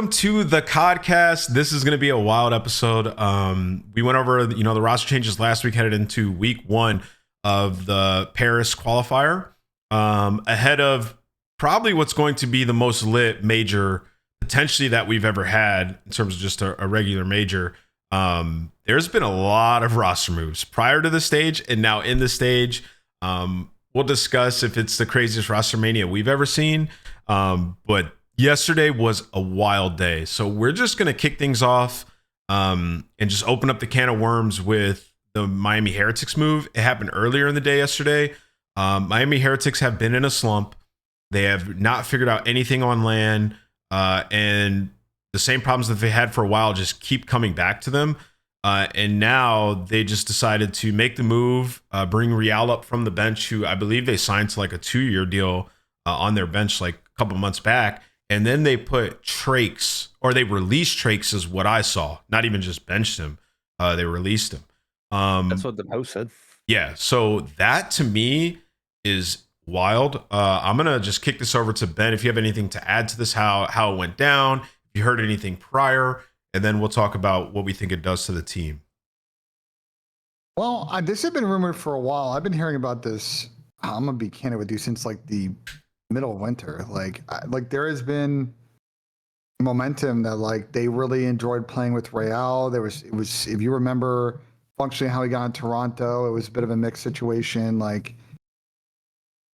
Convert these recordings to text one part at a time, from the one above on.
welcome to the Codcast. This is going to be a wild episode. We went over, the roster changes last week, headed into week 1 of the Paris qualifier, ahead of probably what's going to be the most lit major potentially that we've ever had in terms of just a regular major. There's been a lot of roster moves prior to the stage and now in the stage. We'll discuss if it's the craziest Rostermania we've ever seen. But yesterday was a wild day. So we're just going to kick things off and just open up the can of worms with the Miami Heretics move. It happened earlier in the day yesterday. Miami Heretics have been in a slump. They have not figured out anything on LAN. And the same problems that they had for a while just keep coming back to them. And now they just decided to make the move, bring Reeal up from the bench, who I believe they signed to like a 2-year deal on their bench like a couple months back. And then they put Trakes, or they released Trakes is what I saw. Not even just benched him. They released him. That's what the post said. Yeah. So that to me is wild. I'm going to just kick this over to Ben. If you have anything to add to this, how it went down, if you heard anything prior, and then we'll talk about what we think it does to the team. Well, this has been rumored for a while. I've been hearing about this. I'm gonna be candid with you since like the middle of winter. Like there has been momentum that like they really enjoyed playing with Reeal. It was if you remember functionally how he got in Toronto, it was a bit of a mixed situation. Like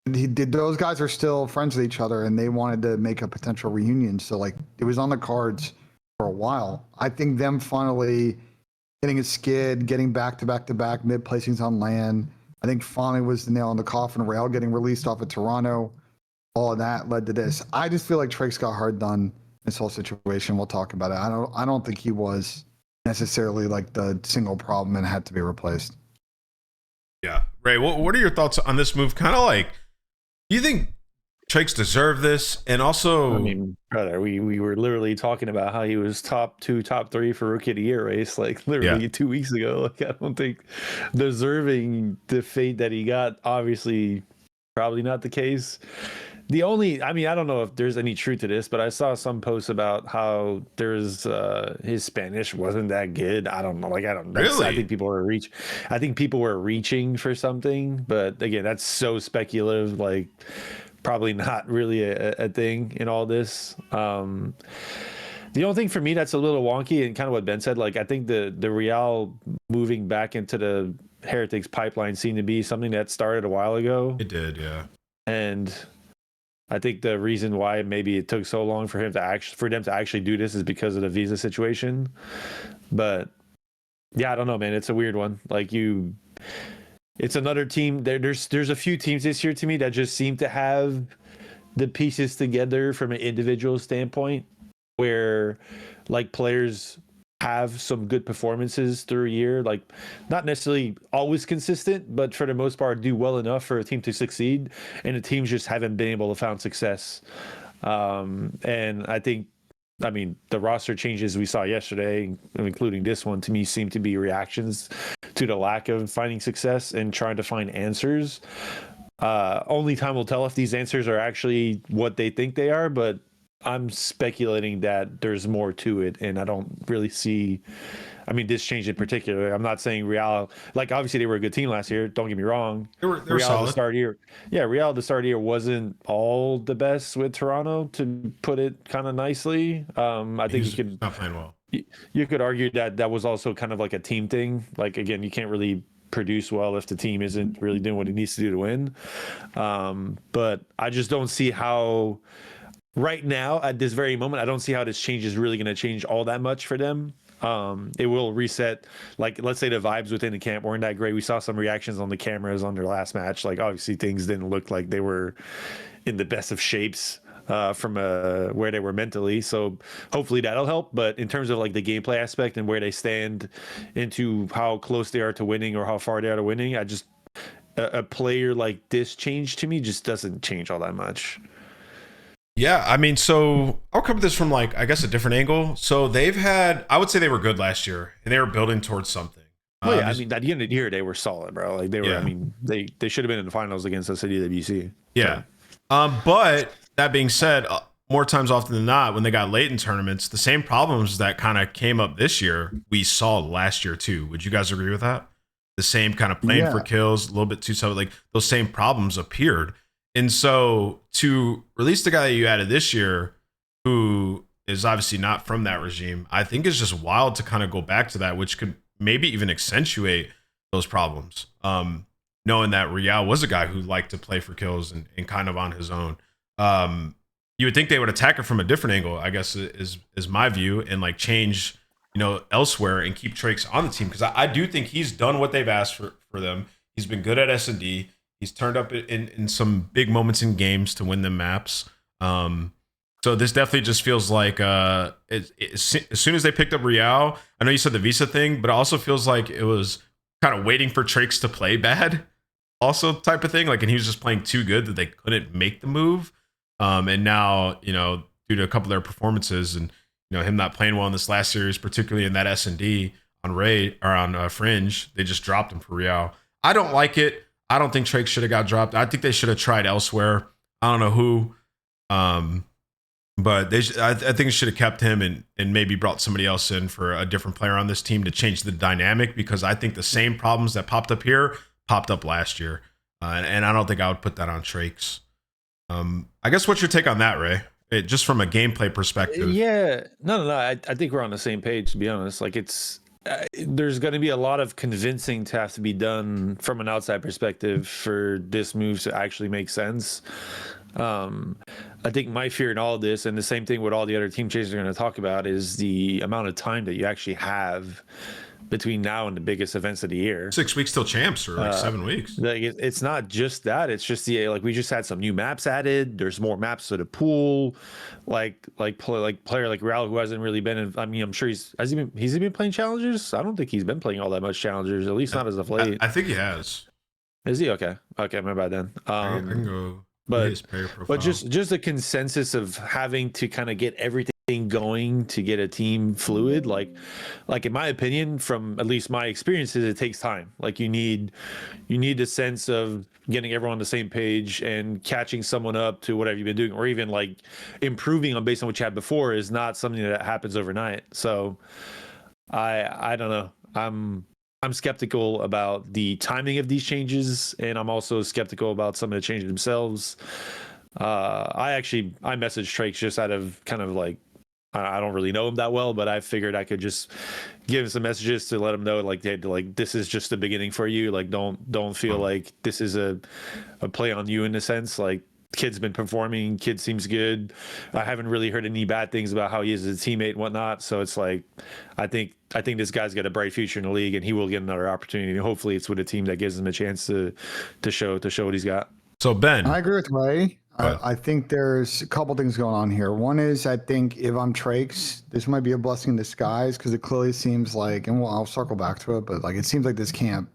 those guys are still friends with each other, and they wanted to make a potential reunion. So like it was on the cards for a while. I think them finally getting a skid, getting back to back mid placings on LAN, I think finally was the nail in the coffin. Reeal getting released off of Toronto, all of that led to this. I just feel like Trakes got hard done in this whole situation. We'll talk about it. I don't think he was necessarily like the single problem and had to be replaced. Yeah, Ray, what are your thoughts on this move? Kind of like, do you think Trakes deserve this? And also, I mean, brother, we were literally talking about how he was top 2, top 3 for Rookie of the Year race, like literally 2 weeks ago. Like, I don't think deserving the fate that he got. Obviously, probably not the case. I don't know if there's any truth to this, but I saw some posts about how his Spanish wasn't that good. I don't know. Really? I think people were reaching for something, but again, that's so speculative. Like, probably not really a thing in all this. The only thing for me that's a little wonky and kind of what Ben said, like I think the Reeal moving back into the Heretics pipeline seemed to be something that started a while ago. It did, yeah. And I think the reason why maybe it took so long for them to actually do this is because of the visa situation. But yeah, I don't know, man. It's a weird one. Like it's another team. There's a few teams this year to me that just seem to have the pieces together from an individual standpoint, where like players have some good performances through a year, like not necessarily always consistent, but for the most part do well enough for a team to succeed, and the teams just haven't been able to find success. And I think, I mean, the roster changes we saw yesterday, including this one, to me seem to be reactions to the lack of finding success and trying to find answers. Only time will tell if these answers are actually what they think they are, but I'm speculating that there's more to it, and I don't really see. I mean, this change in particular. I'm not saying Reeal, like obviously they were a good team last year. Don't get me wrong. They were solid. The start of the year. Yeah, Reeal the start of the year wasn't all the best with Toronto, to put it kind of nicely. I think you could not playing well. You could argue that was also kind of like a team thing. Like again, you can't really produce well if the team isn't really doing what it needs to do to win. But I just don't see how. Right now, at this very moment, I don't see how this change is really going to change all that much for them. It will reset, like, let's say the vibes within the camp weren't that great. We saw some reactions on the cameras on their last match. Like, obviously, things didn't look like they were in the best of shapes from where they were mentally. So hopefully that'll help. But in terms of, like, the gameplay aspect and where they stand into how close they are to winning or how far they are to winning, a player like this change to me just doesn't change all that much. Yeah, I mean, so I'll cover this from, like, I guess a different angle. So they've had, I would say they were good last year, and they were building towards something. Well, yeah, I mean, at the end of the year, they were solid, bro. Like, they were, I mean, they should have been in the finals against the City of WC. Yeah. So. But that being said, more times often than not, when they got late in tournaments, the same problems that kind of came up this year, we saw last year too. Would you guys agree with that? The same kind of playing for kills, a little bit too so, like those same problems appeared. And so to release the guy that you added this year, who is obviously not from that regime, I think is just wild to kind of go back to that, which could maybe even accentuate those problems. Knowing that Reeal was a guy who liked to play for kills and kind of on his own. You would think they would attack it from a different angle, I guess is my view, and like change, elsewhere and keep Trakes on the team. Because I do think he's done what they've asked for them. He's been good at S&D. He's turned up in some big moments in games to win them maps. So this definitely just feels like as soon as they picked up Reeal, I know you said the visa thing, but it also feels like it was kind of waiting for Trakes to play bad also type of thing. Like, and he was just playing too good that they couldn't make the move. And now, due to a couple of their performances and, him not playing well in this last series, particularly in that S&D on Fringe, they just dropped him for Reeal. I don't like it. I don't think Trakes should have got dropped. I think they should have tried elsewhere. I don't know who. But I think it should have kept him and maybe brought somebody else in for a different player on this team to change the dynamic, because I think the same problems that popped up here popped up last year. And I don't think I would put that on Trakes. I guess what's your take on that, Ray? Just from a gameplay perspective. Yeah, no. I think we're on the same page, to be honest. Like, it's there's going to be a lot of convincing to have to be done from an outside perspective for this move to actually make sense. I think my fear in all of this, and the same thing with all the other team changes we're going to talk about, is the amount of time that you actually have between now and the biggest events of the year. 6 weeks till champs, or like 7 weeks. Like, it's not just that. It's just we just had some new maps added. There's more maps to the pool. Player like Reeal, who hasn't really been in. I mean, I'm sure has he been playing challengers? I don't think he's been playing all that much challengers, at least not as of late. I think he has. Is he? Okay, my bad then. I can go. But just a consensus of having to kind of get everything going to get a team fluid, like in my opinion, from at least my experiences, it takes time. Like, you need a sense of getting everyone on the same page and catching someone up to whatever you've been doing, or even like improving on based on what you had before is not something that happens overnight. So I don't know. I'm skeptical about the timing of these changes, and I'm also skeptical about some of the changes themselves. I messaged Trakes just out of kind of like, I don't really know him that well, but I figured I could just give him some messages to let him know, like, hey, like, this is just the beginning for you. Like, don't feel like this is a play on you in a sense. Like, kid's been performing, kid seems good. I haven't really heard any bad things about how he is as a teammate and whatnot. So it's like, I think this guy's got a bright future in the league, and he will get another opportunity. And hopefully it's with a team that gives him a chance to show what he's got. So Ben, I agree with Ray. I think there's a couple things going on here. One is, I think if I'm Trakes, this might be a blessing in disguise, because it clearly seems like, and I'll circle back to it, but like, it seems like this camp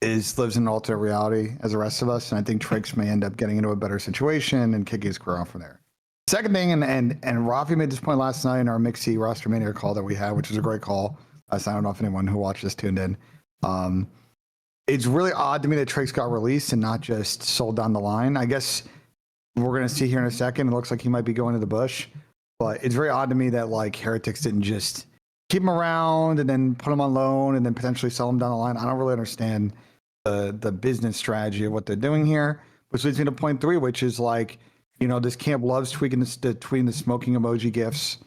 lives in an alternate reality as the rest of us, and I think Trakes may end up getting into a better situation and kicking his career off from there. Second thing, and Rafi made this point last night in our Mixie Rostermania call that we had, which was a great call. I don't know if anyone who watched this tuned in. It's really odd to me that Trakes got released and not just sold down the line. I guess we're going to see here in a second. It looks like he might be going to the bush, but it's very odd to me that like Heretics didn't just keep him around and then put him on loan and then potentially sell him down the line. I don't really understand the business strategy of what they're doing here, which leads me to point 3, which is like, this camp loves tweeting the smoking emoji gifs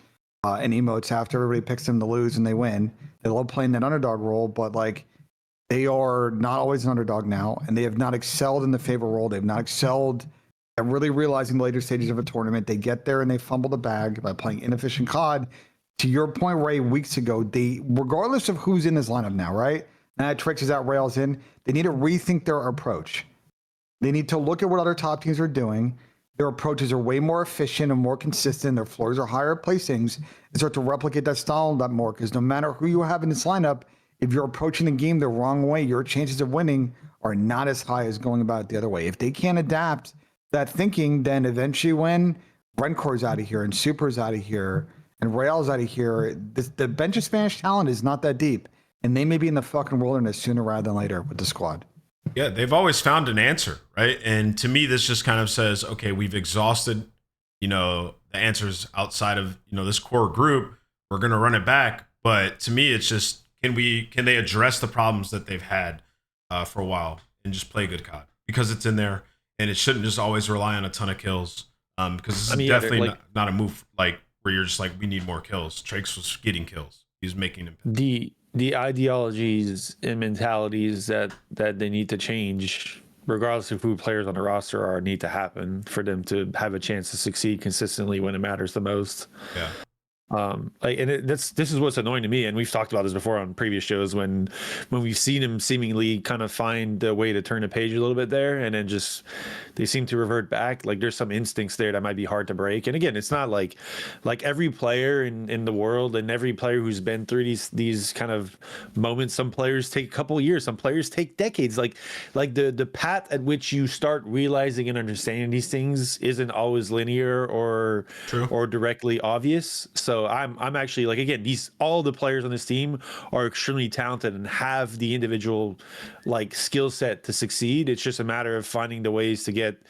and emotes after everybody picks them to lose and they win. They love playing that underdog role, but like, they are not always an underdog now, and they have not excelled in the favor role. They've not excelled at really realizing the later stages of a tournament. They get there and they fumble the bag by playing inefficient COD. To your point, Ray, weeks ago, they, regardless of who's in this lineup now, right? And Trakes is out, Reeal's in. They need to rethink their approach. They need to look at what other top teams are doing. Their approaches are way more efficient and more consistent. Their floors are higher placings, and start to replicate that style a lot more. Because no matter who you have in this lineup, if you're approaching the game the wrong way, your chances of winning are not as high as going about it the other way. If they can't adapt that thinking, then eventually when Renkor's out of here and Super's out of here and Reeal's out of here, the bench of Spanish talent is not that deep. And they may be in the fucking wilderness sooner rather than later with the squad. Yeah, they've always found an answer, right? And to me, this just kind of says, okay, we've exhausted, that the answers outside of this core group. We're gonna run it back. But to me, it's just can they address the problems that they've had for a while and just play good COD because it's in there and it shouldn't just always rely on a ton of kills. Because this is definitely not a move like where you're just like we need more kills. Trakes was getting kills. He's making them. The ideologies and mentalities that they need to change, regardless of who players on the roster are, need to happen for them to have a chance to succeed consistently when it matters the most. Yeah. This is what's annoying to me, and we've talked about this before on previous shows when we've seen him seemingly kind of find a way to turn the page a little bit there, and then just they seem to revert back. Like there's some instincts there that might be hard to break. And again, it's not like every player in the world and every player who's been through these kind of moments. Some players take a couple of years, some players take decades. Like the path at which you start realizing and understanding these things isn't always linear or directly obvious. So I'm actually like, again, all the players on this team are extremely talented and have the individual like skill set to succeed. It's just a matter of finding the ways to get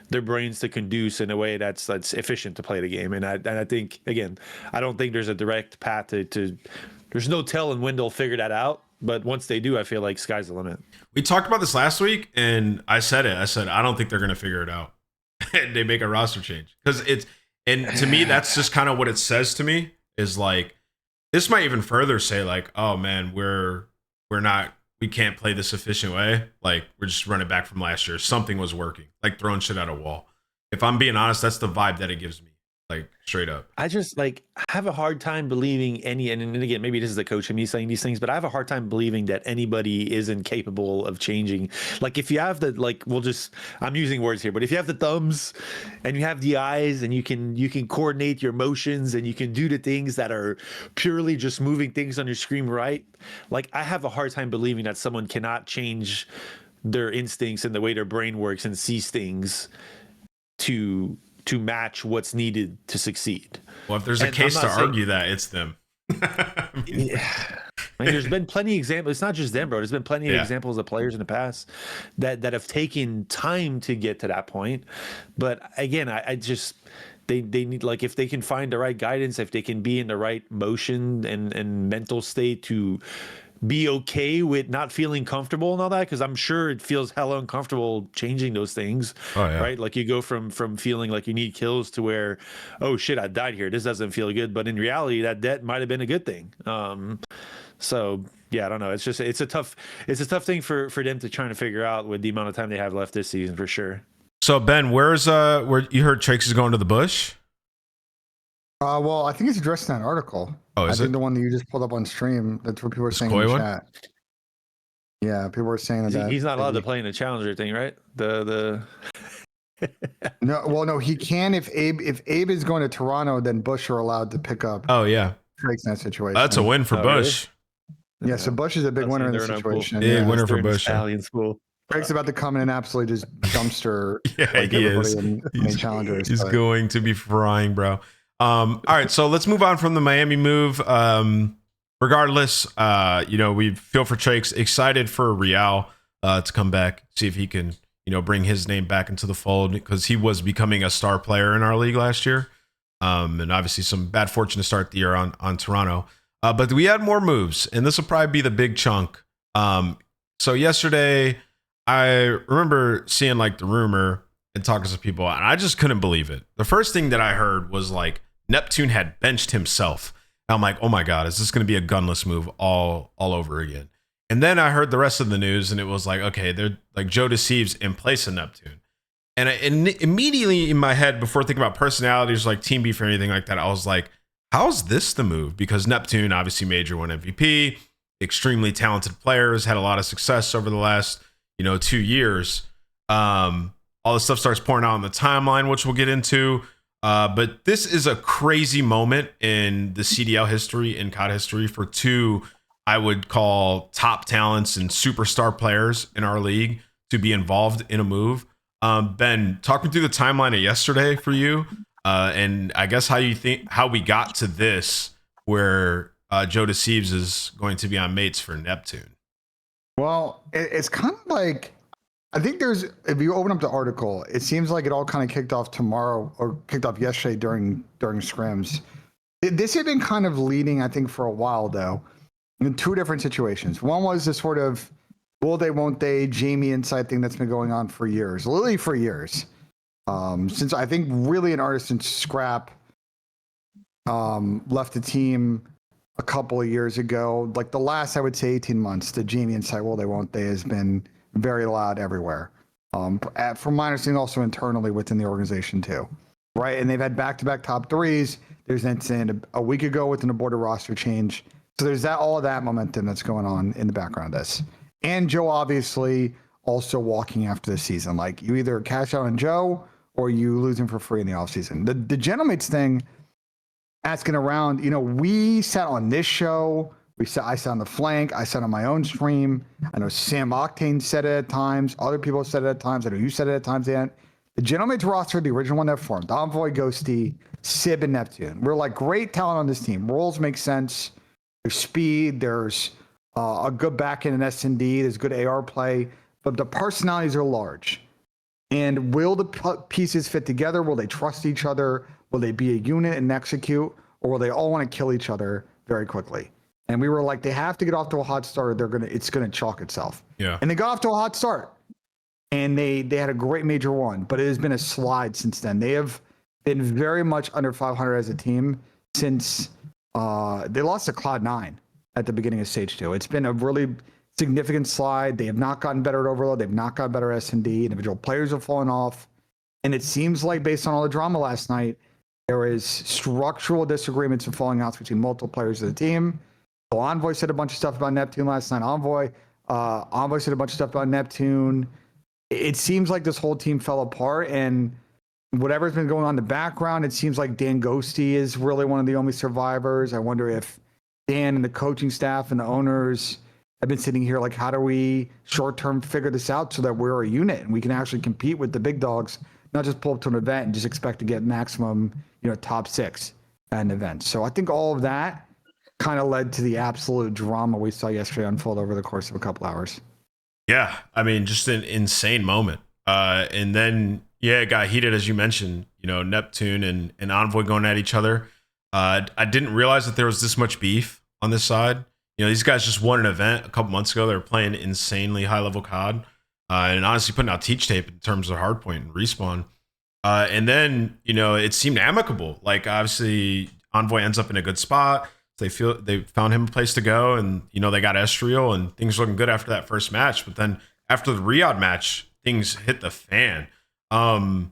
their brains to conduce in a way that's efficient to play the game. And I think, again, I don't think there's a direct path to there's no telling when they'll figure that out. But once they do, I feel like sky's the limit. We talked about this last week, and I said I don't think they're going to figure it out. And they make a roster change because and to me, that's just kind of what it says to me is like, this might even further say like, oh man, we can't play this efficient way. Like we're just running back from last year. Something was working, like throwing shit at a wall. If I'm being honest, that's the vibe that it gives me. Like straight up. I just have a hard time believing and again, maybe this is the coach in me saying these things, but I have a hard time believing that anybody isn't capable of changing. Like if you have I'm using words here, but if you have the thumbs and you have the eyes and you can coordinate your motions and you can do the things that are purely just moving things on your screen, right? Like I have a hard time believing that someone cannot change their instincts and the way their brain works and sees things to match what's needed to succeed. Well, if there's a case to argue that, it's them. There's been plenty of examples. It's not just them, bro. There's been plenty of examples of players in the past that have taken time to get to that point. But again, I just they need, like, if they can find the right guidance, if they can be in the right motion and mental state to be okay with not feeling comfortable and all that, because I'm sure it feels hella uncomfortable changing those things. Right? Like you go from feeling like you need kills to where, oh shit, I died here, this doesn't feel good, but in reality that debt might have been a good thing. So yeah, I don't know, it's a tough thing for them to try to figure out with the amount of time they have left this season, for sure. So Ben, where you heard Trakes is going to the bush? Well, I think it's addressed in that article. Oh, I think the one that you just pulled up on stream. That's what people were saying in the chat. Yeah, people were saying that he's not allowed to play in the challenger thing, right? The No, he can if Abe is going to Toronto, then Bush are allowed to pick up. Oh yeah, Trakes in that situation. That's a win for Bush. Really? Yeah, so Bush is a big winner in this situation. Big winner for Bush. Italian school. Trakes about to come in and absolutely just dumpster. He is. He's going to be frying, bro. All right, so let's move on from the Miami move. Regardless, we feel for Trakes, excited for Reeal to come back, see if he can, bring his name back into the fold, because he was becoming a star player in our league last year. And obviously some bad fortune to start the year on Toronto. But we had more moves, and this will probably be the big chunk. So yesterday, I remember seeing like the rumor and talking to people, and I just couldn't believe it. The first thing that I heard was like Neptune had benched himself. And I'm like, oh my God, is this going to be a gunless move all over again? And then I heard the rest of the news, and it was like, okay, they're like Joedeceives in place of Neptune. And immediately in my head, before thinking about personalities, like team beef or anything like that, I was like, how's this the move? Because Neptune, obviously Major 1 MVP, extremely talented players, had a lot of success over the last, 2 years. All this stuff starts pouring out on the timeline, which we'll get into. But this is a crazy moment in the CDL history and COD history for two, I would call, top talents and superstar players in our league to be involved in a move. Ben, talk me through the timeline of yesterday for you, and I guess how we got to this, where Joedeceives is going to be on mates for Neptune. Well, it's kind of like, I think there's, if you open up the article, it seems like it all kind of kicked off tomorrow or kicked off yesterday during scrims. This had been kind of leading, I think, for a while though, in two different situations. One was the sort of will they, won't they, Jamie inside thing that's been going on for years, literally for years. Since I think really an artist since Scrap left the team a couple of years ago, like the last, I would say 18 months, the Jamie inside will they, won't they has been very loud everywhere. From my understanding, also internally within the organization too, right? And they've had back-to-back top threes. There's an incident a week ago with an aborted roster change. So there's that, all of that momentum that's going on in the background of this. And Joe obviously also walking after the season. Like you either cash out on Joe or you lose him for free in the offseason. The Gentlemates thing, asking around, we sat on this show. I sat on the flank. I sat on my own stream. I know Sam Octane said it at times. Other people said it at times. I know you said it at times, Dan. The Gentlemates roster, the original one that formed, Envoy, Ghosty, Sib, and Neptune. We're like great talent on this team. Roles make sense. There's speed. There's a good back end in S&D. There's good AR play. But the personalities are large. And will the pieces fit together? Will they trust each other? Will they be a unit and execute? Or will they all want to kill each other very quickly? And we were like, they have to get off to a hot start. It's gonna chalk itself. Yeah. And they got off to a hot start. And they had a great major one, but it has been a slide since then. They have been very much under 500 as a team since they lost to Cloud9 at the beginning of Stage 2. It's been a really significant slide. They have not gotten better at Overload. They've not gotten better at S&D. Individual players have fallen off. And it seems like based on all the drama last night, there is structural disagreements and falling outs between multiple players of the team. So Envoy said a bunch of stuff about Neptune last night. Envoy said a bunch of stuff about Neptune. It seems like this whole team fell apart, and whatever's been going on in the background, it seems like Dan Ghosty is really one of the only survivors. I wonder if Dan and the coaching staff and the owners have been sitting here like, how do we short-term figure this out so that we're a unit and we can actually compete with the big dogs, not just pull up to an event and just expect to get maximum, top 6 at an event. So I think all of that kind of led to the absolute drama we saw yesterday unfold over the course of a couple hours. Yeah, I mean, just an insane moment. And then, it got heated, as you mentioned, Neptune and Envoy going at each other. I didn't realize that there was this much beef on this side. These guys just won an event a couple months ago. They were playing insanely high-level COD and honestly putting out teach tape in terms of hardpoint and respawn. And then, it seemed amicable. Like, obviously, Envoy ends up in a good spot. They found him a place to go, and they got Reeal, and things were looking good after that first match. But then after the Riyadh match, things hit the fan. Yeah,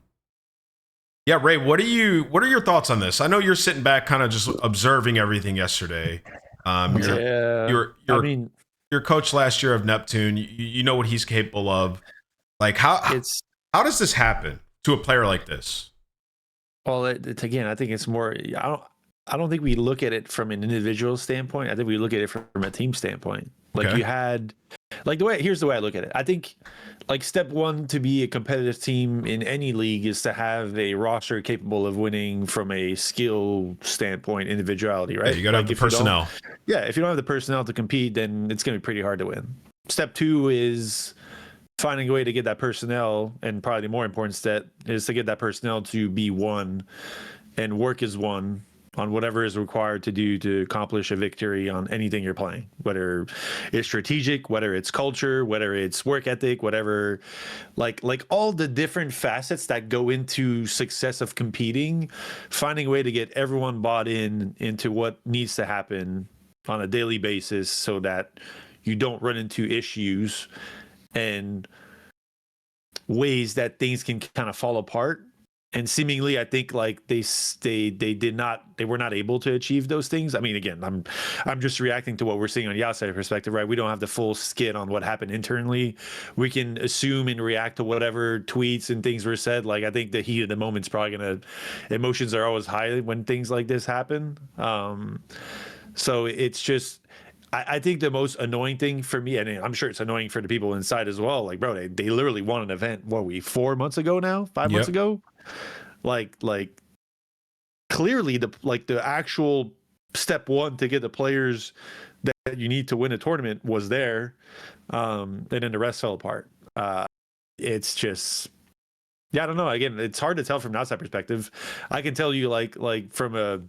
Ray, what are your thoughts on this? I know you're sitting back, kind of just observing everything yesterday. You're coach last year of Neptune. You know what he's capable of. Like, how does this happen to a player like this? Well, it's again, I think it's more. I don't think we look at it from an individual standpoint. I think we look at it from a team standpoint. Like you had, like here's the way I look at it. I think like step one to be a competitive team in any league is to have a roster capable of winning from a skill standpoint, individuality, right? Yeah, you got to have the personnel. If you don't have the personnel to compete, then it's going to be pretty hard to win. Step two is finding a way to get that personnel, and probably the more important step is to get that personnel to be one and work as one on whatever is required to do to accomplish a victory on anything you're playing, whether it's strategic, whether it's culture, whether it's work ethic, whatever, like all the different facets that go into success of competing, finding a way to get everyone bought into what needs to happen on a daily basis so that you don't run into issues and ways that things can kind of fall apart. And seemingly, I think like they were not able to achieve those things. I mean, again, I'm just reacting to what we're seeing on the outside perspective, right? We don't have the full skid on what happened internally. We can assume and react to whatever tweets and things were said. Like, I think the heat of the moment's probably emotions are always high when things like this happen. So it's just, I think the most annoying thing for me, and I'm sure it's annoying for the people inside as well. Like, bro, they literally won an event. What, 4 months ago now? 5 months ago? Like clearly the actual step one to get the players that you need to win a tournament was there, and then the rest fell apart. it's just, yeah, I don't know. Again, it's hard to tell from an outside perspective. I can tell you like from a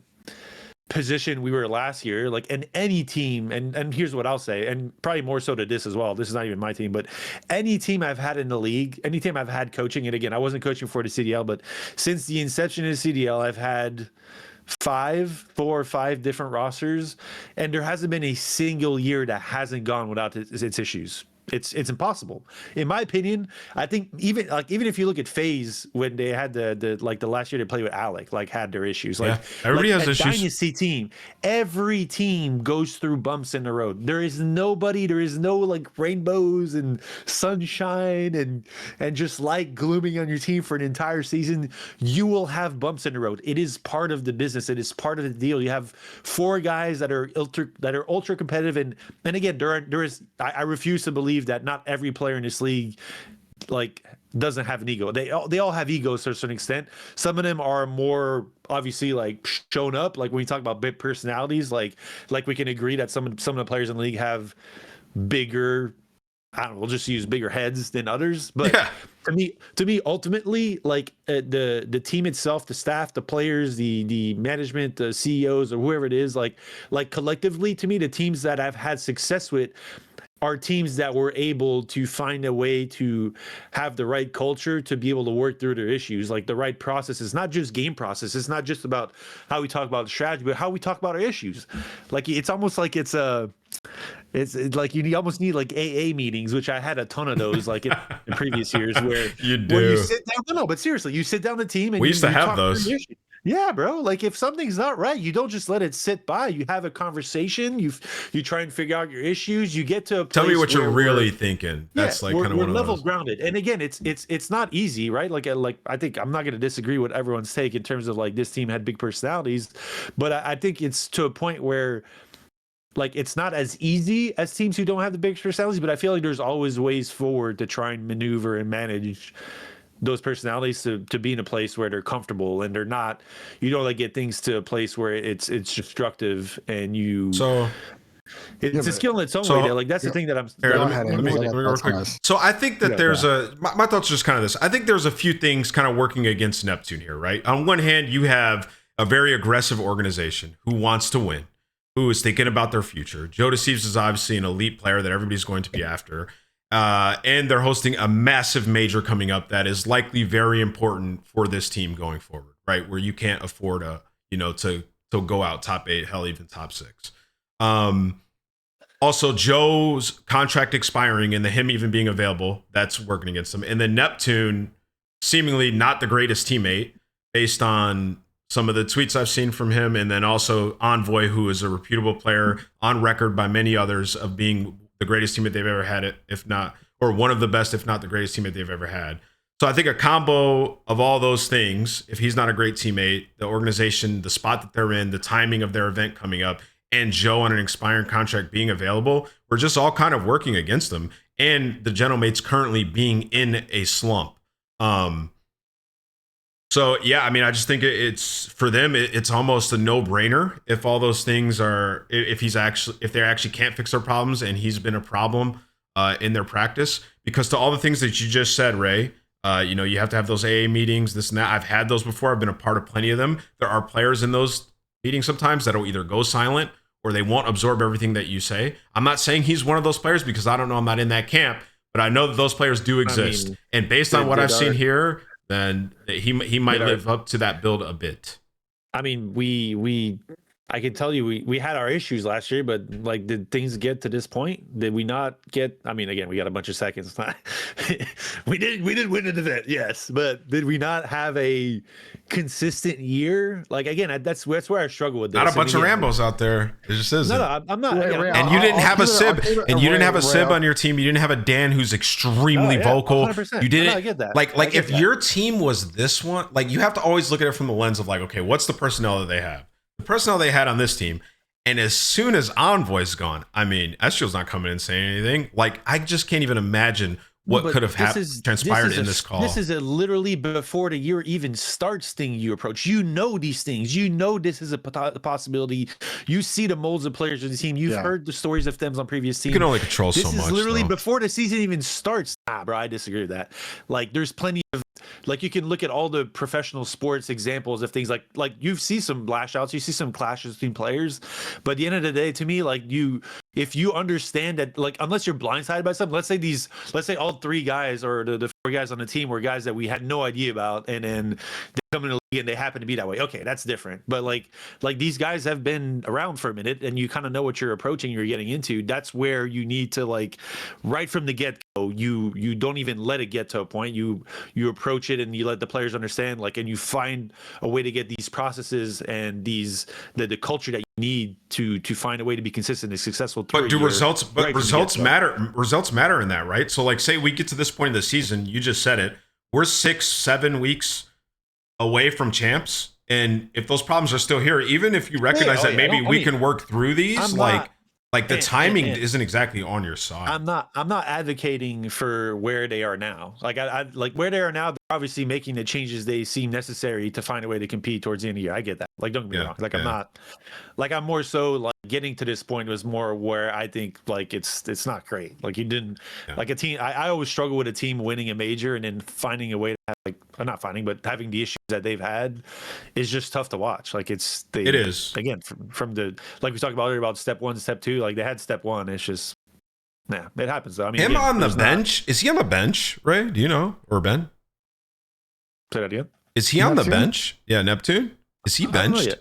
position we were last year, like in any team, and here's what I'll say, and probably more so to this as well. This is not even my team, but any team I've had in the league, any team I've had coaching, and again, I wasn't coaching for the CDL, but since the inception of the CDL, I've had 4 or 5 different rosters, and there hasn't been a single year that hasn't gone without its issues. It's impossible, in my opinion. I think even if you look at FaZe, when they had the last year they played with Alec, like had their issues. Like everybody has issues. Dynasty team, every team goes through bumps in the road. There is no like rainbows and sunshine and just light glooming on your team for an entire season. You will have bumps in the road. It is part of the business. It is part of the deal. You have 4 guys that are ultra competitive, and again, there is I refuse to believe that not every player in this league like doesn't have an ego. They all have egos to a certain extent. Some of them are more obviously like shown up. Like when we talk about big personalities, like we can agree that some of the players in the league have bigger, I don't know, we'll just use bigger heads than others. But yeah. To me, ultimately, like the team itself, the staff, the players, the management, the CEOs, or whoever it is, like collectively, to me, the teams that I've had success with are teams that were able to find a way to have the right culture to be able to work through their issues, like the right process. It's not just game process. It's not just about how we talk about the strategy, but how we talk about our issues. Like it's almost like it's like you almost need like AA meetings, which I had a ton of those like in previous years where you sit down. No, but seriously, you sit down the team and we used to have those. Yeah, bro. Like if something's not right, you don't just let it sit by. You have a conversation. You try and figure out your issues. You get to a place. Tell me what you're really thinking. That's like kind of one of level those. Grounded. And again, it's not easy, right? Like I think I'm not going to disagree with everyone's take in terms of like this team had big personalities, but I think it's to a point where like it's not as easy as teams who don't have the big personalities. But I feel like there's always ways forward to try and maneuver and manage those personalities to be in a place where they're comfortable and they're not, you don't like get things to a place where it's destructive and you. So it's a skill in its own way. There. Like that's the thing that I'm. Let me go quick. So I think that there's my thoughts are just kind of this. I think there's a few things kind of working against Neptune here, right? On one hand, you have a very aggressive organization who wants to win, who is thinking about their future. Joedeceives is obviously an elite player that everybody's going to be after. And they're hosting a massive major coming up that is likely very important for this team going forward, right? Where you can't afford to go out top 8, hell, even top 6. Also, Joe's contract expiring and him even being available, that's working against them. And then Neptune, seemingly not the greatest teammate based on some of the tweets I've seen from him. And then also Envoy, who is a reputable player on record by many others of being the greatest teammate they've ever had, if not, or one of the best, if not the greatest teammate they've ever had. So I think a combo of all those things, if he's not a great teammate, the organization, the spot that they're in, the timing of their event coming up, and Joe on an expiring contract being available, we're just all kind of working against them. And the Gentlemates currently being in a slump. So yeah, I mean, I just think it's for them. It's almost a no-brainer if all those things are. If they actually can't fix their problems, and he's been a problem in their practice. Because to all the things that you just said, Ray, you have to have those AA meetings, this and that. I've had those before. I've been a part of plenty of them. There are players in those meetings sometimes that'll either go silent or they won't absorb everything that you say. I'm not saying he's one of those players because I don't know. I'm not in that camp, but I know that those players do exist. I mean, and based on what I've seen here, then he might live up to that build a bit. I mean, I can tell you we had our issues last year, but like, did things get to this point? Did we not get? I mean, again, we got a bunch of seconds. we did win an event, yes, but did we not have a consistent year? Like again, that's where I struggle with this. Not a bunch of Rambos out there. It just isn't. No, I'm not. And you didn't have a Sib, and you didn't have a Sib on your team. You didn't have a Dan who's extremely vocal. 100%. You didn't. No, I get that. Like if your team was this one, like you have to always look at it from the lens of like, okay, what's the personnel that they have? The personnel they had on this team. And as soon as Envoy's gone, I mean, Estriel's not coming in saying anything. Like, I just can't even imagine what But could have transpired in this call. This is a literally before the year even starts thing you approach. You know these things. You know this is a possibility. You see the molds of players in the team. You've heard the stories of them on previous teams. You can only control so much. This is literally though. before the season even starts. Nah, bro, I disagree with that. Like, there's plenty of, like, you can look at all the professional sports examples of things like you see some lash outs, you see some clashes between players, but at the end of the day, to me, like, if you understand that, like, unless you're blindsided by something, let's say all three guys or the four guys on the team were guys that we had no idea about, and then they come in the league and they happen to be that way. Okay, that's different. But like these guys have been around for a minute, and you kind of know what you're approaching, you're getting into. That's where you need to, like, right from the get-go, you don't even let it get to a point. You approach it and you let the players understand, like, and you find a way to get these processes and the culture that you need to find a way to be consistent and successful. But results matter. Results matter in that, right? So, like, say we get to this point of the season, you just said it. We're 6-7 weeks away from champs, and if those problems are still here, even if you recognize that maybe we can work through these, like the timing isn't exactly on your side. I'm not advocating for where they are now. Like, I like where they are now. They're obviously making the changes they seem necessary to find a way to compete towards the end of the year. I get that. Like, don't get me wrong. Like, I'm more so, like, getting to this point was more where I think, like, it's not great. Like, you didn't like a team. I always struggle with a team winning a major and then finding a way to have, like, not finding, but having the issues that they've had is just tough to watch. Like, it is again from the, like we talked about earlier about step 1, step 2. Like, they had step 1. It's just, it happens though. I mean, on the bench. Is he on the bench, Ray? Do you know? Or Ben? Say that again. Is he on the bench? Yeah, Neptune. Is he benched?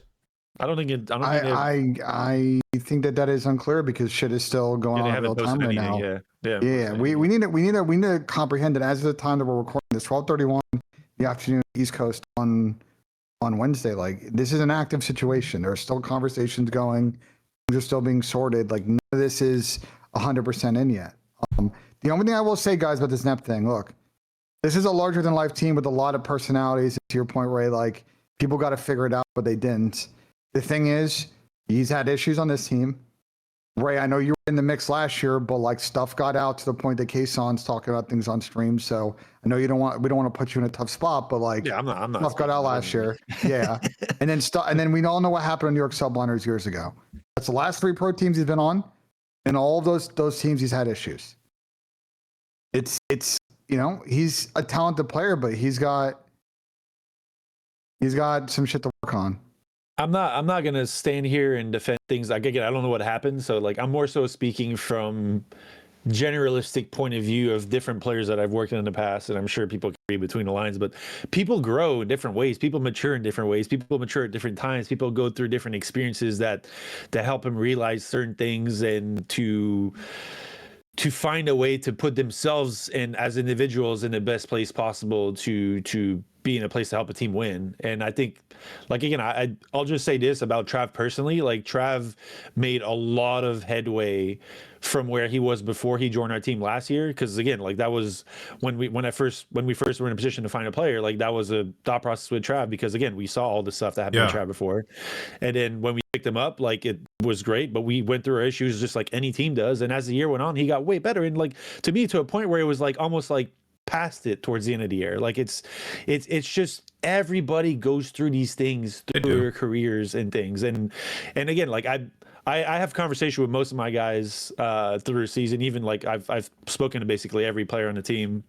I don't think I think that is unclear because shit is still going on real time right now. Yeah. We need to comprehend that as of the time that we're recording this, 12:31 the afternoon East Coast on Wednesday. Like, this is an active situation. There are still conversations going. Things are still being sorted. Like, none of this is 100% in yet. The only thing I will say, guys, about this Nep thing, look, this is a larger than life team with a lot of personalities. To your point, Ray, like, people got to figure it out, but they didn't. The thing is, he's had issues on this team. Ray, I know you were in the mix last year, but, like, stuff got out to the point that Kayson's talking about things on stream. So I know we don't want to put you in a tough spot, but, like, I'm not stuff got out last year. Yeah. and then we all know what happened on New York Subliners years ago. That's the last 3 pro teams he's been on, and all of those teams he's had issues. It's he's a talented player, but he's got some shit to work on. I'm not gonna stand here and defend things. Like, again, I don't know what happened, so, like, I'm more so speaking from generalistic point of view of different players that I've worked in the past, and I'm sure people can read between the lines. But people grow in different ways. People mature in different ways. People mature at different times. People go through different experiences that help them realize certain things and to find a way to put themselves in as individuals in the best place possible to be in a place to help a team win. And I think, like, again, I'll just say this about Trav personally. Like, Trav made a lot of headway from where he was before he joined our team last year. Because, again, like, that was when we first were in a position to find a player. Like, that was a thought process with Trav, because, again, we saw all the stuff that happened with Trav before. And then when we picked him up, like, it was great, but we went through our issues just like any team does. And as the year went on, he got way better. And, like, to me, to a point where it was, like, almost like past it towards the end of the year. Like, it's just everybody goes through these things through their careers and things. And again, like, I have conversation with most of my guys through the season. Even, like, I've spoken to basically every player on the team.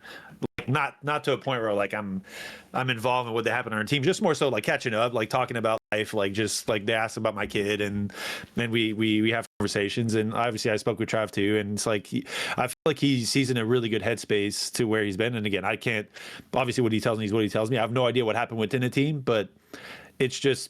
Not to a point where, like, I'm involved in what they happen on our team, just more so, like, catching up, like, talking about life, like, just, like, they ask about my kid, and then we have conversations. And obviously I spoke with Trav too, and it's like I feel like he's in a really good headspace to where he's been. And again, I can't, obviously what he tells me is what he tells me. I have no idea what happened within the team, but it's just,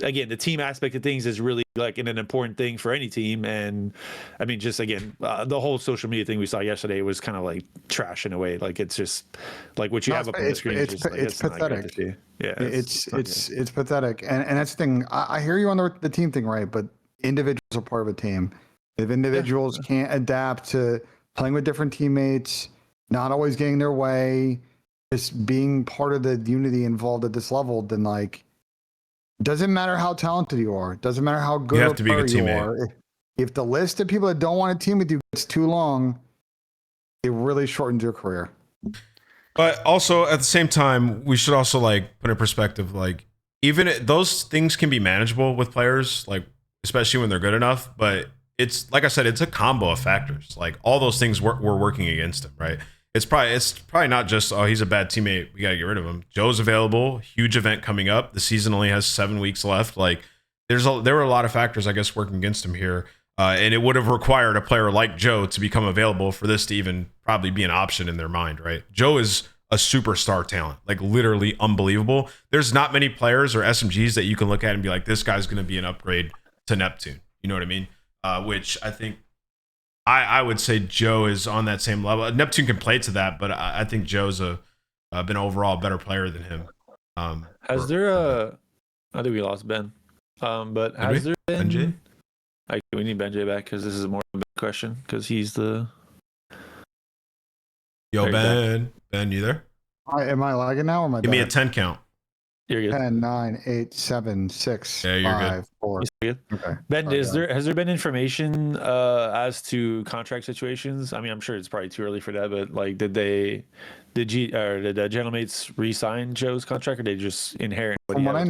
again, the team aspect of things is really, like, an important thing for any team. And I mean, just, again, the whole social media thing we saw yesterday was kind of like trash in a way. Like, it's just like what you have up on the screen. It's pathetic. Yeah, it's pathetic. And that's the thing. I hear you on the team thing, right? But individuals are part of a team. If individuals can't adapt to playing with different teammates, not always getting their way, just being part of the unity involved at this level, then, like, doesn't matter how talented you are. Doesn't matter how good of a player you are. If the list of people that don't want to team with you gets too long, It really shortened your career. But also at the same time, we should also like put in perspective, like those things can be manageable with players, like especially when they're good enough. But it's like I said, it's a combo of factors. Like all those things were working against him, right? It's probably not just, oh, he's a bad teammate, we gotta get rid of him. Joe's available, huge event coming up. The season only has 7 weeks left. Like there were a lot of factors, I guess, working against him here. And it would have required a player like Joe to become available for this to even probably be an option in their mind, right? Joe is a superstar talent, like literally unbelievable. There's not many players or SMGs that you can look at and be like, this guy's going to be an upgrade to Neptune. You know what I mean? Which I think I would say Joe is on that same level. Neptune can play to that, but I think Joe's been overall a better player than him. I think we lost Ben. But has there been... BENJ? We need BENJ back because this is more of a big question because he's the... Yo, Ben, you there? Am I lagging now or am I Give me a 10 count. You're good. 10, 9, 8, 7, 6, Yeah, you're 5, good. 4. Good. Okay. Ben, has there been information as to contract situations? I mean, I'm sure it's probably too early for that, but like, did the Gentlemates re-sign Joe's contract, or did they just inherit? From what I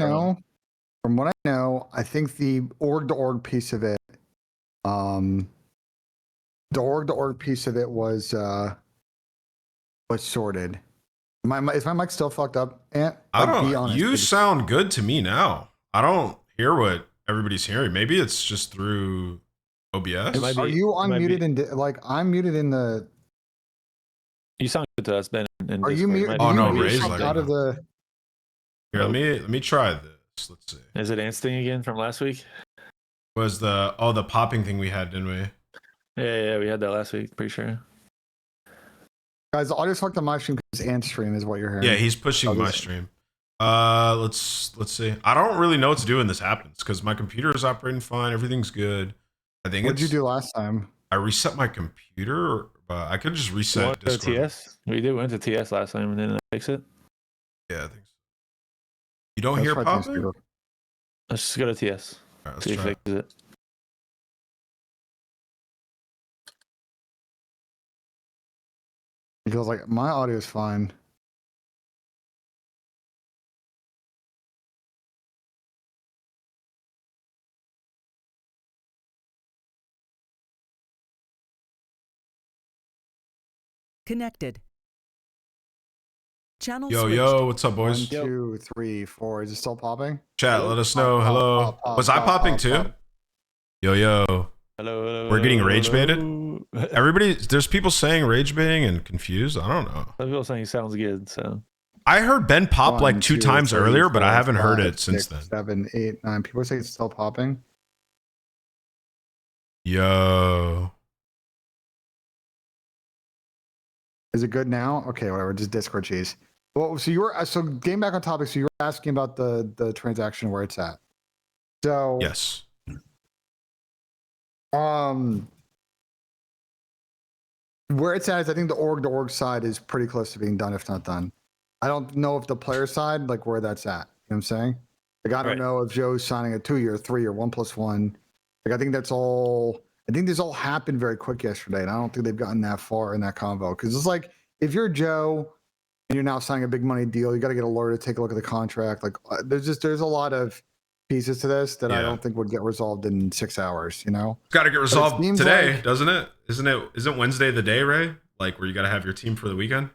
know, I think the org-to-org piece of it, the org-to-org piece of it was sorted. Is my mic still fucked up, Ant? I don't. Be honest, you sound good to me now. I don't hear what everybody's hearing. Maybe it's just through OBS. Are you unmuted I'm muted in the... You sound good to us, Ben. Are you muted? Oh no, Ray's like out of the... Here, let me try this. Let's see. Is it Ant's thing again from last week? Was the popping thing we had, didn't we? Yeah, we had that last week. Pretty sure. Guys, the audio fucked on my stream because Ant's stream is what you're hearing. Yeah, he's pushing my stream. Let's see. I don't really know what to do when this happens because my computer is operating fine. Everything's good. I think. What did you do last time? I reset my computer, but I could just reset Discord. TS? We went to TS last time and then fix it. Yeah, I think so. You don't hear popping? Let's just go to TS. All right, see if it fixes it. Because like my audio is fine. Connected. Channel Yo, what's up, boys? 1, 2, 3, 4. Is it still popping? Chat, let us know. Hello. Was I popping too? Yo. Hello. We're getting rage baited. There's people saying rage baiting and confused. I don't know. Some people saying it sounds good. So I heard Ben pop 1, like 2 times 3, earlier, 4, but I haven't 5, heard it 6, since then. 7, 8, 9. People say it's still popping. Yo. Is it good now? Okay, whatever. Just Discord cheese. Well, so getting back on topic. So you were asking about the transaction where it's at. So Yes. Where it's at is I think the org-to-org side is pretty close to being done, if not done. I don't know if the player side, like where that's at. You know what I'm saying? Like I don't know if Joe's signing a 2-year, 3-year, 1+1. Like I think that's all. I think this all happened very quick yesterday, and I don't think they've gotten that far in that convo. Because it's like if you're Joe and you're now signing a big money deal, you got to get a lawyer to take a look at the contract. Like there's a lot of pieces to this that I don't think would get resolved in 6 hours. You know, It's got to get resolved today, like, doesn't it? Isn't Wednesday the day, Ray? Like where you got to have your team for the weekend?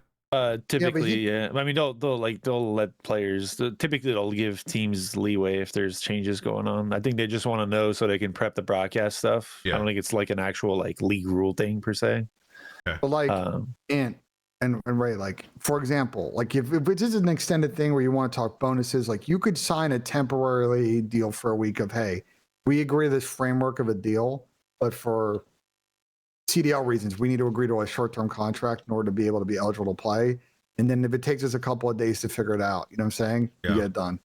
Typically, yeah. I mean, they'll let players. Typically, they'll give teams leeway if there's changes going on. I think they just want to know so they can prep the broadcast stuff. Yeah. I don't think it's like an actual like league rule thing per se. but like and Ray, like for example, like if it is an extended thing where you want to talk bonuses, like you could sign a temporary deal for a week of, hey, we agree to this framework of a deal, but for CDL reasons, we need to agree to a short-term contract in order to be able to be eligible to play. And then if it takes us a couple of days to figure it out, you know what I'm saying? Yeah. You get it done.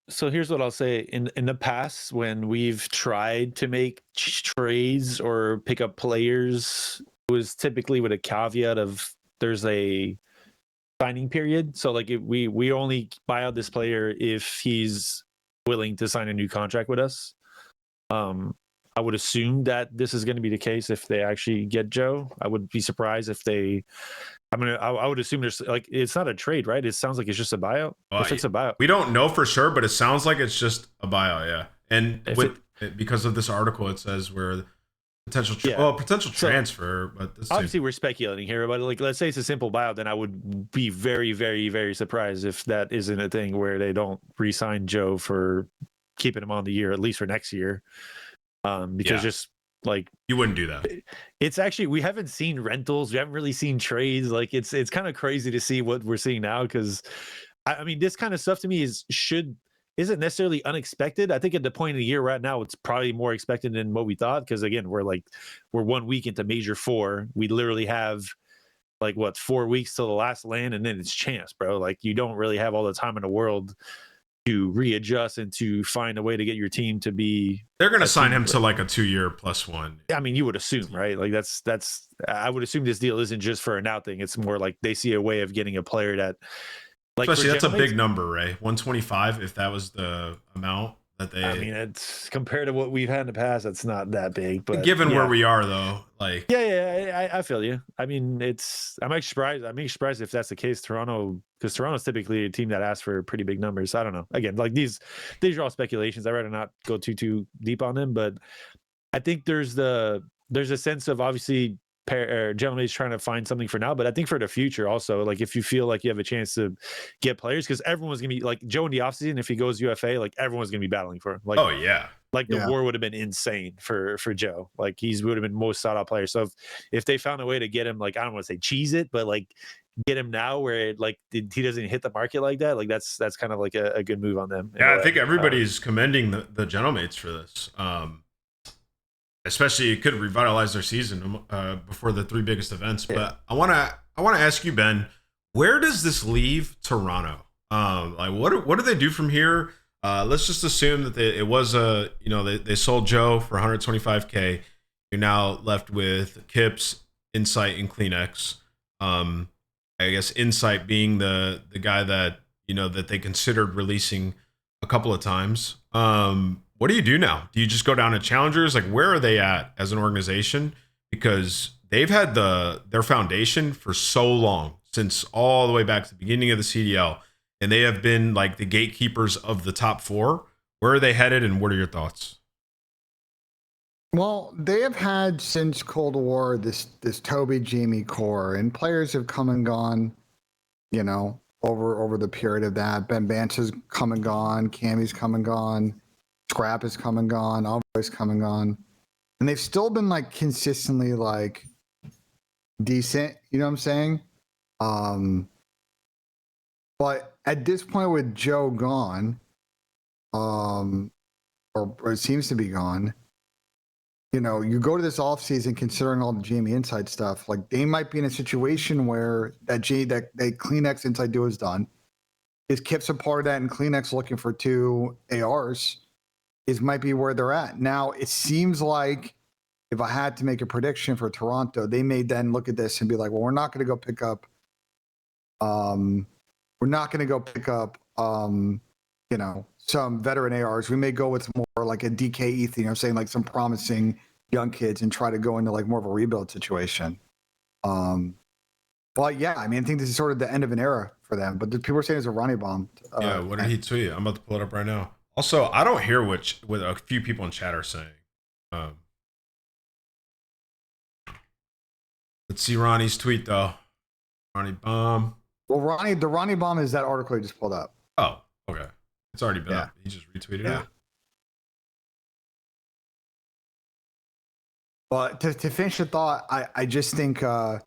So here's what I'll say. In the past, when we've tried to make trades or pick up players, it was typically with a caveat of there's a signing period. So like if we only buy out this player if he's willing to sign a new contract with us. I would assume that this is going to be the case if they actually get Joe. I would be surprised if they. I would assume there's like it's not a trade, right? It sounds like it's just a buyout. Well, if it's a buyout, we don't know for sure, but it sounds like it's just a buyout. Yeah, and because of this article, it says where potential transfer, but obviously we're speculating here. But like, let's say it's a simple buyout, then I would be very, very, very surprised if that isn't a thing where they don't re-sign Joe for keeping him on the year, at least for next year. Because just like you wouldn't do that. It's actually we haven't seen rentals, we haven't really seen trades. Like it's kind of crazy to see what we're seeing now because I mean this kind of stuff to me isn't necessarily unexpected. I think at the point of the year right now, it's probably more expected than what we thought because again we're 1 week into Major 4. We literally have like 4 weeks till the last land, and then it's chance, bro. Like you don't really have all the time in the world to readjust and to find a way to get your team to be. They're going to sign him to like a 2-year +1. I mean, you would assume, right? Like that's. I would assume this deal isn't just for a now thing. It's more like they see a way of getting a player that. Like especially that's a big number, Ray. 125. If that was the amount that they. I mean, it's compared to what we've had in the past. It's not that big, but given where we are, though, like. Yeah, I feel you. I mean, I'm actually surprised if that's the case. Toronto, because Toronto's typically a team that asks for pretty big numbers. I don't know. Again, like these are all speculations. I'd rather not go too deep on them, but I think there's a sense of obviously. Gentlemates trying to find something for now, but I think for the future also, like if you feel like you have a chance to get players, because everyone's gonna be like Joe in the offseason, if he goes UFA, like everyone's gonna be battling for him. Like, oh yeah, like the war would have been insane for Joe. Like he would have been most sought out player. So if they found a way to get him, like I don't want to say cheese it, but like get him now where he doesn't hit the market like that, like that's kind of like a good move on them. Yeah, I think everybody's commending the Gentlemates for this. Especially it could revitalize their season before the 3 biggest events. But I want to ask you, Ben, where does this leave Toronto? Like what do they do from here? Let's just assume that it was they sold Joe for 125K. You're now left with Kips, Insight, and Kleenex. I guess Insight being the guy that that they considered releasing a couple of times. What do you do now? Do you just go down to challengers? Like, where are they at as an organization? Because they've had their foundation for so long, since all the way back to the beginning of the CDL, and they have been like the gatekeepers of the top 4. Where are they headed, and what are your thoughts? Well, they have had since Cold War this Toby Jamie core, and players have come and gone, over the period of that. Ben Bance has come and gone, Cammy's come and gone. Scrap has come and gone, Always come and gone, and they've still been like consistently like decent. You know what I'm saying? But at this point with Joe gone, or it seems to be gone. You go to this offseason considering all the Jamie Insight stuff. Like they might be in a situation where that Kleenex Insight deal is done. Is Kips a part of that, and Kleenex looking for 2 ARs? Might be where they're at. Now, it seems like if I had to make a prediction for Toronto, they may then look at this and be like, well, we're not going to go pick up some veteran ARs. We may go with more like a DK Ethan, saying like some promising young kids and try to go into like more of a rebuild situation. But yeah, I mean, I think this is sort of the end of an era for them, but people are saying it's a Ronnie bomb. Yeah. What did he tweet? I'm about to pull it up right now. Also, I don't hear what a few people in chat are saying. Let's see Ronnie's tweet though. Ronnie bomb. Well, the Ronnie bomb is that article he just pulled up. Oh, okay. It's already been up. He just retweeted it. But to finish the thought, I just think for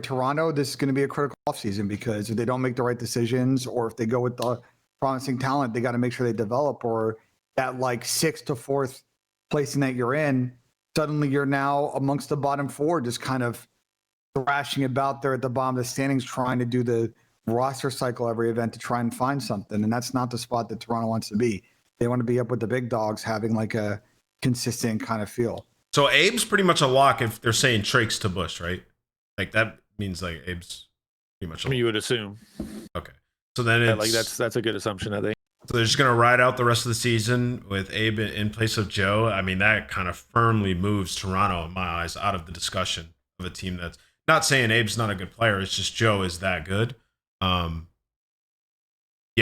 Toronto, this is going to be a critical offseason because if they don't make the right decisions, or if they go with the promising talent, they got to make sure they develop, or that like 6th to 4th placing that you're in, suddenly you're now amongst the bottom 4, just kind of thrashing about there at the bottom of the standings, trying to do the roster cycle every event to try and find something. And that's not the spot that Toronto wants to be. They want to be up with the big dogs, having like a consistent kind of feel. So Abe's pretty much a lock if they're saying Trakes to Bush, right? Like that means like Abe's pretty much a lock. You would assume. Okay. So then it's like that's a good assumption, I think. So they're just going to ride out the rest of the season with Abe in place of Joe. I mean, that kind of firmly moves Toronto, in my eyes, out of the discussion of a team that's not saying Abe's not a good player. It's just Joe is that good. Yeah,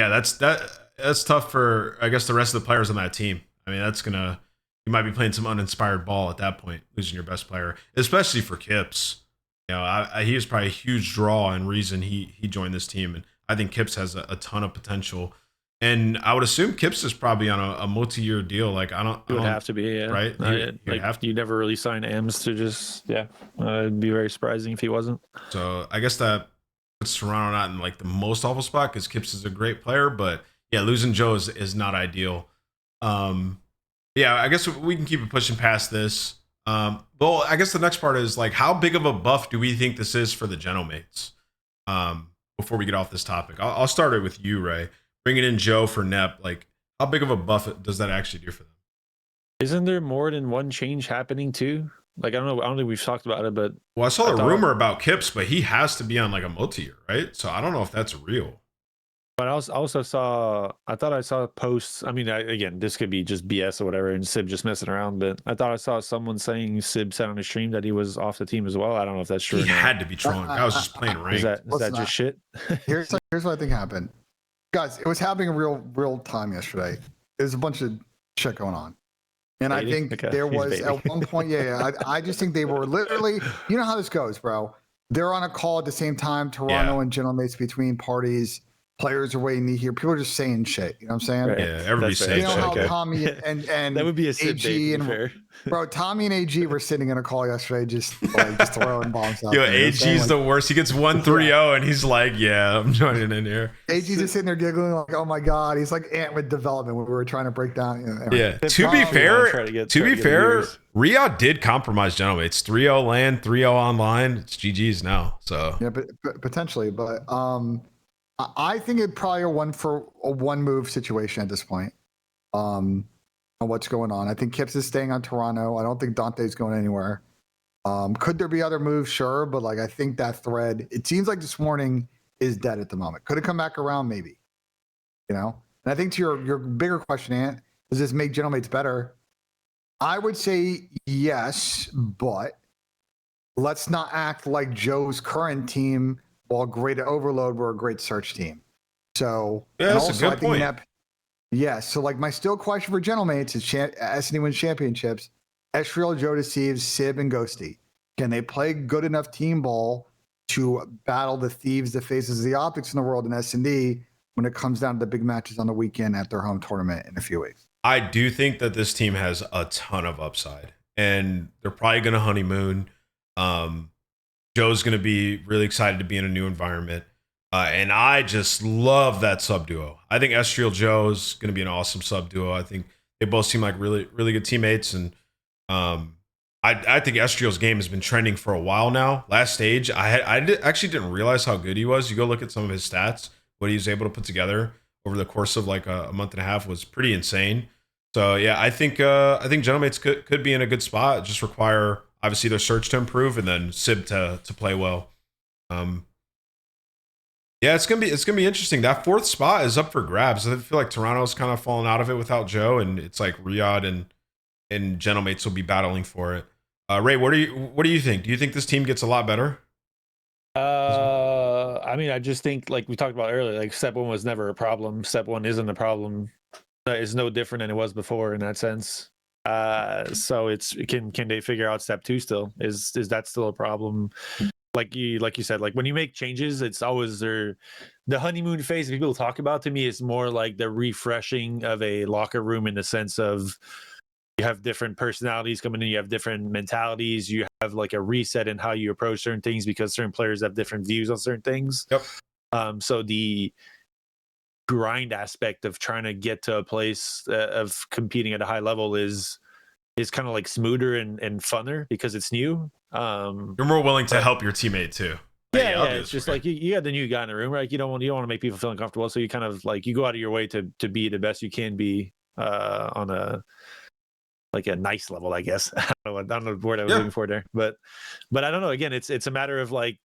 that's tough for, I guess, the rest of the players on that team. I mean, you might be playing some uninspired ball at that point, losing your best player, especially for Kipps. You know, he was probably a huge draw and reason he joined this team. And I think Kipps has a ton of potential. And I would assume Kipps is probably on a multi-year deal. Like It would have to be, yeah. Right? You never really sign M's to just, it'd be very surprising if he wasn't. So I guess that puts Toronto not in like the most awful spot because Kipps is a great player, but yeah, losing Joe is not ideal. Yeah, I guess we can keep it pushing past this. Well, I guess the next part is like, how big of a buff do we think this is for the Gentlemates? Before we get off this topic, I'll start it with you, Ray. Bringing in Joe for Nep, like how big of a buff does that actually do for them? Isn't there more than one change happening too? Like I don't think we've talked about it, but I saw the rumor about Kipps, but he has to be on like a multi-year, right? So I don't know if that's real. But I also thought I saw posts. I mean, again, this could be just BS or whatever, and Sib just messing around. But I thought I saw someone saying Sib said on his stream that he was off the team as well. I don't know if that's true. He had to be trolling. I was just playing ranked. Is that just shit? Here's what I think happened, guys. It was happening in real time yesterday. There's a bunch of shit going on, and I think there was at one point. I just think they were literally. You know how this goes, bro. They're on a call at the same time. Toronto and Gentlemates between parties. Players are waiting to hear. People are just saying shit. You know what I'm saying? Right. Yeah, everybody's saying shit. You know how Tommy and that would be a AG and bro, Tommy and AG were sitting in a call yesterday, just throwing bombs out. Yo, AG's the worst. He gets 1-3-0 and he's like, "Yeah, I'm joining in here." AG's just sitting there giggling like, "Oh my god!" He's like ant with development when we were trying to break down. Yeah. To be fair, Riyadh did compromise Gentlemates. 3-0 land, 3-0 online. It's GG's now. So yeah, but potentially, but I think it probably a one move situation at this point. On what's going on. I think Kipps is staying on Toronto. I don't think Dante's going anywhere. Could there be other moves? Sure, but like I think that thread, it seems like this morning is dead at the moment. Could it come back around? Maybe. You know? And I think to your bigger question, Ant, does this make Gentlemates better? I would say yes, but let's not act like Joe's current team, while great at Overload, were a great search team. So, yeah, that's a good point. So like my still question for Gentlemates is SNE wins championships. Reeal, Joedeceives, Sib, and Ghosty. Can they play good enough team ball to battle the thieves, the faces of the optics in the world in S&D when it comes down to the big matches on the weekend at their home tournament in a few weeks? I do think that this team has a ton of upside, and they're probably going to honeymoon. Joe's going to be really excited to be in a new environment. And I just love that sub duo. I think Reeal Joe is going to be an awesome sub duo. I think they both seem like really, really good teammates. And I think Real's game has been trending for a while now. Last stage, I actually didn't realize how good he was. You go look at some of his stats, what he was able to put together over the course of like a month and a half was pretty insane. So yeah, I think Gentlemates could be in a good spot. Just require obviously their search to improve and then Sib to play well. Yeah, it's gonna be interesting. That fourth spot is up for grabs. I feel like Toronto's kind of fallen out of it without Joe, and it's like Riyadh and Gentlemates will be battling for it. Ray, what do you think? Do you think this team gets a lot better? I mean, I just think like we talked about earlier, like step one was never a problem. Step one isn't a problem. It's no different than it was before in that sense. So it's can they figure out step two still? Is that still a problem? Like you said, like when you make changes, it's always the honeymoon phase people talk about. To me, it's more like the refreshing of a locker room in the sense of you have different personalities coming in, you have different mentalities, you have like a reset in how you approach certain things because certain players have different views on certain things. Yep. So the grind aspect of trying to get to a place of competing at a high level is kind of like smoother and funner because it's new. You're more willing to help your teammate too. Yeah, it's just like you got the new guy in the room, right? You don't want to make people feel uncomfortable, so you kind of like you go out of your way to be the best you can be on a nice level, I guess. I don't know the word I was looking for there, but I don't know. Again, it's a matter of like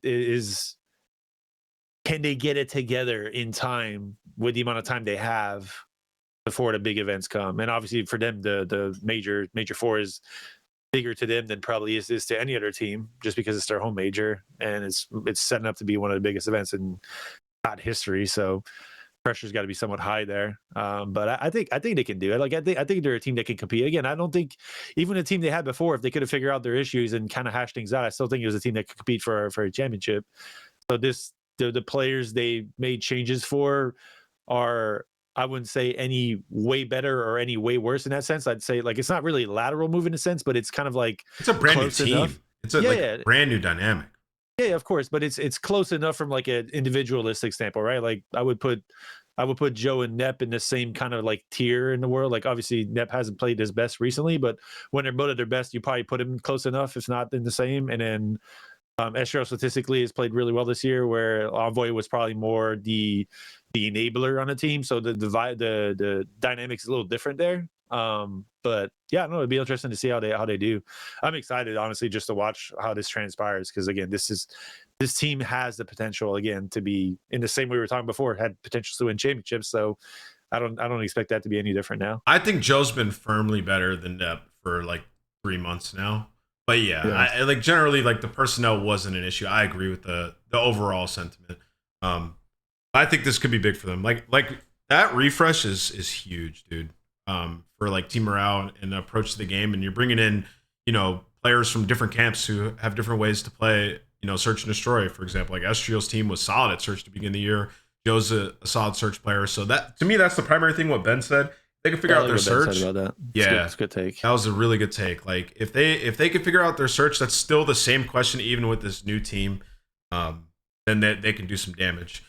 can they get it together in time with the amount of time they have before the big events come. And obviously for them, the major four is bigger to them than probably is to any other team, just because it's their home major and it's setting up to be one of the biggest events in COD history. So pressure's got to be somewhat high there. But I think they can do it. Like I think they're a team that can compete. Again, I don't think even a team they had before, if they could have figured out their issues and kind of hash things out, I still think it was a team that could compete for a championship. So the players they made changes for are, I wouldn't say any way better or any way worse in that sense. I'd say like it's not really a lateral move in a sense, but it's kind of like it's a brand new team. Enough. It's a brand new dynamic. Yeah, of course, but it's close enough from like an individualistic standpoint, right? Like I would put Joe and Nep in the same kind of like tier in the world. Like obviously Nep hasn't played his best recently, but when they're both at their best, you probably put him close enough, if not in the same. And then Estro statistically has played really well this year, where Envoy was probably more the enabler on the team. So the dynamics is a little different there. But yeah, no, it'd be interesting to see how they do. I'm excited, honestly, just to watch how this transpires, because again, this team has the potential again to be in the same way we were talking before, had potential to win championships. So I don't expect that to be any different now. I think Joe's been firmly better than Nep for like 3 months now. But yeah. I like generally like the personnel wasn't an issue. I agree with the overall sentiment. I think this could be big for them. Like that refresh is huge, dude. For like team morale and approach to the game, and you're bringing in, players from different camps who have different ways to play, search and destroy, for example. Like Estriel's team was solid at search to begin the year. Joe's a solid search player. So that, to me, that's the primary thing what Ben said. They can figure out their search. About that. It's a good take. That was a really good take. Like if they could figure out their search, that's still the same question, even with this new team. Then they can do some damage.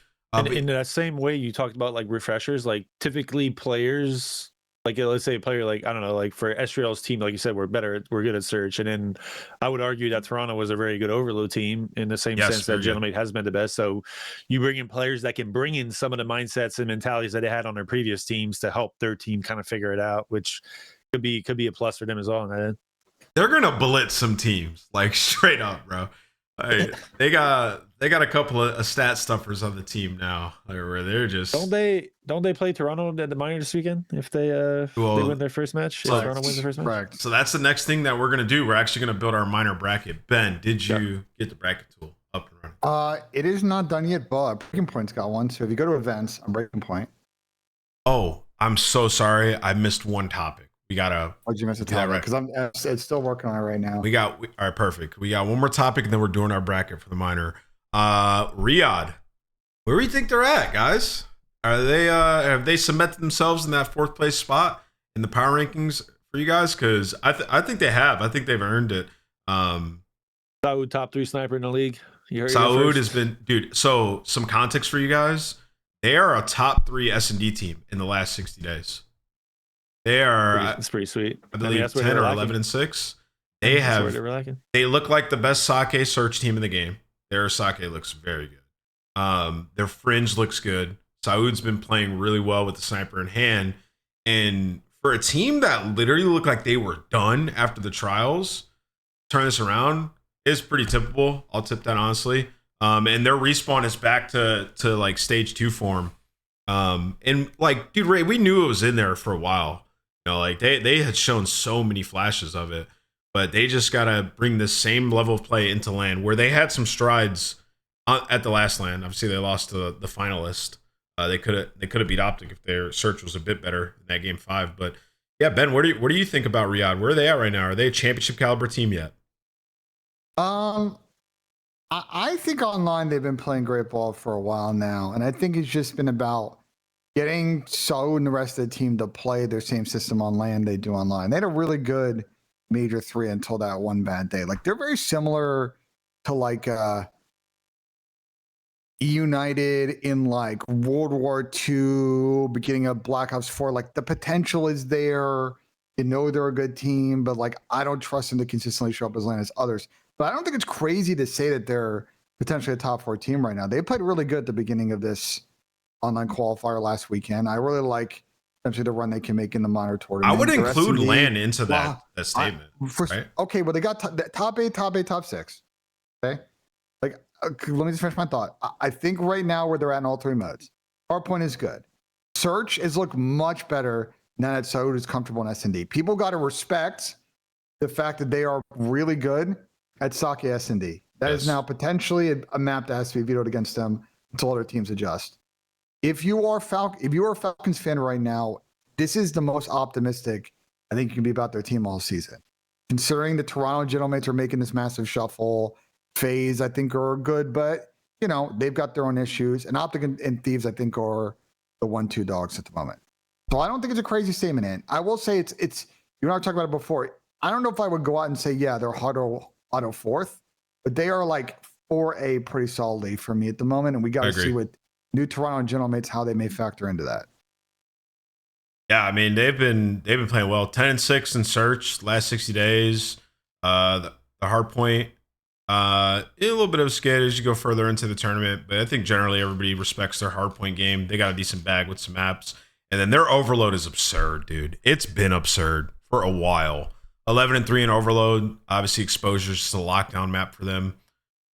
In that same way you talked about like refreshers, like typically players, like let's say a player like, I don't know, like for Estriel's team, like you said, we're good at search. And then I would argue that Toronto was a very good overload team in the same sense that Gentlemates has been the best. So you bring in players that can bring in some of the mindsets and mentalities that they had on their previous teams to help their team kind of figure it out, which could be a plus for them as well. They're gonna blitz some teams, like straight up, bro. They got a couple of stat stuffers on the team now, where they're just don't they play Toronto at the minor this weekend if they win their first match? If Toronto wins the first match. Correct. So that's the next thing that we're gonna do. We're actually gonna build our minor bracket. Ben, did you get the bracket tool up and running? It is not done yet, but Breaking Point's got one. So if you go to events on Breaking Point. Oh, I'm so sorry. I missed one topic. We gotta. Oh, did you miss a topic? Because it's still working on it right now. All right, perfect. We got one more topic, and then we're doing our bracket for the minor. Riyadh, where do you think they're at, guys? Are they have they cemented themselves in that 4th place spot in the power rankings for you guys? Because I think they have. I think they've earned it. Saud, top 3 sniper in the league. Saud has been, dude. So some context for you guys: they are a top 3 S&D team in the last 60 days. They are. It's pretty sweet. I believe 10 or 11-6. They look like the best sake search team in the game. Their sake looks very good. Their fringe looks good. Saud's been playing really well with the sniper in hand. And for a team that literally looked like they were done after the trials, turn this around is pretty typical. I'll tip that honestly. And their respawn is back to like stage 2 form. And like, dude, Ray, we knew it was in there for a while. Like they had shown so many flashes of it, but they just gotta bring this same level of play into LAN, where they had some strides at the last LAN. Obviously, they lost to the finalist. They could have beat Optic if their search was a bit better in that game 5. But yeah, Ben, what do you think about Riyadh? Where are they at right now? Are they a championship caliber team yet? I think online they've been playing great ball for a while now, and I think it's just been about getting Saud and the rest of the team to play their same system on LAN they do online. They had a really good Major 3 until that one bad day. Like they're very similar to like United in like World War II, beginning of Black Ops 4. Like the potential is there. They're a good team, but like I don't trust them to consistently show up as LAN as others. But I don't think it's crazy to say that they're potentially a top 4 team right now. They played really good at the beginning of this online qualifier last weekend. I really like essentially the run they can make in the minor tournament. I would include LAN into that statement. Right? Okay, well, they got top 8, top 6. Okay? Like, let me just finish my thought. I think right now where they're at in all 3 modes, Hardpoint is good. Search has looked much better now that Saud is comfortable in S&D. People got to respect the fact that they are really good at Sake S&D. That is now potentially a map that has to be vetoed against them until other teams adjust. If you are a Falcons fan right now, this is the most optimistic I think you can be about their team all season. Considering the Toronto Gentlemates are making this massive shuffle, FaZe I think are good, but they've got their own issues. And Optic and Thieves I think are the 1-2 dogs at the moment. So I don't think it's a crazy statement, and I will say it's you and I talked about it before. I don't know if I would go out and say, yeah, they're auto fourth, but they are like 4A pretty solidly for me at the moment. And we got to see with new Toronto Gentlemates how they may factor into that. Yeah, I mean they've been playing well. 10-6 in search last 60 days. The hard point, a little bit of a skid as you go further into the tournament, but I think generally everybody respects their hard point game. They got a decent bag with some maps. And then their overload is absurd, dude. It's been absurd for a while. 11-3 in overload. Obviously, exposure is just a lockdown map for them.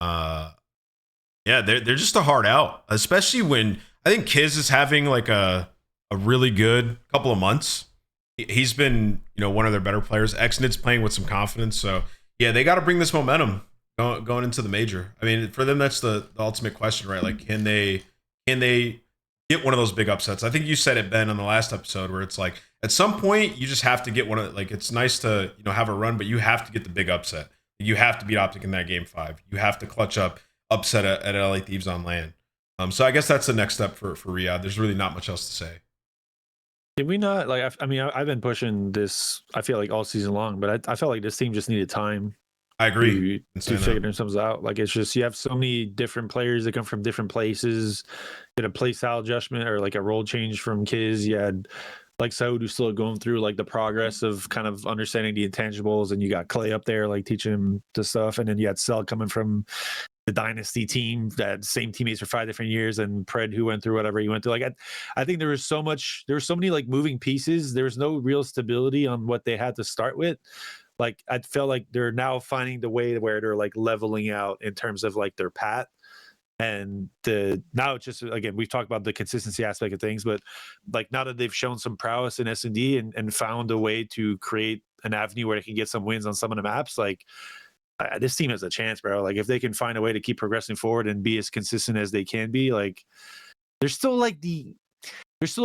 Yeah, they're just a hard out, especially when I think Kiz is having like a really good couple of months. He's been one of their better players. Xnit's playing with some confidence. So yeah, they got to bring this momentum going into the major. I mean, for them, that's the ultimate question, right? Like, can they get one of those big upsets? I think you said it, Ben, on the last episode, where it's like at some point you just have to get one of, like, it's nice to have a run, but you have to get the big upset. You have to beat Optic in that game 5. You have to clutch up upset at LA Thieves on LAN. So I guess that's the next step for Riyadh. There's really not much else to say. Did we not I've been pushing this, I feel like all season long, but I felt like this team just needed time. I agree to figure themselves out. Like, it's just, you have so many different players that come from different places. Did a play style adjustment or like a role change from Kiz. You had like Saud, who's still going through like the progress of kind of understanding the intangibles, and you got Clay up there like teaching him the stuff, and then you had Cell coming from the Dynasty team, that same teammates for 5 different years, and Pred, who went through whatever he went through. Like, I think there were so many like moving pieces. There was no real stability on what they had to start with. Like, I felt like they're now finding the way where they're like leveling out in terms of like their path. And now it's just, again, we've talked about the consistency aspect of things, but like now that they've shown some prowess in S&D and found a way to create an avenue where they can get some wins on some of the maps, like this team has a chance, bro. Like, if they can find a way to keep progressing forward and be as consistent as they can be, like there's still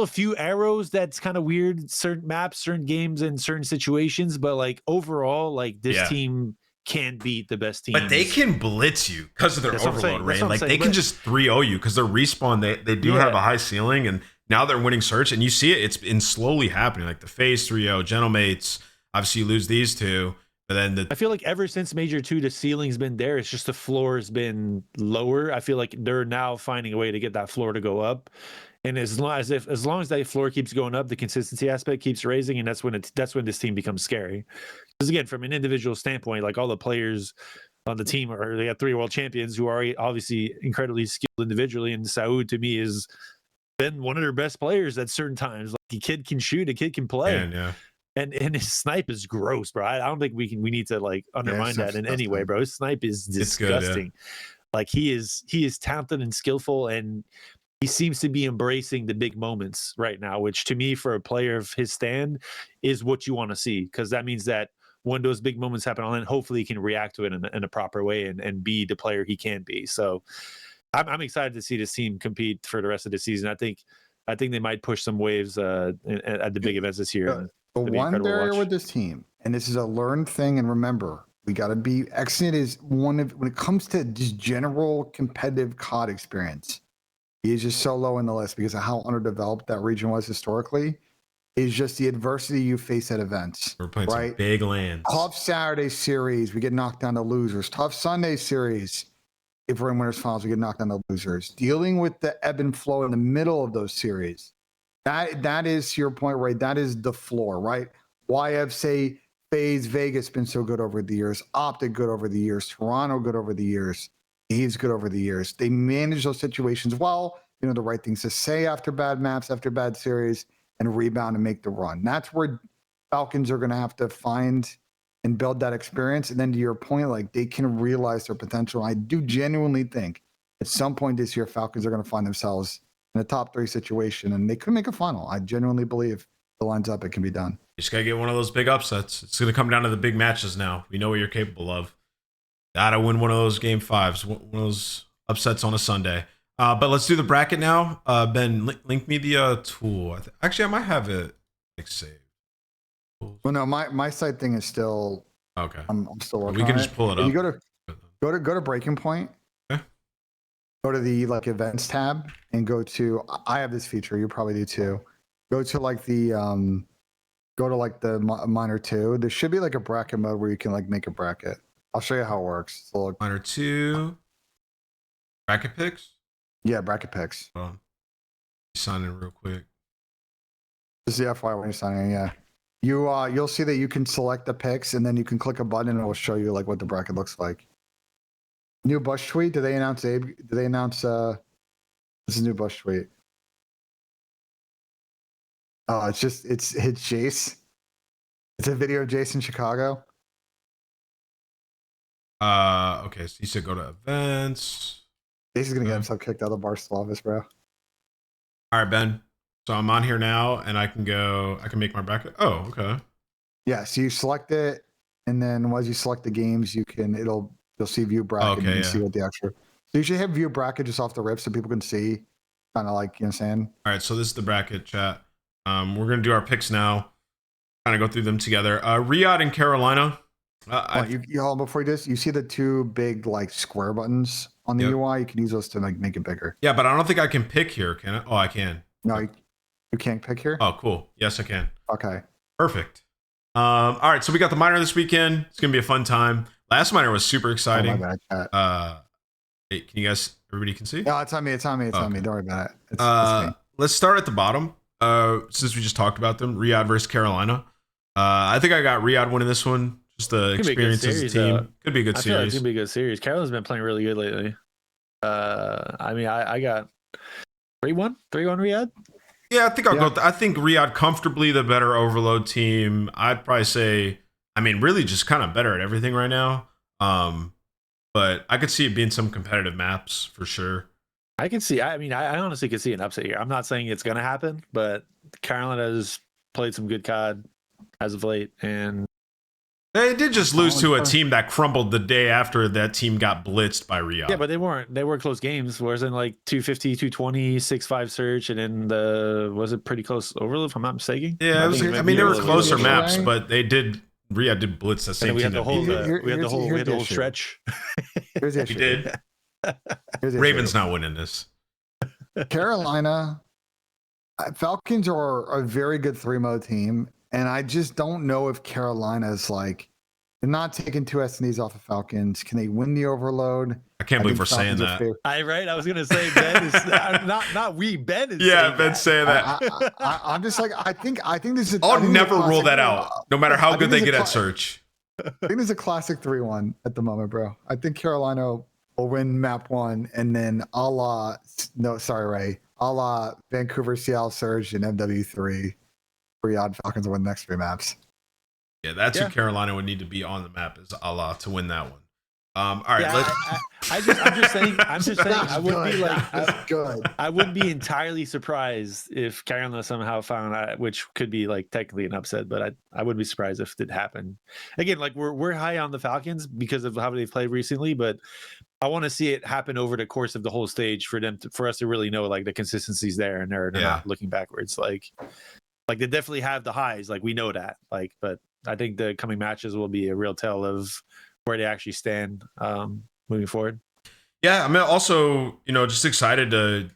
a few arrows that's kind of weird, certain maps, certain games, and certain situations, but like overall, like this team can beat the best teams. But they can blitz you because of their overload range. Like, they can just 3-0 you because their respawn, they do have a high ceiling, and now they're winning search, and you see it. It's been slowly happening. Like the FaZe 3-0, Gentlemates, obviously you lose these two, but then I feel like ever since Major 2, the ceiling's been there. It's just the floor has been lower. I feel like they're now finding a way to get that floor to go up. And as long as that floor keeps going up, the consistency aspect keeps raising, and that's when this team becomes scary. Because again, from an individual standpoint, like all the players on the team they got 3 world champions who are obviously incredibly skilled individually, and Saud to me has been one of their best players at certain times. Like, a kid can shoot, a kid can play. And his snipe is gross, bro. I don't think we need to like undermine that in any way, bro. His snipe is disgusting. Good, Like, he is talented and skillful, and he seems to be embracing the big moments right now, which to me, for a player of his stand, is what you want to see, because that means that when those big moments happen on, hopefully he can react to it in a proper way and be the player he can be. So I'm excited to see this team compete for the rest of the season. I think they might push some waves at the big events this year. The one barrier with this team, and this is a learned thing, and remember, we got to be Xnit is when it comes to just general competitive COD experience, he is just so low in the list because of how underdeveloped that region was historically. Is just the adversity you face at events. We're playing some big lands. Tough Saturday series, we get knocked down to losers. Tough Sunday series, if we're in winners finals, we get knocked down to losers. Dealing with the ebb and flow in the middle of those series, that is your point, right? That is the floor, right? Why have, say, FaZe Vegas been so good over the years, Optic good over the years, Toronto good over the years, He's good over the years. They manage those situations well, the right things to say after bad maps, after bad series, and rebound and make the run. That's where Falcons are going to have to find and build that experience. And then to your point, like, they can realize their potential. I do genuinely think at some point this year, Falcons are going to find themselves in a top 3 situation, and they could make a final. I genuinely believe if it lines up, it can be done. You just gotta get one of those big upsets. It's gonna come down to the big matches now. We know what you're capable of. Gotta win one of those game 5s, one of those upsets on a Sunday. But let's do the bracket now. Ben, link me the tool. Actually, I might have it like saved. Well, no, my side thing is still Okay. I'm still working. We can on just pull it If up. you go to Breaking Point. Okay. Go to the like events tab and go to. I have this feature. You probably do too. Go to like the go to like the minor 2. There should be like a bracket mode where you can like make a bracket. I'll show you how it works. So Minor 2. Bracket picks. yeah, bracket picks. Hold on. Sign in real quick. This is the FYI when you're signing in, yeah. You'll see that you can select the picks and then you can click a button and it will show you like what the bracket looks like. New Bush tweet. Did they announce Abe? Did they announce this is new Bush tweet? Oh, it's Jace. It's a video of Jace in Chicago. Okay, so you said go to events. Jace is gonna get himself kicked out of the Barstool office, bro. All right, Ben. So I'm on here now, and I can make my bracket. Oh, okay. Yeah, so you select it, and then once you select the games, you'll see view bracket Okay, and yeah. see what the extra. So you should have view bracket just off the rip so people can see, kind of like, you know what I'm saying? All right, so this is the bracket chat. We're gonna do our picks now. Kind of go through them together. Riyadh and Carolina. Before you do this, you see the 2 big like square buttons on the UI. You can use those to like make it bigger. Yeah, but I don't think I can pick here. Can I? Oh, I can. No, you can't pick here. Oh, cool. Yes, I can. Okay. Perfect. All right, so we got the minor this weekend. It's gonna be a fun time. Last minor was super exciting. Oh, my bad, chat. Hey, can you guys? Everybody can see? No, it's on me. It's on me. Okay. Don't worry about it. It's me. Let's start at the bottom. Since we just talked about them, Riyadh versus Carolina. I think I got Riyadh winning this one. Just the experience as a team. Could be a good I feel like series. it's gonna be a good series. Carolina's been playing really good lately. I mean, I got 3-1 Riyadh. Yeah, I think I'll go. I think Riyadh comfortably the better overload team. I'd probably say, I mean, really just kind of better at everything right now. But I could see it being some competitive maps for sure. I can see. I mean, I honestly could see an upset here. I'm not saying it's going to happen, but Carolina has played some good COD as of late, and they did just lose to a team that crumbled the day after that team got blitzed by Riyadh. Yeah, but they were close games. Whereas in like 250, 220, 6-5 search, and then was it pretty close overload, if I'm not mistaking? Yeah, I mean, they were closer maps, but Riyadh did blitz the same we team. Had the whole stretch. Here's the He issue. did. Ravens not winning this. Carolina, Falcons are a very good 3-mode team, and I just don't know if Carolina's like they're not taking 2 SNEs off of Falcons. Can they win the overload? I can't believe we're saying that. I was gonna say Ben is not we. Ben is. Yeah, Ben's saying that. I'm just like I think this is. I'll never rule that out, no matter how good they get at search. I think there's a classic 3-1 at the moment, bro. I think Carolina will win map 1, and then a la Vancouver, Seattle Surge, and MW3. Riyadh Falcons will win the next 3 maps. Yeah, that's who Carolina would need to be on the map is Allah to win that one. All right, I'm just saying. I would be like, good. I wouldn't be entirely surprised if Carolina somehow found, which could be like technically an upset, but I wouldn't be surprised if it did happen. Again, like we're high on the Falcons because of how they've played recently, but I want to see it happen over the course of the whole stage for us to really know like the consistency's there and they're not looking backwards. Like they definitely have the highs, like we know that. Like, but I think the coming matches will be a real tell of where they actually stand moving forward. Yeah, I'm also, just excited to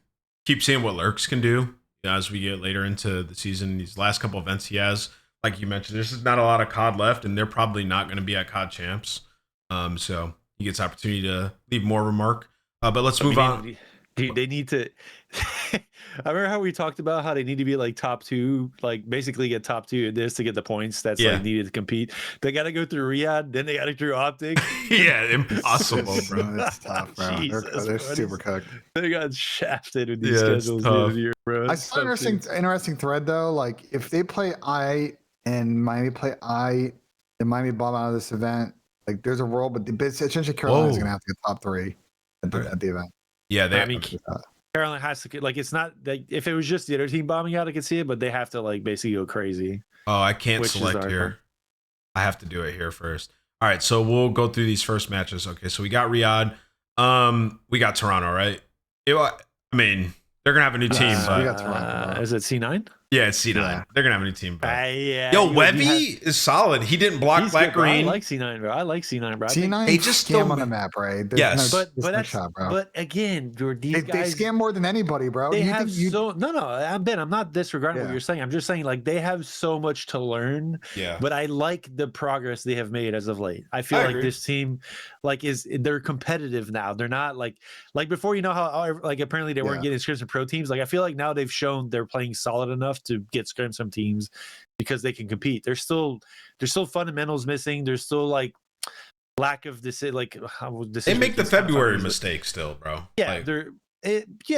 keep seeing what Lurks can do as we get later into the season. These last couple events he has, like you mentioned, there's not a lot of COD left, and they're probably not going to be at COD Champs. So he gets opportunity to leave more remark. But let's move on. They need to. I remember how we talked about how they need to be like top 2, like basically get top 2 in this to get the points that's like needed to compete. They got to go through Riyadh, then they got to go through Optic. Yeah, impossible, bro. It's tough, bro. They're super cooked. They got shafted with these schedules this year, bro. I saw an interesting thread though. Like if they play I and Miami play I, and Miami bomb out of this event, like there's a role, but essentially Carolina's gonna have to get top 3 at the event. Yeah, Carolina has to like it's not like if it was just the other team bombing out, I could see it, but they have to like basically go crazy. Oh, I can't Which is select our here. fun. I have to do it here first. All right, so we'll go through these first matches. Okay, so we got Riyadh. We got Toronto, right? I mean, they're gonna have a new team, we but got Toronto. Is it C9? yeah, it's C9. Yeah. They're gonna have a new team. But Yeah. yo, you Webby is solid. He didn't block he's black good, bro. I green. like C9, bro. I like C9, bro. I think- C9 They just scam don't- on the map, right? There's Yes. no, but there's no that's shot, bro. but again, dude, these They guys scam more than anybody, bro. they You have think you- so I'm not disregarding what Yeah. you're saying. I'm just saying like they have so much to learn. Yeah. But I like the progress they have made as of late. I feel I like agree. this team like they're competitive now. They're not like before, you know how like apparently they weren't Yeah. getting scrims from pro teams. Like I feel like now they've shown they're playing solid enough to get scrims from teams because they can compete. There's still fundamentals missing. There's still like lack of this like They make the February mistake still, bro. yeah, Like,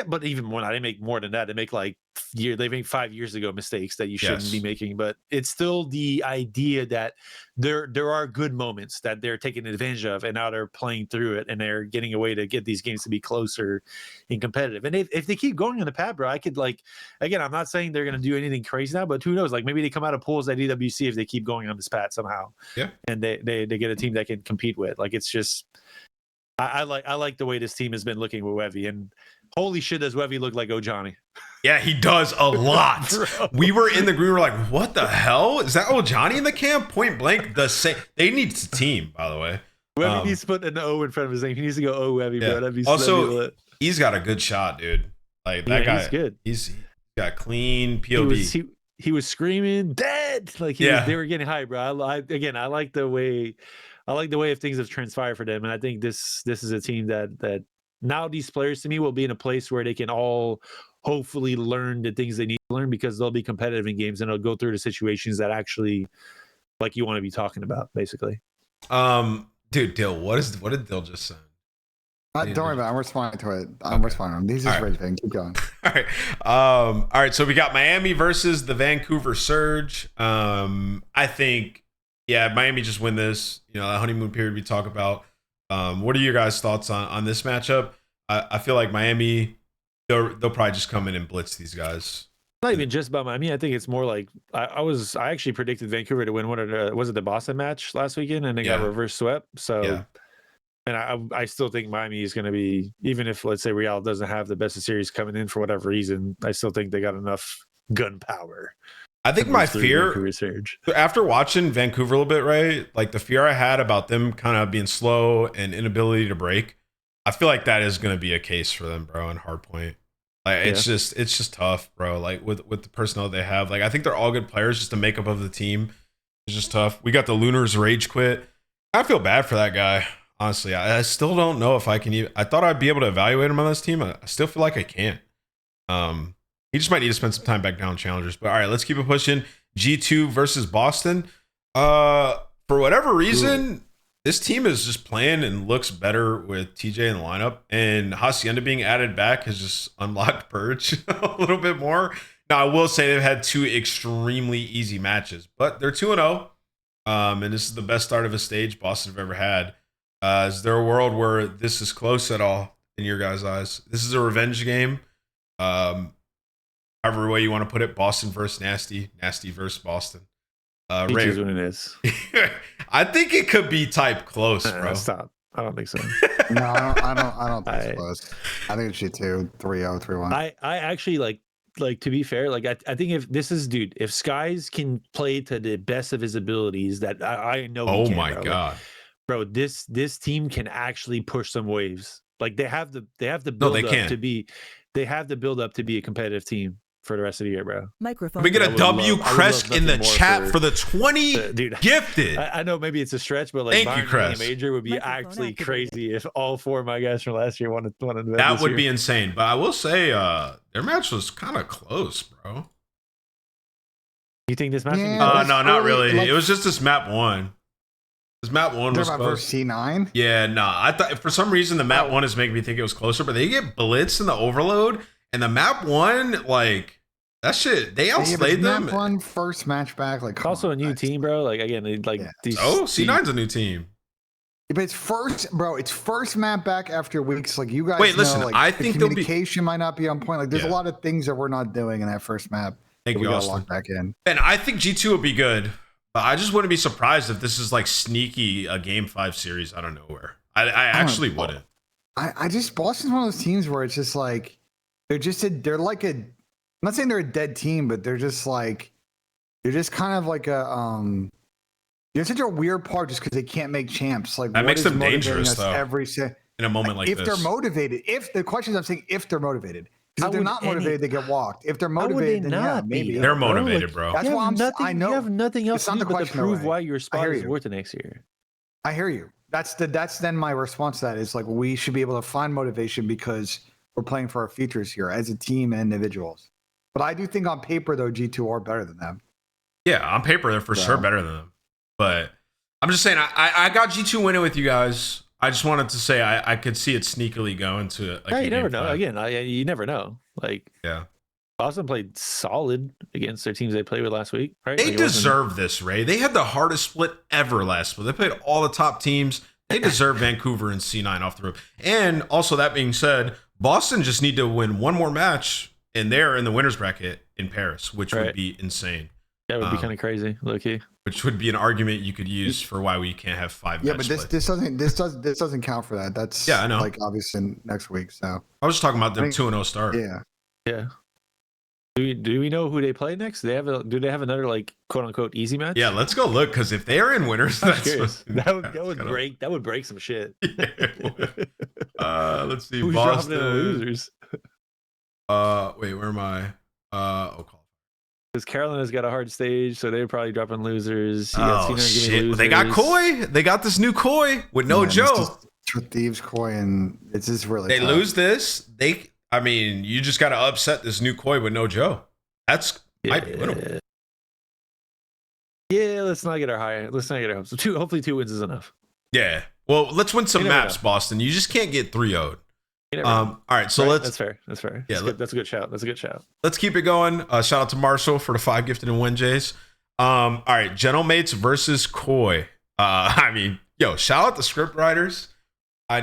but even more now, they make more than that. They make like they make 5 years ago mistakes that you shouldn't be Yes. making. But it's still the idea that there are good moments that they're taking advantage of, and now they're playing through it, and they're getting a way to get these games to be closer and competitive. And if they keep going on the pad, bro, I could like again, I'm not saying they're gonna do anything crazy now, but who knows? Like maybe they come out of pools at EWC if they keep going on this pad somehow. Yeah. And they get a team that can compete with. Like it's just I like the way this team has been looking with Wevy, and holy shit, does Wevy look like Ojani? yeah, he does a lot. Bro. We were in the group. We were like, "What the hell is that? Johnny in the camp? Point blank, the same. They need a team, by the way. Webby needs to put an O in front of his name. He needs to go, "Oh, Webby, Yeah. bro." That'd be Also, that'd be lit. He's got a good shot, dude. Like that guy, he's good. He's got clean POV. He was screaming dead. Like they were getting high, bro. I like the way if things have transpired for them, and I think this is a team that now these players to me will be in a place where they can all hopefully learn the things they need to learn because they'll be competitive in games and they'll go through the situations that actually like you want to be talking about, basically. Dude, Dill, what did Dill just say? don't worry about it. I'm responding to it. I'm responding. These is great thing. Keep going. All right. So we got Miami versus the Vancouver Surge. I think, yeah, Miami just win this. You know, that honeymoon period we talk about. What are your guys' thoughts on this matchup? I feel like Miami, they'll probably just come in and blitz these guys. Not even just about Miami. I think it's more like I actually predicted Vancouver to win. Was it the Boston match last weekend, and they got reverse swept. So. Yeah. And I still think Miami is going to be, even if, let's say, Real doesn't have the best of series coming in for whatever reason, I still think they got enough gun power. I think my fear, after watching Vancouver a little bit, right? Like the fear I had about them kind of being slow and inability to break, I feel like that is going to be a case for them, bro, in hardpoint. Like it's just tough, bro. Like with the personnel they have, like I think they're all good players. Just the makeup of the team is just tough. We got the Lunars rage quit. I feel bad for that guy. Honestly, I still don't know if I can even. I thought I'd be able to evaluate him on this team. I still feel like I can't. He just might need to spend some time back down challengers. But all right, let's keep it pushing. G2 versus Boston. For whatever reason, this team is just playing and looks better with TJ in the lineup. And Hacienda being added back has just unlocked Purge a little bit more. Now, I will say they've had two extremely easy matches, but they're 2-0. And this is the best start of a stage Boston have ever had. Is there a world where this is close at all in your guys' eyes? This is a revenge game. However way you want to put it, Boston versus Nasty, Nasty versus Boston. Ray, what it is. I think it could be type close, bro. Stop. I don't think so. No, I don't think it's close. I think it's G2, 3-0, 3-1. I actually like to be fair, like I think if Skies can play to the best of his abilities, that I know. Oh he can, my bro. god. Bro, this team can actually push some waves. Like they have the build up to be a competitive team for the rest of the year, bro. Microphone. We get a W Crest in the chat for the 20 dude. gifted. I know maybe it's a stretch, but like Thank you, Bayern Crest. Major would be Microphone actually activated. crazy if all four of my guys from last year wanted to bet That this would year. be insane. But I will say their match was kind of close, bro. You think this match? Yeah. Yeah. No, not early, really. like- it was just this map one. This map one was about close. versus C9. Yeah, no. I thought for some reason the map one is making me think it was closer, but they get blitz in the overload, and the map one, like that shit, they outplayed them. Map one first match back, like come Also on, a new guys. team, bro. Like again, these. Oh, C9's a new team. But it's first, bro. It's first map back after weeks. Like you guys Wait, listen, know, like, I the think they'll be. communication might not be on point. Like there's a Yeah. lot of things that we're not doing in that first map. Thank that we you, gotta Austin. lock back in. And I think G2 will be good. But I just wouldn't be surprised if this is like sneaky a game 5 series out of nowhere. I actually wouldn't. I just Boston's one of those teams where it's just like they're like a. I'm not saying they're a dead team, but they're just kind of like a You're such a weird part just because they can't make champs. Like That what makes is them motivating dangerous, us though. In a moment like if this. they're motivated, if the question is, I'm saying if they're motivated. Because if they're not motivated, they get walked. If they're How would motivated, they then yeah, not be, maybe. though, They're bro? motivated, Like, bro. That's You why have I'm. nothing. I know. You have nothing else It's to not do the but to question, prove though, why your I spot hear is you. worth it next year. I hear you. That's then my response to that is like we should be able to find motivation because we're playing for our futures here as a team and individuals. But I do think on paper though G2 are better than them. Yeah, on paper they're for sure better than them. But I'm just saying I got G2 winning with you guys. I just wanted to say I could see it sneakily going to like. Yeah, you never know. 5. Again, you never know. Like, Yeah, Boston played solid against their teams they played with last week. Right? they Like, it wasn't- deserve this, Ray. They had the hardest split ever last split. They played all the top teams. They deserve Vancouver and C9 off the rip. And also, that being said, Boston just need to win one more match, and they're in the winners bracket in Paris, which would be insane. That would be kind of crazy, low key. Which would be an argument you could use for why we can't have 5 Yeah, match but split. this doesn't count for that. That's I know. like obviously next week. So I was just talking about them 2-0 start. yeah. Yeah. Do we know who they play next? Do they have another like quote unquote easy match? Yeah, let's go look because if they are in winners, I'm that's curious. That would gonna- break some shit. Yeah, it would. Let's see. Who's Boston. dropping in the losers? Wait, where am I? Call. Because Carolina's got a hard stage, so they're probably dropping losers. You got Oh Cena giving shit! losers. They got Koi. They got this new Koi with no Yeah, Joe. With Thieves, Koi, and it's just really They tough. lose this. I mean, you just got to upset this new Koi with no Joe. That's might be winnable. Yeah, let's not get our hopes. Hopefully 2 wins is enough. Yeah. Well, let's win some You never maps, know. Boston. You just can't get 3-0'd. You never know. All right, so Right? let's That's fair. Yeah, That's a good shout. let's keep it going. Shout out to Marshall for the 5 gifted and WinJs. All right, Gentlemates versus Koi. I mean, shout out the script writers. I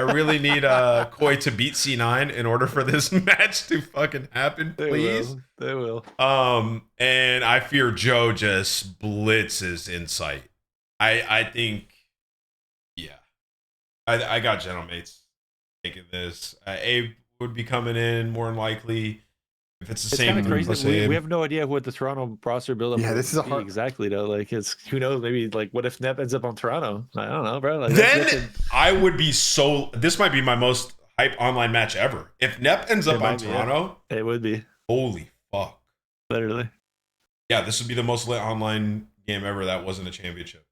really need Koi to beat C9 in order for this match to fucking happen, please. They will. And I fear Joe just blitzes Insight. I think, I got Gentlemates taking this. Abe would be coming in more than likely. If it's the It's same, kind of crazy. let's We say have no idea what the Toronto roster buildup. Yeah, will this is a be hard- exactly though. Like who knows? Maybe like what if Nep ends up on Toronto? I don't know, bro. Like, then I would be so. This might be my most hype online match ever. If Nep ends up on might be, yeah. Toronto, it would be holy fuck. literally. Yeah, this would be the most lit online game ever that wasn't a championship.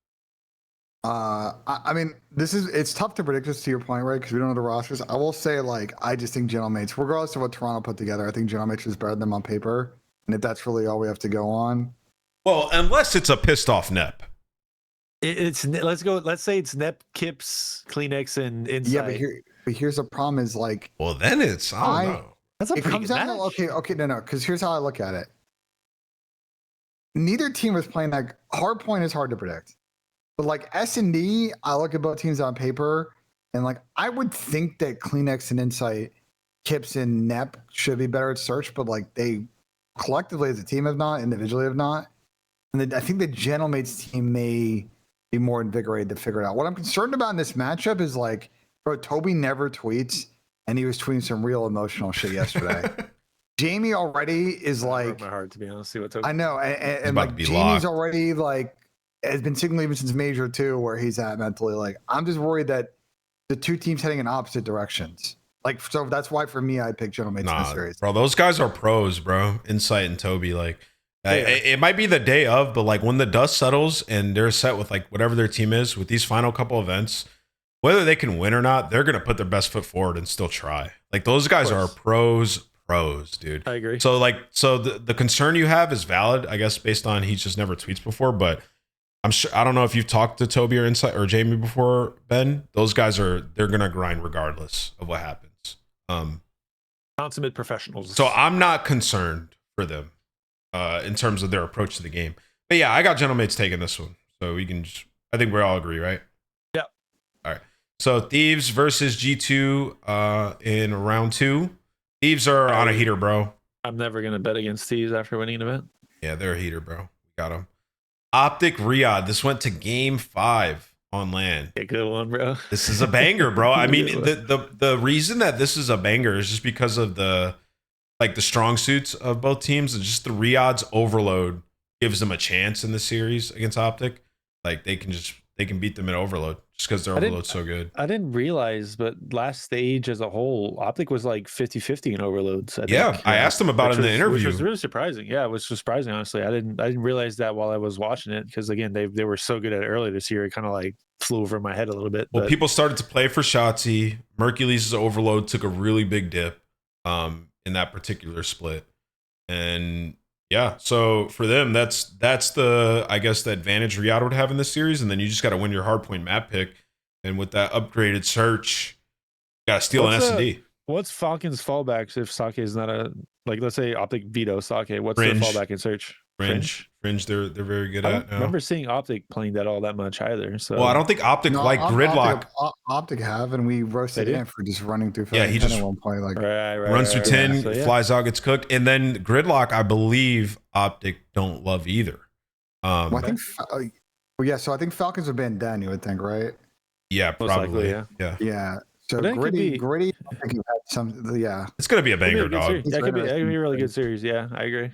I mean, it's tough to predict this to your point, right? Because we don't know the rosters. I will say, like, I just think Gentlemates, regardless of what Toronto put together, I think Gentlemates is better than them on paper. And if that's really all we have to go on, Well, unless it's a pissed off Nep. Let's say it's Nep, Kips, Kleenex, and Insight. yeah. But here's the problem: is like Well, then it's I don't know. That's a it pretty comes good down match. to no. Because here's how I look at it. Neither team was playing that hard point is hard to predict. But like S&D, I look at both teams on paper, and like I would think that Kleenex and Insight, Kips and Nep should be better at search, but like they collectively as a team have not, individually have not. And I think the Gentlemates team may be more invigorated to figure it out. What I'm concerned about in this matchup is like, bro, Toby never tweets, and he was tweeting some real emotional shit yesterday. Jamie already is That like, broke my heart to be honest. See what I know, and about to like be Jamie's locked. already like has been signaling even since Major 2 where he's at mentally. Like, I'm just worried that the two teams heading in opposite directions. Like, so that's why for me I picked Gentlemates in this Nah, series. bro, those guys are pros, bro. Insight and Toby, like, it might be the day of, but like when the dust settles and they're set with like whatever their team is with these final couple events, whether they can win or not, they're gonna put their best foot forward and still try. Like those guys are pros, dude. I agree. So the concern you have is valid, I guess, based on he just never tweets before, but I'm sure I don't know if you've talked to Toby or Insight or Jamie before, Ben. Those guys they're gonna grind regardless of what happens. Consummate professionals. So I'm not concerned for them in terms of their approach to the game. But yeah, I got Gentlemates taking this one. So we can I think we all agree, right? Yeah. All right. So Thieves versus G2 in round 2. Thieves are on a heater, bro. I'm never gonna bet against Thieves after winning an event. Yeah, they're a heater, bro. We got them. Optic Riyadh. This went to game 5 on LAN. Yeah, good one, bro. This is a banger, bro. I mean, the reason that this is a banger is just because of the strong suits of both teams, and just the Riyadh's overload gives them a chance in the series against Optic. Like they can beat them in overload just because their overload's so good. I didn't realize, but last stage as a whole, Optic was like 50-50 in overloads. I asked them about it in the interview. Which was really surprising. Yeah, it was surprising, honestly. I didn't realize that while I was watching it, because again, they were so good at it earlier this year. It kind of like flew over my head a little bit. Well, people started to play for Shotzi. Mercules' overload took a really big dip in that particular split. And yeah, so for them, that's the, I guess, the advantage Riyadh would have in this series. And then you just got to win your hardpoint map pick. And with that upgraded search, you got to steal an S&D. What's Falcon's fallbacks if Sake is not a, like, let's say Optic veto Sake? What's their fallback in search? Fringe, they're very good at. I don't remember seeing Optic playing that all that much either. So, well, I don't think Optic gridlock. Optic have, and we roasted him for just running through. Yeah, he just at one point, like runs through 10, flies out, gets cooked, and then gridlock. I believe Optic don't love either. Well, I think, so I think Falcons have been done. You would think, right? Yeah, probably. Likely, yeah. So gritty. I think you had some. Yeah, it's gonna be a banger, dog. That could be a really good series. Yeah, I agree.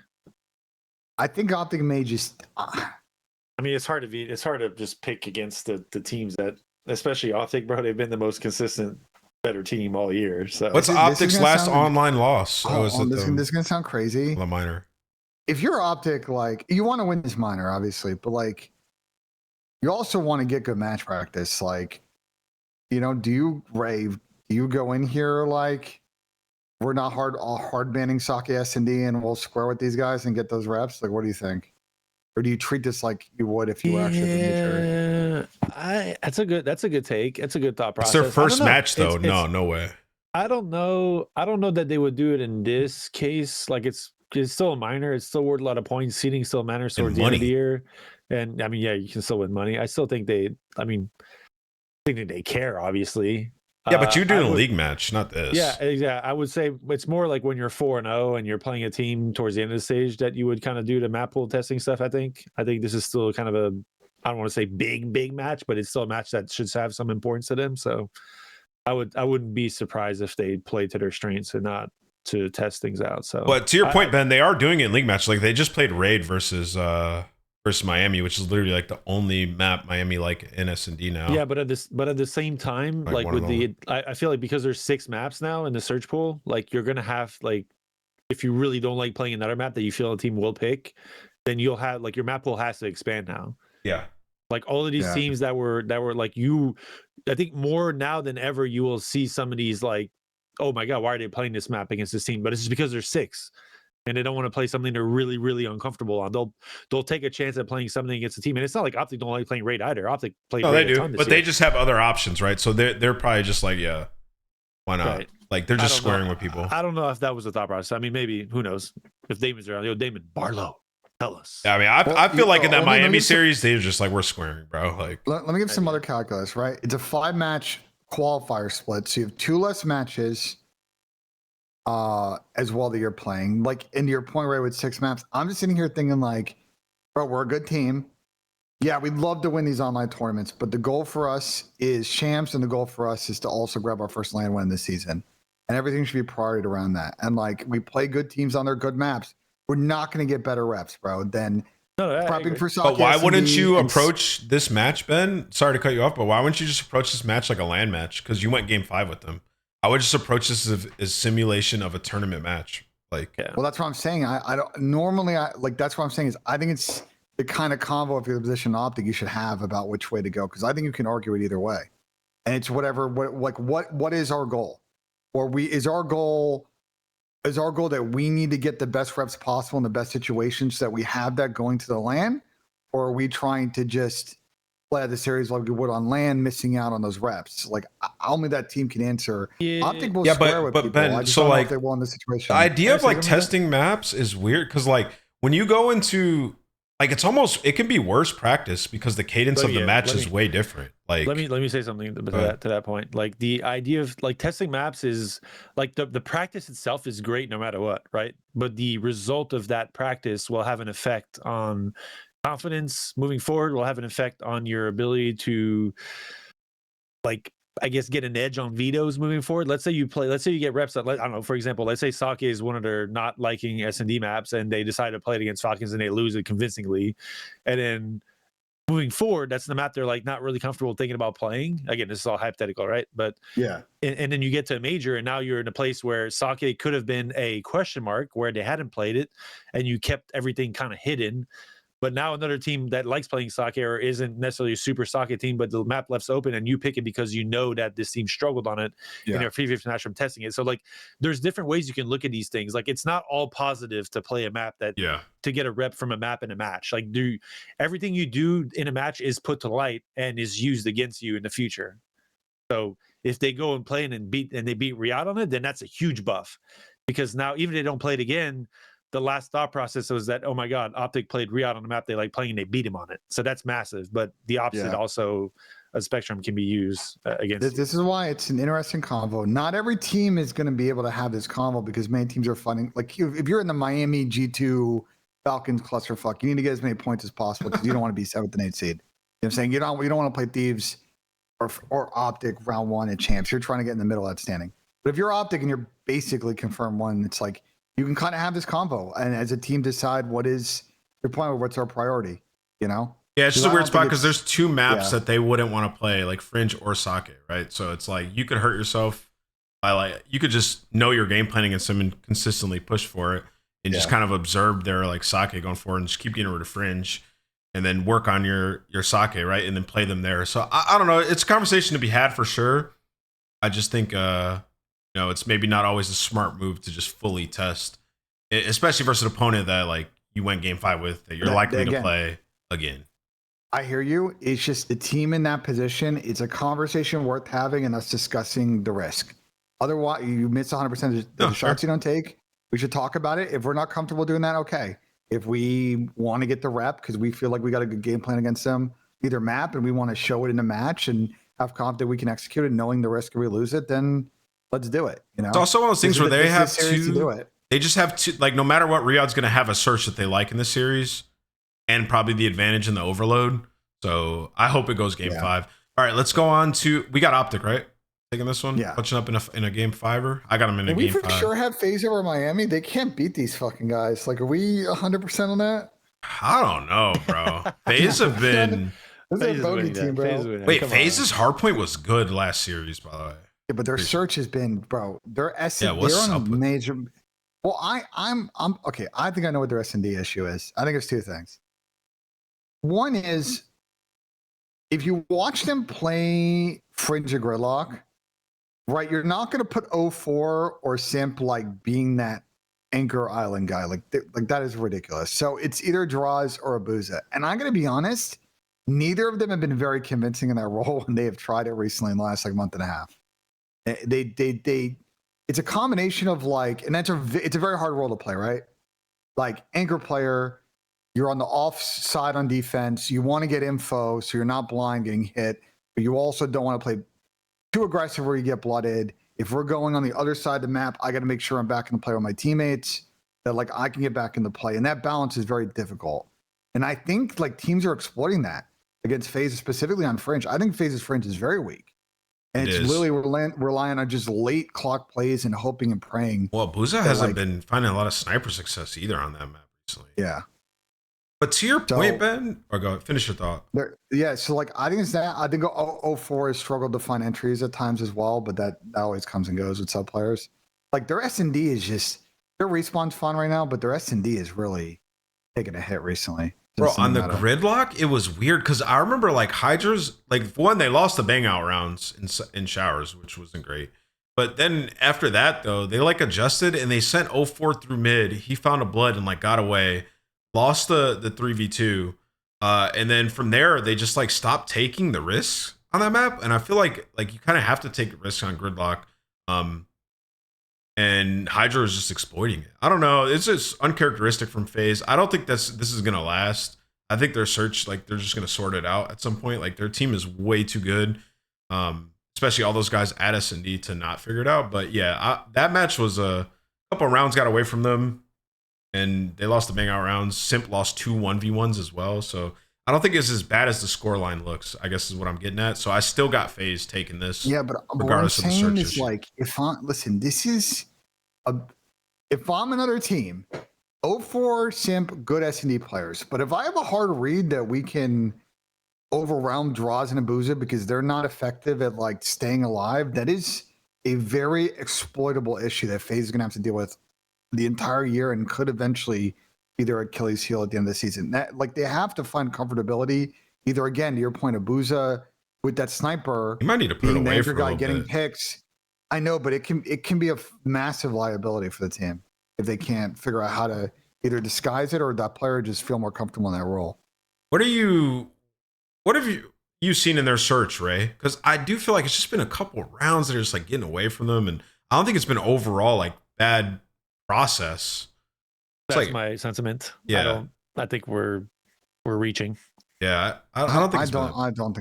I think Optic may just. I mean, it's hard to just pick against the teams that, especially Optic, bro. They've been the most consistent, better team all year. So what's Optic's last online loss? This is gonna sound crazy. The minor. If you're Optic, like, you want to win this minor, obviously, but like, you also want to get good match practice. Like, you know, do you go in here like, we're not hard banning Sake S&D and we'll square with these guys and get those reps? Like, what do you think? Or do you treat this like you would if you were actually the major? That's a good take. It's a good thought process. It's their first match though. No way. I don't know that they would do it in this case. Like, it's still a minor. It's still worth a lot of points. Seeding still matters towards the end of the year. And I mean, yeah, you can still win money. I still think they care, obviously. Yeah, but you're doing a league match, not this. Yeah, exactly. I would say it's more like when you're 4-0 and you're playing a team towards the end of the stage that you would kind of do the map pool testing stuff. I think this is still kind of a, I don't want to say big match, but it's still a match that should have some importance to them. So I wouldn't be surprised if they play to their strengths and not to test things out. So, but to your point, Ben, they are doing it in league match. Like, they just played Raid versus Miami, which is literally like the only map Miami like in S&D now. Yeah, but at the same time, like with I feel like because there's 6 maps now in the search pool, like you're gonna have, like, if you really don't like playing another map that you feel a team will pick, then you'll have, like, your map pool has to expand now. Yeah. Like all of these teams that were like I think more now than ever you will see some of these like, oh my god, why are they playing this map against this team? But it's just because there's 6. And they don't want to play something they're really, really uncomfortable on. They'll take a chance at playing something against a team. And it's not like Optic don't like playing Raid either. Optic played Raid they do, but they just have other options, right? So they're probably just like, yeah, why not? Right. Like, they're just squaring with people. I don't know if that was the thought process. I mean, maybe, who knows? If Damon's around, Damon Barlow, tell us. Yeah, I mean, I feel like in that Miami series, they're just like, we're squaring, bro. Like, let me give some other calculus, right? It's a 5-match qualifier split. So you have 2 less matches as well that you're playing. Like, into your point, right, with 6 maps, I'm just sitting here thinking like, bro, we're a good team. Yeah, we'd love to win these online tournaments, but the goal for us is champs, and the goal for us is to also grab our first LAN win this season. And everything should be priorited around that. And like, we play good teams on their good maps. We're not going to get better reps, bro, than prepping for Sake. But why wouldn't you approach this match, Ben? Sorry to cut you off, but why wouldn't you just approach this match like a LAN match? Because you went game 5 with them. I would just approach this as simulation of a tournament match. Like, well, that's what I'm saying. I don't normally, that's what I'm saying is I think it's the kind of convo if you're the position Optic you should have about which way to go, because I think you can argue it either way, and it's whatever. What is our goal? Or is our goal that we need to get the best reps possible in the best situations so that we have that going to the LAN, or are we trying to just play out the series like we would on LAN, missing out on those reps? Like, only that team can answer. Optic will square with people. Ben, I just so don't know like, if they will in this situation. The idea of like testing maps is weird, because like when you go into like, it can be worse practice because the cadence of the match is way different. Like, let me say something to that point. Like the idea of like testing maps is like the practice itself is great no matter what, right? But the result of that practice will have an effect on confidence moving forward, will have an effect on your ability to, like, I guess, get an edge on vetoes moving forward. Let's say you get reps that, I don't know, for example, let's say Sake is one of their not liking S&D maps and they decide to play it against Falcons and they lose it convincingly. And then moving forward, that's the map they're like not really comfortable thinking about playing. Again, this is all hypothetical, right? But Yeah. and then you get to a major and now you're in a place where Sake could have been a question mark where they hadn't played it and you kept everything kind of hidden. But now another team that likes playing Sake or isn't necessarily a super Sake team, but the map left's open and you pick it because you know that this team struggled on it in their previous match from testing it. So like there's different ways you can look at these things. Like it's not all positive to play a map that to get a rep from a map in a match. Like everything you do in a match is put to light and is used against you in the future. So if they go and play and beat Riyadh on it, then that's a huge buff. Because now even if they don't play it again, the last thought process was that, oh my God, Optic played Riyadh on the map they like playing and they beat him on it. So that's massive. But the opposite also, a spectrum can be used against. This is why it's an interesting convo. Not every team is going to be able to have this convo because many teams are fighting. Like if you're in the Miami G2 Falcons clusterfuck, you need to get as many points as possible because you don't want to be 7th and 8th seed. You know what I'm saying? You don't want to play Thieves or Optic round 1 at champs. You're trying to get in the middle of that standing. But if you're Optic and you're basically confirmed 1, it's like, you can kind of have this convo and as a team decide what is your point or what's our priority, you know? Yeah, it's just a weird spot because there's 2 maps that they wouldn't want to play, like Fringe or Sake, right? So it's like you could hurt yourself by like you could just know your game plan against them and consistently push for it and just kind of observe their like Sake going forward and just keep getting rid of Fringe and then work on your Sake, right? And then play them there. So I don't know. It's a conversation to be had for sure. I just think it's maybe not always a smart move to just fully test, especially versus an opponent that like you went game 5 with that you're likely to play again. I hear you. It's just the team in that position. It's a conversation worth having and us discussing the risk. Otherwise, you miss 100% of the shots you don't take. We should talk about it. If we're not comfortable doing that, okay. If we want to get the rep because we feel like we got a good game plan against them, either map, and we want to show it in a match and have confidence we can execute it, knowing the risk if we lose it, then let's do it. You know, it's also one of those things where they have to do it. They just have to, like, no matter what, Riyadh's going to have a search that they like in this series and probably the advantage in the overload. So I hope it goes game 5. All right, let's go on to, we got Optic, right? Taking this one? Yeah. Punching up in a game 5er? I got them in a game 5. We for sure have FaZe over Miami. They can't beat these fucking guys. Like, are we 100% on that? I don't know, bro. FaZe have been... This is a bogey team, bro. Wait, FaZe's hardpoint was good last series, by the way. Yeah, but their search has been, bro. Their S&D, what's they're on up a with major. Well, I'm okay. I think I know what their S&D issue is. I think it's 2 things. One is if you watch them play Fringe or Gridlock, right? You're not going to put 04 or Simp like being that anchor island guy. Like that is ridiculous. So it's either Draws or Abuza. And I'm going to be honest, neither of them have been very convincing in that role when they have tried it recently in the last like month and a half. They it's a combination of like, and it's a very hard role to play, right? Like anchor player, you're on the off side on defense. You want to get info, so you're not blind getting hit, but you also don't want to play too aggressive where you get blooded. If we're going on the other side of the map, I got to make sure I'm back in the play with my teammates, that like I can get back in the play, and that balance is very difficult. And I think like teams are exploiting that against FaZe, specifically on Fringe. I think FaZe's Fringe is very weak. And it's literally relying on just late clock plays and hoping and praying. Well, Buza hasn't been finding a lot of sniper success either on that map recently. Yeah. But to your point, Ben, or go finish your thought. So like I think it's that. I think 04 has struggled to find entries at times as well, but that always comes and goes with sub players. Like their S&D is just, their respawn's fun right now, but their S&D is really taking a hit recently. Bro, on the Gridlock, it was weird because I remember like Hydra's, like one, they lost the bang out rounds in showers, which wasn't great. But then after that, though, they like adjusted and they sent 04 through mid. He found a blood and like got away, lost the 3v2. And then from there, they just like stopped taking the risks on that map. And I feel like you kind of have to take risks on Gridlock. And Hydra is just exploiting it. I don't know. It's just uncharacteristic from FaZe. I don't think this is gonna last. I think their search, like they're just gonna sort it out at some point. Like their team is way too good, especially all those guys at S&D to not figure it out. But yeah, that match was a couple of rounds got away from them, and they lost the bang out rounds. Simp lost 2 1v1s as well, so I don't think it's as bad as the scoreline looks, I guess is what I'm getting at. So I still got FaZe taking this. Yeah, but regardless what I'm of the saying search is issue. like, listen, this is if I'm another team, 0-4 Simp, good S&D players. But if I have a hard read that we can overwhelm Draws and Abuza because they're not effective at like staying alive, that is a very exploitable issue that FaZe is going to have to deal with the entire year and could eventually be their Achilles heel at the end of the season. That, like, they have to find comfortability, either, again, to your point, Abuza with that sniper. You might need to put it being the away anchor for a guy little getting bit. picks. I know, but it can be a massive liability for the team if they can't figure out how to either disguise it or that player just feel more comfortable in that role. What have you seen in their search, Ray? Because I do feel like it's just been a couple rounds that are just like getting away from them, and I don't think it's been overall like bad process. It's That's like, my sentiment. Yeah. I think we're reaching. yeah, I don't think I it's don't. bad. I don't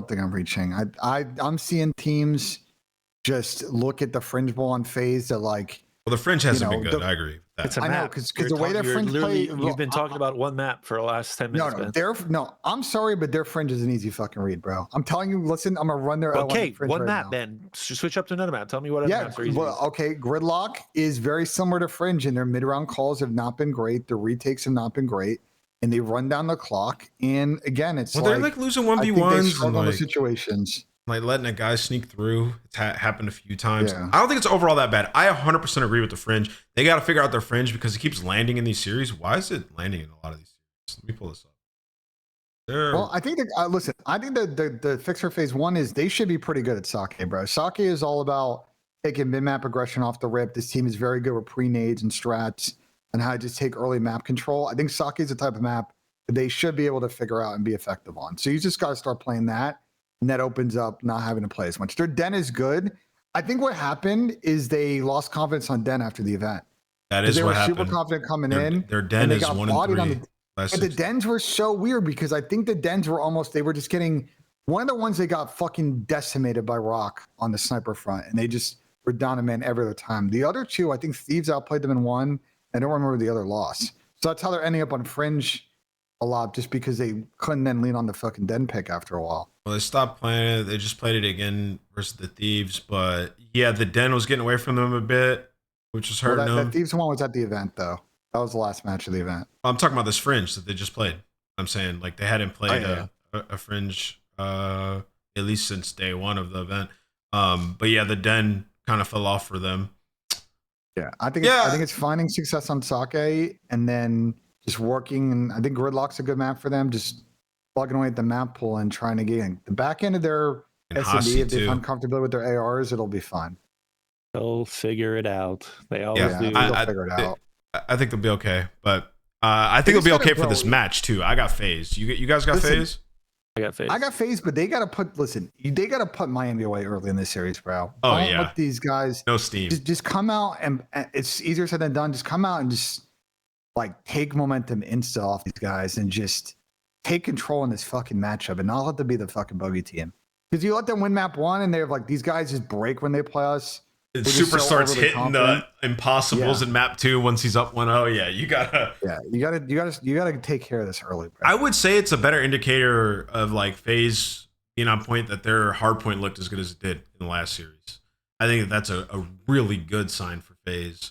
think I'm reaching. I'm seeing teams just look at the Fringe Bowl on FaZe that like. Well, the Fringe hasn't know, been good. the- I agree with that. It's a I know map. because You're the way talking- that you're Fringe literally play. you've been talking about one map for the last 10 minutes. No. I'm sorry, but their Fringe is an easy fucking read, bro. I'm telling you. Listen, I'm gonna run their. Okay, Fringe one right map, now. Ben. Switch up to another map. Tell me what other Yeah, maps are easy. well, okay. Gridlock is very similar to Fringe, and their mid-round calls have not been great. Their retakes have not been great, and they run down the clock. And again, it's Well, like they're like losing I think they 1v1s and struggle in like, those situations. like letting a guy sneak through. It's happened a few times. Yeah. I don't think it's overall that bad. I 100% agree with the Fringe. They got to figure out their Fringe because it keeps landing in these series. Why is it landing in a lot of these series? Let me pull this up. Well, I think that listen. I think that the fix for phase one is they should be pretty good at Sake, bro. Sake is all about taking mid-map aggression off the rip. This team is very good with pre-nades and strats and how to just take early map control. I think Sake is the type of map that they should be able to figure out and be effective on. So you just got to start playing that, and that opens up not having to play as much. Their Den is good. I think what happened is they lost confidence on Den after the event. That is They what were happened. super confident coming Their, in. their Den and they is got 1 bodied on and 3. the Last But the 6. dens were so weird because I think the dens were almost, they were just getting, one of the ones they got fucking decimated by Rock on the sniper front, and they just were down a man every other time. The other two, I think Thieves outplayed them in one. I don't remember the other loss. So that's how they're ending up on Fringe a lot, just because they couldn't then lean on the fucking den pick after a while. Well, they stopped playing it. They just played it again versus the Thieves. But yeah, the Den was getting away from them a bit, which was hurting them. That Thieves one was at the event, though. That was the last match of the event. I'm talking about this Fringe that they just played. I'm saying like they hadn't played yeah. a Fringe at least since day one of the event. But yeah, the Den kind of fell off for them. Yeah, I think it's finding success on Sake and then just working. And I think Gridlock's a good map for them. Just plugging away at the map pool and trying to get in the back end of their And S&D. Hasi If they too. find comfortability with their ARs, it'll be fine. They'll figure it out. They always Yeah, do. They'll figure it out. I think they'll be okay, but I think They it'll be just okay gotta for this grow. match too. I got FaZe. You guys got Listen, FaZe? I got faith. I got FaZe, but they got to put. Listen, they got to put Miami away early in this series, bro. Oh, Don't yeah. let these guys No steam. just come out and it's easier said than done. Just come out and just like take momentum insta off these guys and just take control in this fucking matchup and not let them be the fucking bogey team. Because you let them win map one and they're like, these guys just break when they play us. Super so starts overly hitting confident. the impossibles in map 2 once he's up 1-0. Yeah, you gotta. Yeah, you gotta take care of this early, bro. I would say it's a better indicator of like FaZe being on point that their hard point looked as good as it did in the last series. I think that's a really good sign for FaZe.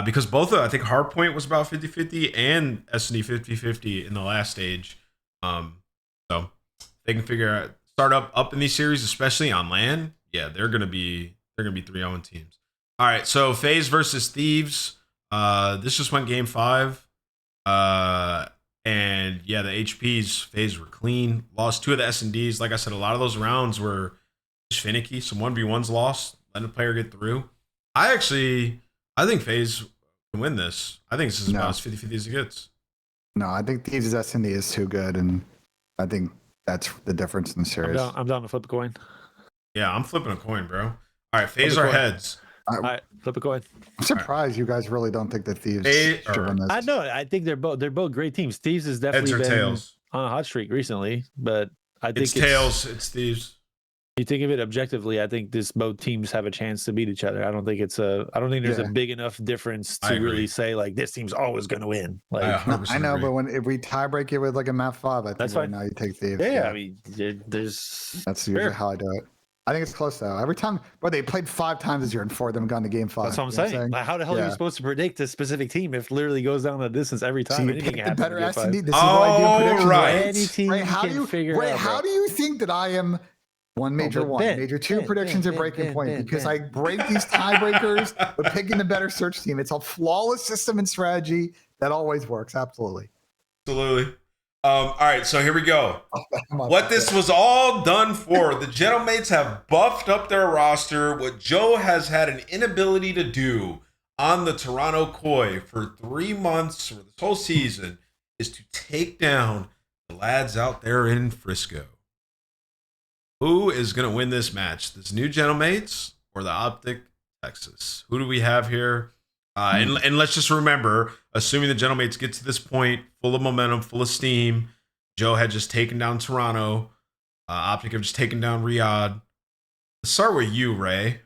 Because both I think hard point was about 50-50 and S&D 50-50 in the last stage. So they can start up in these series, especially on land. Yeah, they're gonna be 3-0 teams. All right, so FaZe versus Thieves. This just went game 5. And yeah, the HPs FaZe were clean. Lost 2 of the S&Ds. Like I said, a lot of those rounds were just finicky. Some 1v1s lost, letting a player get through. I think FaZe can win this. I think this is about as 50-50 as it gets. No, I think Thieves' S&D is too good, and I think that's the difference in the series. I'm down to flip a coin. Yeah, I'm flipping a coin, bro. All right, FaZe Flip a are coin. heads. All right, flip a coin. I'm surprised you guys really don't think that Thieves They should are- win this. I know. I think they're both great teams. Thieves has Heads definitely or been tails? on a hot streak recently, but I think It's tails. It's thieves. You think of it objectively, I think both teams have a chance to beat each other. I don't think there's a big enough difference to really say like this team's always going to win. Like I know, but if we tie break it with like a map 5, I think right now you take thieves. Yeah, I mean, that's usually how I do it. I think it's close though. Every time, but they played 5 times this year and 4 of them gone to game 5. That's what I'm saying. Like, how the hell are you supposed to predict a specific team if literally goes down the distance every time? So you pick the better S&D. This is what I do predictions. Right. Any team how do you think that I am major 2 predictions at breaking point? Because I break these tiebreakers but picking the better search team. It's a flawless system and strategy that always works. Absolutely. All right, so here we go. What this was all done for, the Gentlemates have buffed up their roster. What Joe has had an inability to do on the Toronto Koi for 3 months or this whole season is to take down the lads out there in Frisco. Who is going to win this match? This new Gentlemates or the Optic Texas? Who do we have here? And let's just remember, assuming the Gentlemates get to this point, full of momentum, full of steam, Joe had just taken down Toronto. Optic have just taken down Riyadh. Let's start with you, Ray.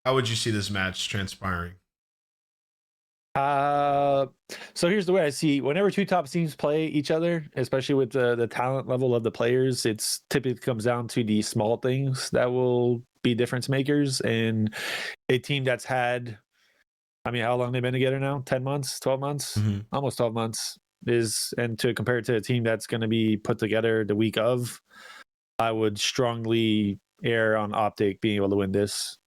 How would you see this match transpiring? So here's the way I see. Whenever 2 top teams play each other, especially with the talent level of the players, it's typically comes down to the small things that will be difference makers. And a team that's had, I mean, how long they've been together now? 10 months, 12 months, almost 12 months and to compare it to a team that's going to be put together the week of, I would strongly err on Optic being able to win this,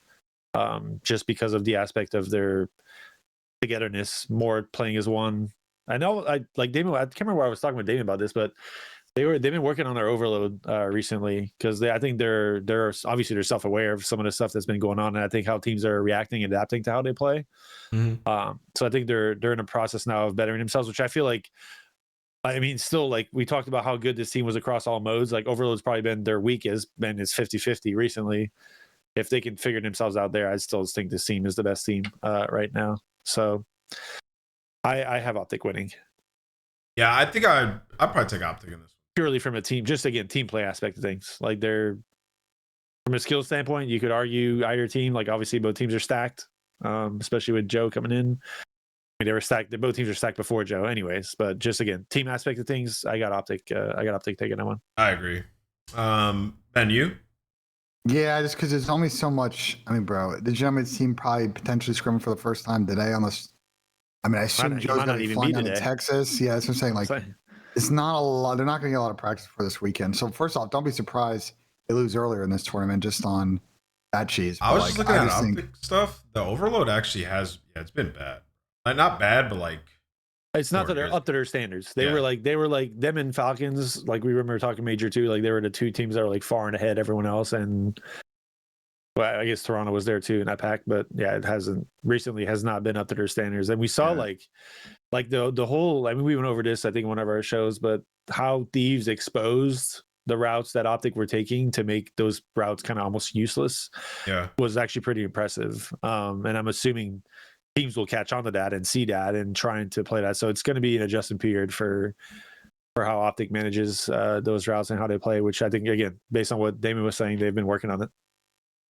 just because of the aspect of their togetherness, more playing as one. I know, like Damon, I can't remember where I was talking with Damon about this, but they've been working on their overload recently because I think they're obviously they're self-aware of some of the stuff that's been going on, and I think how teams are reacting and adapting to how they play. So I think they're in a process now of bettering themselves, which I feel like, I mean, still, like we talked about how good this team was across all modes. Like overload's probably been their weakest, and it's 50-50 recently. If they can figure themselves out there, I still think this team is the best team right now. So I have Optic winning. Yeah, I think I'd probably take Optic in this. Purely from a team, just again, team play aspect of things. Like they're, from a skill standpoint, you could argue either team. Like obviously both teams are stacked, especially with Joe coming in. I mean, they were stacked. Both teams are stacked before Joe, anyways. But just again, team aspect of things, I got Optic. Taking that one. I agree. Ben, you? Yeah, just because there's only so much. I mean, bro, the Gentlemates team probably potentially scrimming for the first time today, unless. I mean, I assume Joe's going to be flying down to Texas. Yeah, that's what I'm saying. Like, it's not a lot. They're not going to get a lot of practice for this weekend. So first off, don't be surprised they lose earlier in this tournament just on bad cheese. I was just looking at Optic stuff. The overload actually has, it's been bad. Like, not bad, but like. It's not that they're up to their standards. They were like them and Falcons. Like we remember talking Major 2. Like they were the 2 teams that were like far and ahead everyone else. And well, I guess Toronto was there too in that pack. But yeah, it has not been up to their standards. And we saw like the whole. I mean, we went over this I think in one of our shows, but how Thieves exposed the routes that Optic were taking to make those routes kind of almost useless. Was actually pretty impressive. And I'm assuming teams will catch on to that and see that and trying to play that. So it's going to be an adjustment period for how Optic manages those routes and how they play, which I think, again, based on what Damon was saying, they've been working on it.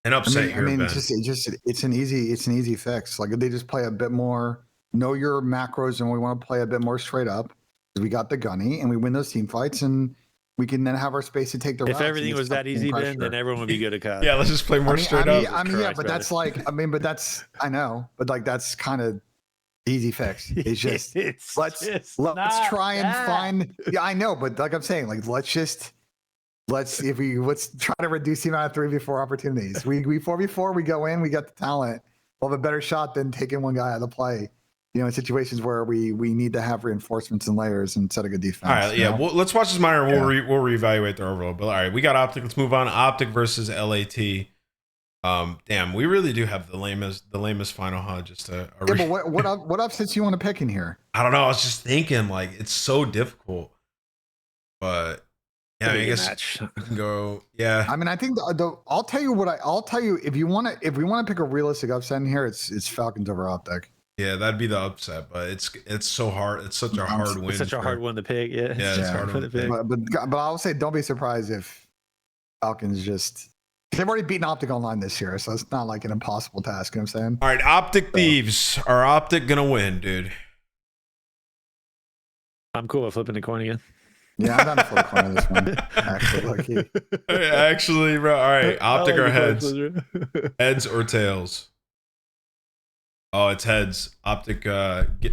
An upset here, Ben. It's an easy fix. Like they just play a bit more, know your macros, and we want to play a bit more straight up. We got the gunny and we win those team fights, and we can then have our space to take the routes. If everything was that easy, Ben, then everyone would be good at COD. Yeah, let's just play more straight up. I mean, yeah, but that's like, I know, but like that's kind of easy fix. It's just let's try and find. Yeah, I know, but like I'm saying, like let's try to reduce the amount of 3v4 opportunities. We 4v4, we go in, we got the talent. We'll have a better shot than taking one guy out of the play. You know, in situations where we need to have reinforcements and layers and set a good defense. All right, yeah. Well, let's watch this minor. We'll reevaluate their overall. But all right, we got Optic. Let's move on. Optic versus LAT. Damn, we really do have the lamest final, huh? But what upsets you want to pick in here? I don't know. I was just thinking, like, it's so difficult. But yeah, I guess we can go. Yeah. I mean, I think I'll tell you if we want to pick a realistic upset in here, it's Falcons over Optic. Yeah, that'd be the upset, but it's so hard. It's such a hard win. It's such a hard one to pick. Yeah, Yeah, it's hard one to pick. But I'll say, don't be surprised if Falcons just. They've already beaten Optic online this year, so it's not like an impossible task. You know what I'm saying? All right, Optic Thieves. Are Optic gonna win, dude? I'm cool with flipping the coin again. Yeah, I'm down to flip a coin on this one. Actually, bro. All right, Optic like or heads? coin, Heads or tails? Oh, it's heads. Optic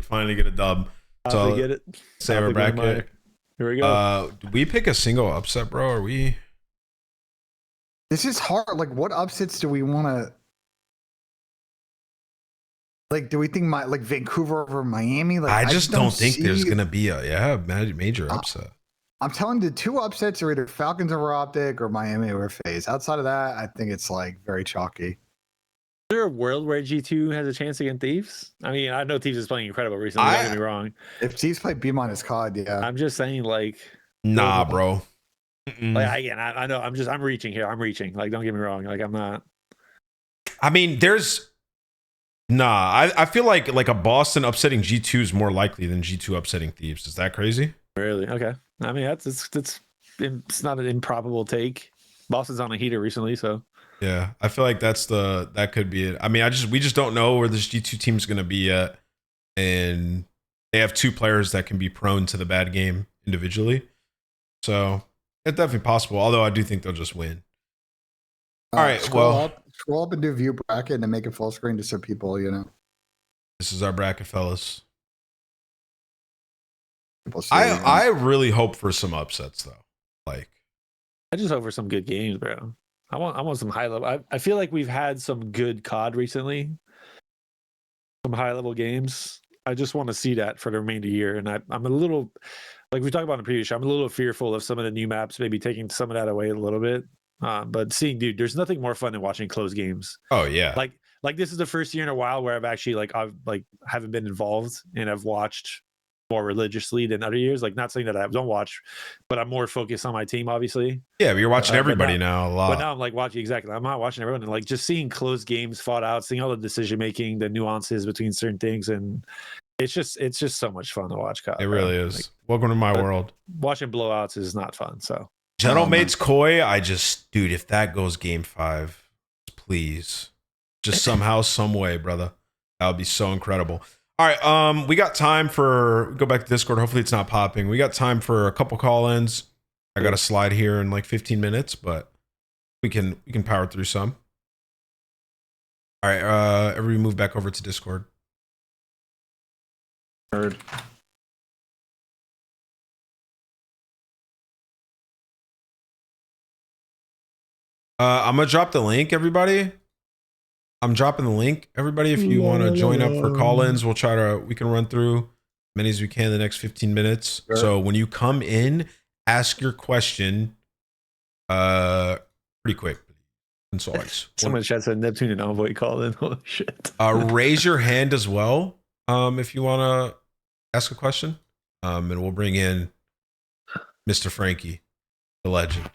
finally get a dub. So get it. Save our bracket. Here we go. Do we pick a single upset, bro? Are we? This is hard. Like, what upsets do we want to? Like, do we think like Vancouver over Miami? Like, I just don't think there's gonna be a major upset. I'm telling you, the two upsets are either Falcons over Optic or Miami over FaZe. Outside of that, I think it's like very chalky. Is there a world where G2 has a chance against Thieves? I mean, I know Thieves is playing incredible recently. Don't get me wrong. If Thieves play B- COD, yeah. I'm just saying, like, nah, bro. Like, again, I know. I'm reaching here. I'm reaching. Like, don't get me wrong. Like, I'm not. I mean, I feel like a Boston upsetting G2 is more likely than G2 upsetting Thieves. Is that crazy? Really? Okay. I mean, it's not an improbable take. Boston's on a heater recently, so. Yeah, I feel like that could be it. I mean, we just don't know where this G2 team's gonna be at, and they have two players that can be prone to the bad game individually. So it's definitely possible. Although I do think they'll just win. All right, scroll up and do view bracket and then make it full screen just so people, This is our bracket, fellas. People see I really hope for some upsets though. Like, I just hope for some good games, bro. I want some high level. I feel like we've had some good COD recently. Some high level games. I just want to see that for the remainder of the year. And I'm a little, like we talked about in the previous show, I'm a little fearful of some of the new maps maybe taking some of that away a little bit. But seeing, dude, there's nothing more fun than watching close games. Oh yeah. Like this is the first year in a while where I've actually haven't been involved and I've watched more religiously than other years. Like, not saying that I don't watch, but I'm more focused on my team, obviously. Yeah, but you're watching everybody now a lot. But now I'm like watching, exactly. I'm not watching everyone, and like just seeing close games fought out, seeing all the decision making, the nuances between certain things, and it's just so much fun to watch. COD, it really is. Like, welcome to my world. Watching blowouts is not fun. So Gentlemates Koi, dude, if that goes game 5, please, just somehow, some way, brother, that would be so incredible. All right, we got time for go back to Discord. Hopefully it's not popping. We got time for a couple call-ins. I got a slide here in like 15 minutes, but we can power through some. All right, everybody move back over to Discord. Heard. I'm gonna drop the link, everybody. I'm dropping the link, everybody. If you want to join up for call-ins, we can run through as many as we can in the next 15 minutes. Sure. So when you come in, ask your question pretty quick. Someone chat said Neptune and Envoy call in. Holy shit. Raise your hand as well if you want to ask a question. And we'll bring in Mr. Frankie, the legend.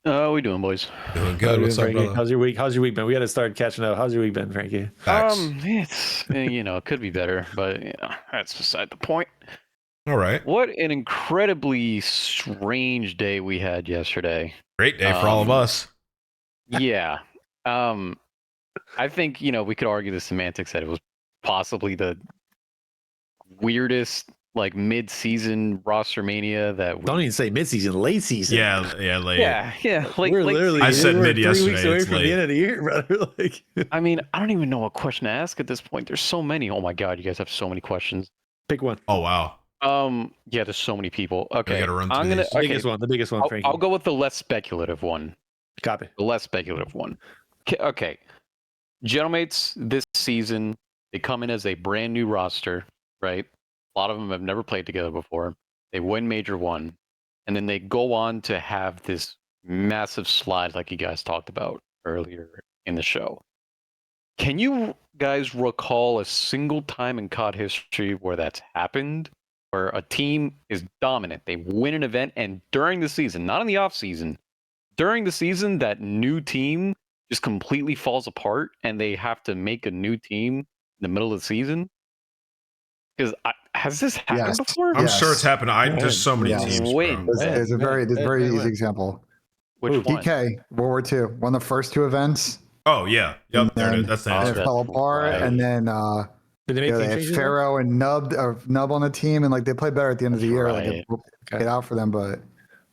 How we doing, boys? Doing good. What's up, brother? How's your week been? We got to start catching up. How's your week been, Frankie? Facts. It's it could be better, but that's beside the point. All right. What an incredibly strange day we had yesterday. Great day for all of us. Yeah. I think we could argue the semantics that it was possibly the weirdest mid-season Rostermania that don't even say mid-season, late season. Yeah, late. Yeah. We're literally. I said mid yesterday. 3 weeks away from the end of the year, brother. I mean, I don't even know what question to ask at this point. There's so many. Oh my god, you guys have so many questions. Pick one. Oh wow. Yeah, there's so many people. Okay, I'm gonna. The biggest one. Frankie. I'll go with the less speculative one. Copy. The less speculative one. Okay. Gentlemates this season, they come in as a brand new roster, right? A lot of them have never played together before. They win Major 1, and then they go on to have this massive slide like you guys talked about earlier in the show. Can you guys recall a single time in COD history where that's happened? Where a team is dominant, they win an event, and during the season, not in the off season, during the season, that new team just completely falls apart and they have to make a new team in the middle of the season? Because has this happened Yes. before? I'm Yes. sure it's happened. There's so many Yes. teams, When? bro. There's a very easy example. Which one? DK, World War II, one of the first two events. Oh yeah, yep. There it is. That's the Oh, And answer. it fell apart, right. and then Did they make they team had changes? Pharaoh and Nub on the team, and like they played better at the end of the That's year. right. Like it get out for them, but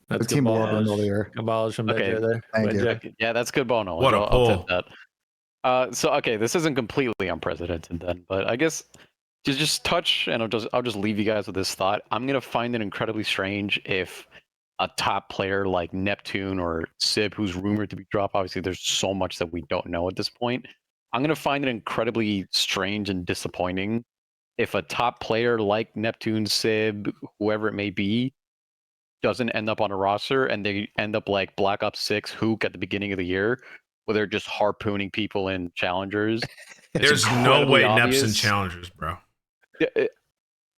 That's the team blew up in the middle of the year. Abolish from Okay. BENJ there. Thank you. BENJ. Yeah, that's good bone knowledge. What a I'll tip pull. that. So okay, this isn't completely unprecedented then, but I guess to just touch, and I'll just leave you guys with this thought. I'm gonna find it incredibly strange if a top player like Neptune or Sib, who's rumored to be dropped. Obviously, there's so much that we don't know at this point. I'm gonna find it incredibly strange and disappointing if a top player like Neptune, Sib, whoever it may be, doesn't end up on a roster and they end up like Black Ops 6 Hook at the beginning of the year, where they're just harpooning people in challengers. There's no way Nep's in obvious. challengers, bro.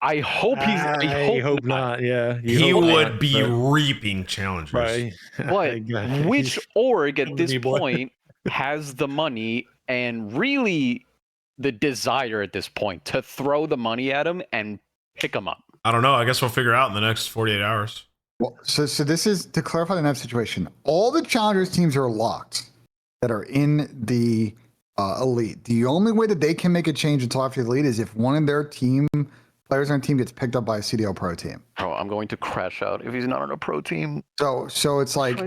I hope he's. I hope not. Yeah, He would be reaping challengers. Right. But which org at this point has the money and really the desire at this point to throw the money at him and pick him up? I don't know. I guess we'll figure out in the next 48 hours. Well, so this is to clarify the Nep situation. All the challengers teams are locked that are in the elite. The only way that they can make a change until after the elite is if one of their team players on a team gets picked up by a CDL pro team. Bro, I'm going to crash out if he's not on a pro team. So it's like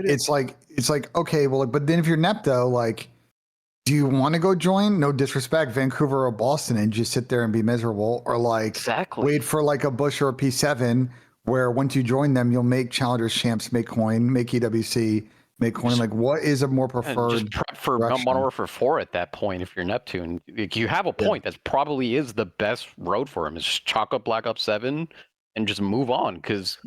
okay, well, but then if you're Nep though, like, do you want to go join? No disrespect, Vancouver or Boston, and just sit there and be miserable, or like Exactly. wait for like a Bush or a P7, where once you join them, you'll make challengers champs, make coin, make EWC, make coin. Like, what is a more And preferred? just prep for direction? Modern Warfare 4 at that point if you're Neptune. Like, you have a point. That probably is the best road for him, is just chalk up Black Ops 7 and just move on, because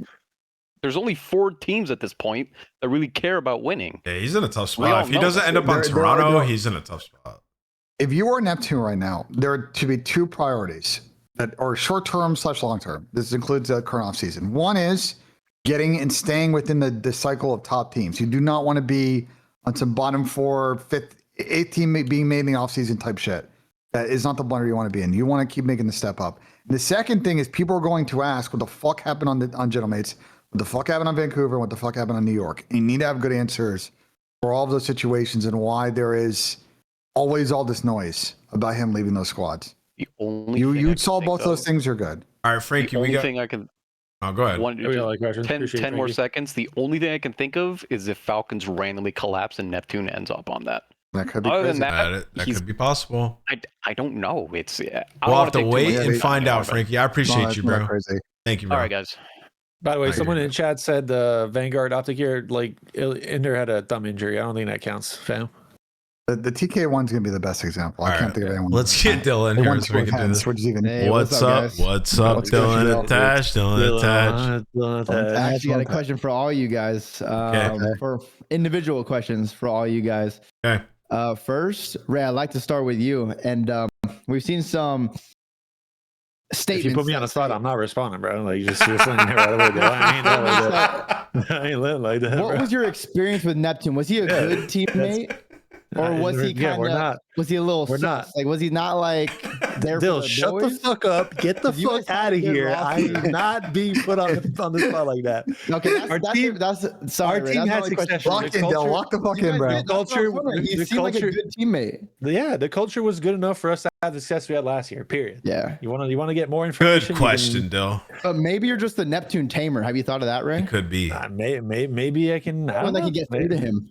there's only 4 teams at this point that really care about winning. Yeah, he's in a tough We all spot. If he know doesn't this. end up on There- Toronto, there- he's in a tough spot. If you are Neptune right now, there are to be 2 priorities that are short term / long term. This includes the current off season. One is getting and staying within the cycle of top teams. You do not want to be on some bottom 4, 5th, 8th team being made in the off season type shit. That is not the blunder you want to be in. You want to keep making the step up. The second thing is people are going to ask, what the fuck happened on Gentlemates? What the fuck happened on Vancouver? What the fuck happened on New York? And you need to have good answers for all of those situations and why there is always all this noise about him leaving those squads. The only You thing I can solve think both those things, you're good. All right, Frankie, The we only got. thing I can. Oh, go ahead. One, There we go, like questions. 10 Appreciate it, more Frankie. seconds. The only thing I can think of is if Falcons randomly collapse and Neptune ends up on that. That could be Other crazy. than That he's- could be possible. I don't know. It's I don't We'll wanna have to take too wait much and time find here, out, but- Frankie. I No, appreciate that's you, not bro. crazy. Thank you, bro. All right, guys. By the way, I someone agree. in chat said the Vanguard optic here, like Ender had a thumb injury. I don't think that counts, fam. The TK one's gonna be the best example. I All can't right. think of anyone. Let's get Dylan They here won so we 2 can do events, this. which is even. Hey, What's up? guys? What's up, What's good, Dylan Dylan? Attach? Dylan Attach. I actually got a question for all you guys. For individual questions for all you guys. Okay. First, Ray, I'd like to start with you. And we've seen some statements. If you put me on the spot, I'm not responding, bro. Like, you're letting me right away. Bro. I ain't that like that. I ain't living like that. What bro. was your experience with Neptune? Was he a Yeah, good teammate? Or was he Yeah, we're kind not. of, was he a little We're sus? not. Like, was he not like there for Dill, the shut boys? the fuck up. Get the You guys fuck had out a of good here. roster. I'm not being put on the spot like that. Okay, Our team- sorry, our Ray, team that's has my only question. succession. Lock The in, Dell. culture- Lock the fuck You in, guys bro. did- that's what I'm Culture- wondering. He the seemed like a culture- good teammate. Yeah, the culture was good enough for us to have the success we had last year. Period. Yeah. You want to get more information? Good question, Dill. But maybe you're just the Neptune tamer. Have you thought of that, Ray? It could be. Maybe I can. I Someone don't that know. can get through to him.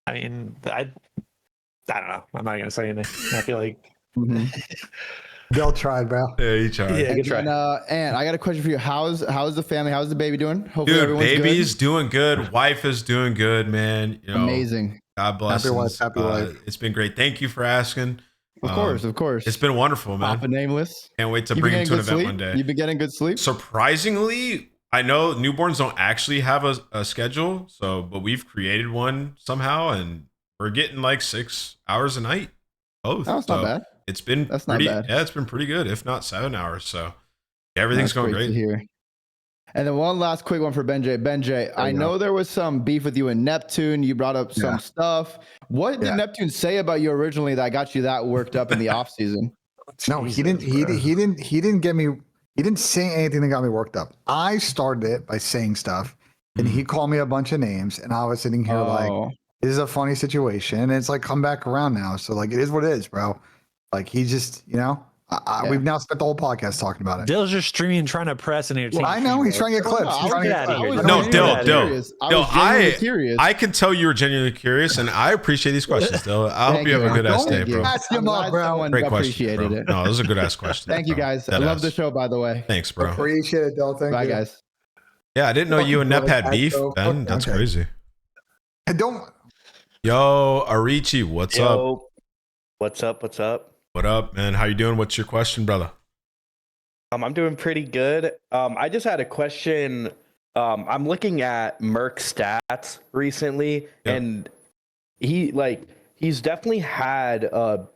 I mean, I don't know. I'm not gonna say anything. I feel like Bill tried, bro. Yeah, you tried. Yeah. Good try. And I got a question for you. How's the family? How's the baby doing? Hopefully Dude, everyone's baby's doing good. Wife is doing good, man. You good. know, Amazing. God bless. Happy wife, happy wife. It's been great. Thank you for asking. Of course. It's been wonderful, man. Papa Nameless. Can't wait to You bring been him getting to an good event sleep? one day. You've been getting good sleep? Surprisingly, I know newborns don't actually have a schedule, but we've created one somehow, and we're getting like 6 hours a night. Both. Oh, it's not bad. It's been That's not pretty. bad. Yeah, it's been pretty good, if not 7 hours. So everything's That's going great great. to hear. And then one last quick one for BENJ. BENJ, I know there was some beef with you and Neptune. You brought up some stuff. What did Neptune say about you originally that got you that worked up in the off season? No, he didn't. He didn't get me. He didn't say anything that got me worked up. I started it by saying stuff, and he called me a bunch of names, and I was sitting here like, this is a funny situation. And it's like come back around now. So like it is what it is, bro. Like he just, we've now spent the whole podcast talking about it. Dill's just streaming, trying to press and entertain. Well, I know he's trying to get clips. He's trying to get clips. No, Dill, I can tell you were genuinely curious, and I appreciate these questions, Dill. I hope you have a good ass day, bro. Ask him up, bro. Great question, bro. No, those are good ass questions. Thank you, guys. I love the show, by the way. Thanks, bro. Appreciate it, Dill. Thank you. Bye, guys. Yeah, I didn't know you and Nep had beef, Ben. That's crazy. I don't. Yo, Arichi, what's up? What's up? What's up? What up, man? How you doing? What's your question, brother? I'm doing pretty good. I just had a question. I'm looking at Merc's stats recently, and he's definitely had a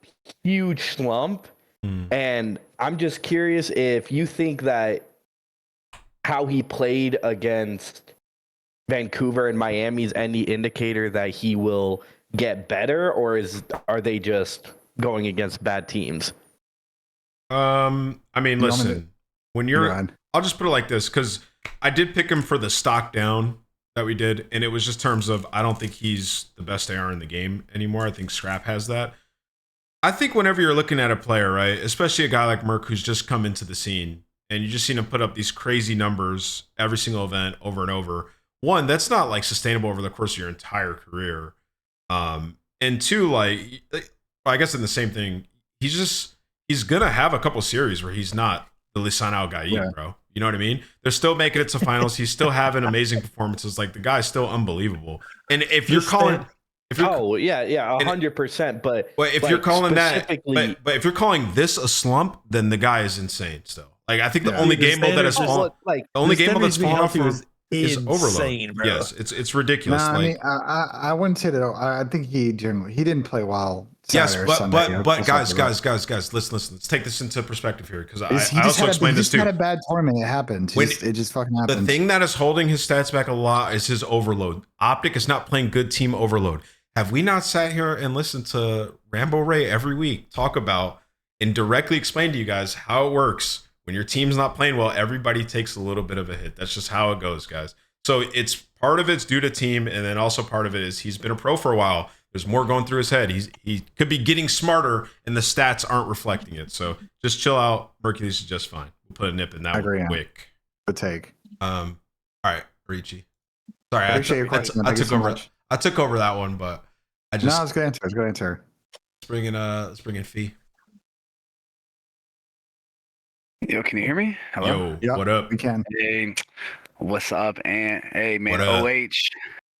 huge slump. And I'm just curious if you think that how he played against Vancouver and Miami is any indicator that he will get better, or are they just going against bad teams? I mean, listen, when I'll just put it like this, because I did pick him for the stock down that we did, and it was just terms of I don't think he's the best AR in the game anymore. I think Scrap has that. I think whenever you're looking at a player, right, especially a guy like Merc who's just come into the scene, and you just seen him put up these crazy numbers every single event over and over. One, that's not like sustainable over the course of your entire career. And two, like I guess in the same thing, he's gonna have a couple series where he's not the Lisanao guy either, bro. You know what I mean? They're still making it to finals. He's still having amazing performances. Like the guy's still unbelievable. And if you're calling, 100%. But if you're calling that, but if you're calling this a slump, then the guy is insane still. Like I think the only game mode that has fallen, the only game mode that's fallen off is Overload. Bro. Yes, it's ridiculous. Nah, I mean, I wouldn't say that. I think he didn't play well. Yes, but guys, listen. Let's take this into perspective here because I also explained this too. He just had a bad tournament. It happened. It just fucking happened. The thing that is holding his stats back a lot is his overload. Optic is not playing good team overload. Have we not sat here and listened to Rambo Ray every week talk about and directly explain to you guys how it works? When your team's not playing well, everybody takes a little bit of a hit. That's just how it goes, guys. So it's part of it's due to team, and then also part of it is he's been a pro for a while. There's more going through his head. He could be getting smarter, and the stats aren't reflecting it. So just chill out. Mercury's is just fine. We'll put a nip in that one quick. Good take. All right, Richie. Sorry, I took over that one, but I just it's good answer. Let's bring in Fee. Yo, can you hear me? Hello? Yo, what up? We can. Hey, what's up, Ant? Hey, man, what up? OH.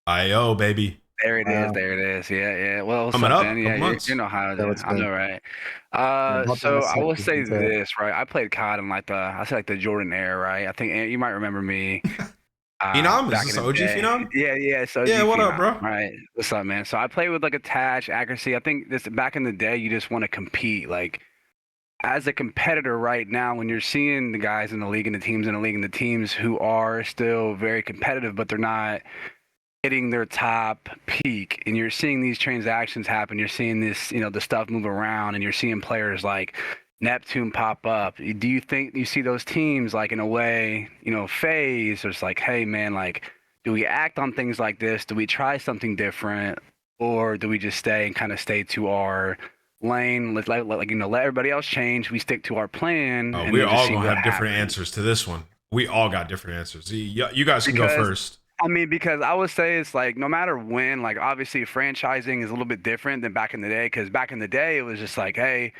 IO, baby. There it is. Yeah. Well, what's coming up, up, man? Yeah, you know how it is. I know, right? So I will say this, right? I played COD in the Jordan era, right? I think Ant, you might remember me. Phenom? Is this OG Phenom? Yeah. So yeah, what Phenom, up, bro? Right. What's up, man? So I played with like attach, accuracy. I think this back in the day, you just want to compete, like. As a competitor right now, when you're seeing the guys in the league and the teams in the league and the teams who are still very competitive, but they're not hitting their top peak, and you're seeing these transactions happen, you're seeing this, the stuff move around, and you're seeing players like Neptune pop up. Do you think you see those teams like in a way, phase? Or it's like, hey man, like, do we act on things like this? Do we try something different, or do we just stay to our lane, let everybody else change, we stick to our plan? Oh, we're all gonna have different answers to this one. We all got different answers. You guys can go first. I mean, because I would say it's like no matter when, like obviously franchising is a little bit different than back in the day, because back in the day it was just like, hey,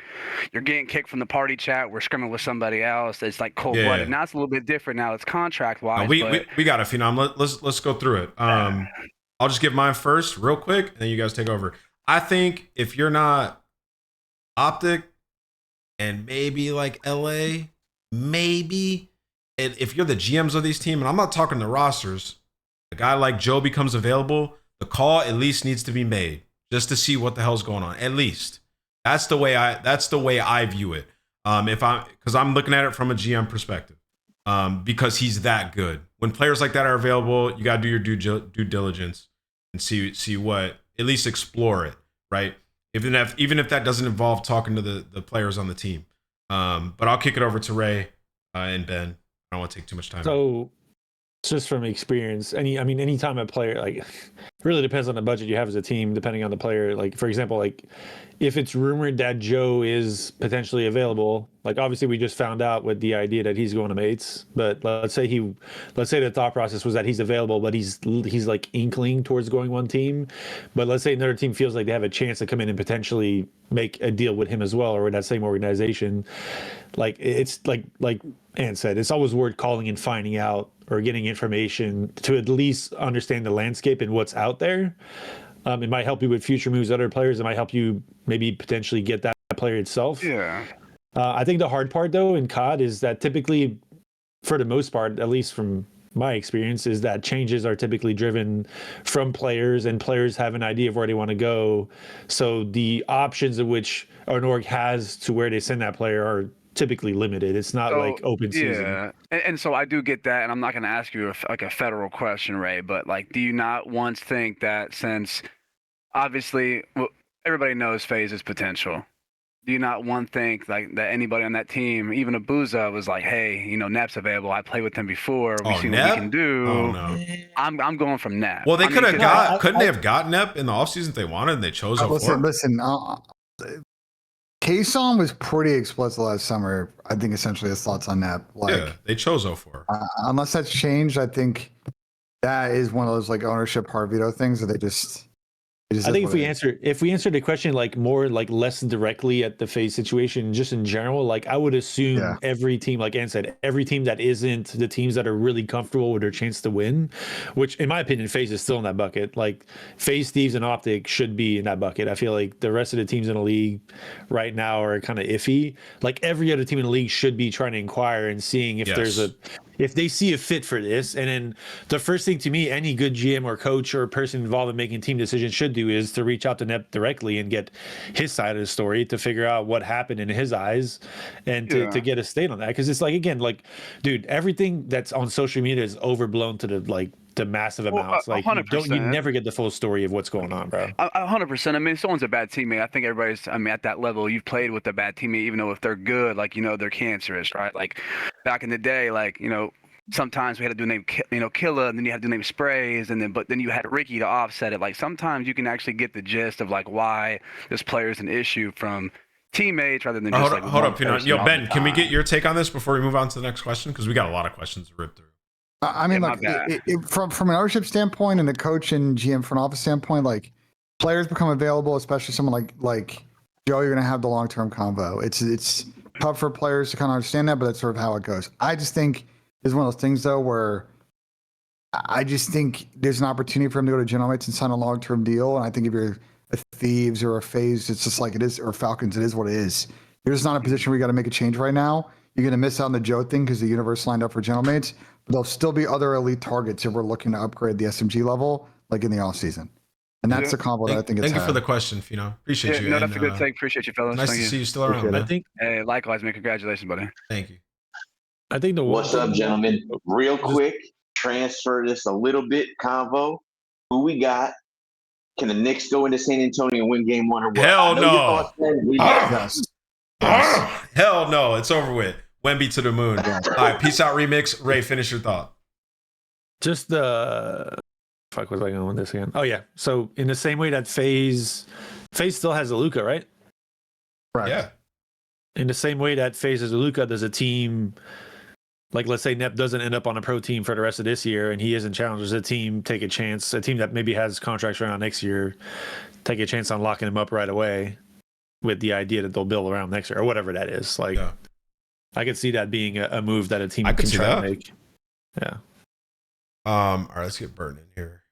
you're getting kicked from the party chat, we're scrimming with somebody else. It's like cold-blooded. Yeah. Now it's a little bit different. Now it's contract-wise. No, we got a Phenom. Let's go through it. I'll just give mine first real quick, and then you guys take over. I think if you're not Optic and maybe like LA, maybe, and if you're the GMs of these teams, and I'm not talking the rosters, a guy like Joe becomes available, the call at least needs to be made just to see what the hell's going on. At least that's the way I view it. Because I'm looking at it from a GM perspective, because he's that good. When players like that are available, you gotta do your due diligence and see what, at least explore it, right? Even if that doesn't involve talking to the players on the team. But I'll kick it over to Ray. and Ben. I don't want to take too much time. So, just from experience, anytime a player, like, it really depends on the budget you have as a team, depending on the player. Like, for example, like, if it's rumored that Joe is potentially available, like, obviously we just found out with the idea that he's going to Mates, but let's say the thought process was that he's available, but he's like inkling towards going one team. But let's say another team feels like they have a chance to come in and potentially make a deal with him as well, or with that same organization. Like, it's like Ann said, it's always worth calling and finding out or getting information to at least understand the landscape and what's out there. It might help you with future moves, other players. It might help you maybe potentially get that player itself. Yeah. I think the hard part, though, in COD is that typically, for the most part, at least from my experience, is that changes are typically driven from players, and players have an idea of where they want to go. So the options of which an org has to where they send that player are typically limited. It's not like open season. Yeah, and so I do get that, and I'm not going to ask you a federal question, Ray, but like, do you not once think that since obviously everybody knows FaZe's potential, do you not one think like that anybody on that team, even Abuza, was like, hey, Nep's available. I played with him before. We've seen what we can do. Oh no, I'm going from Nep. Well, they couldn't they have got Nep in the offseason if they wanted, and they chose 04? Listen. Kason was pretty explicit last summer. I think essentially his thoughts on Nep. Like, yeah, they chose 04. Unless that's changed, I think that is one of those like ownership hard veto things that they just. I think if we answer the question like more like less directly at the FaZe situation, just in general, like I would assume every team, like Ann said, every team that isn't the teams that are really comfortable with their chance to win, which in my opinion, FaZe is still in that bucket. Like FaZe, Thieves, and Optic should be in that bucket. I feel like the rest of the teams in the league right now are kind of iffy. Like every other team in the league should be trying to inquire and seeing if if they see a fit for this. And then the first thing to me, any good GM or coach or person involved in making team decisions should do is to reach out to Nep directly and get his side of the story to figure out what happened in his eyes and to get a state on that. Because it's like, again, like, dude, everything that's on social media is overblown to the massive amounts. Like, you never get the full story of what's going on, bro. 100%. I mean, if someone's a bad teammate, I think everybody's, at that level, you've played with a bad teammate, even though if they're good, like, they're cancerous, right? Like, back in the day, like, sometimes we had to do name, Killa, and then you had to do name Sprays, but then you had Ricky to offset it. Like, sometimes you can actually get the gist of, like, why this player is an issue from teammates rather than just, hold up, Yo, Ben, can we get your take on this before we move on to the next question? Because we got a lot of questions to rip through. I mean, like, from an ownership standpoint and a coach and GM front office standpoint, like, players become available, especially someone like Joe. You're going to have the long-term convo. It's tough for players to kind of understand that, but that's sort of how it goes. I just think it's one of those things, though, where I just think there's an opportunity for him to go to Gentlemates and sign a long-term deal. And I think if you're a Thieves or a FaZe, it's just like it is, or Falcons, it is what it is. You're just not in a position where you got to make a change right now. You're going to miss out on the Joe thing because the universe lined up for Gentlemates. But there'll still be other elite targets if we're looking to upgrade the SMG level, like in the offseason. And that's the combo that I think it's Thank you for the question, Fino. Appreciate you. No, that's a good take. Appreciate you, fellas. Nice to see you still around, man. Hey, likewise, man. Congratulations, buddy. Thank you. I think What's up, gentlemen? Real quick, transfer this a little bit, convo. Who we got? Can the Knicks go into San Antonio and win game one or what? Hell no. Hell no. It's over with. Wemby to the moon. All right, peace out, remix. Ray, finish your thought. Just fuck, was I going with this again? Oh yeah. So in the same way that FaZe still has a Luka, right? Right. Yeah. In the same way that FaZe has a Luka, does a team, like, let's say Nep doesn't end up on a pro team for the rest of this year and he isn't challenged, does a team take a chance, a team that maybe has contracts around next year, take a chance on locking him up right away with the idea that they'll build around next year or whatever that is? Like, I could see that being a move that a team can try to make. Yeah. All right, let's get Burton in here.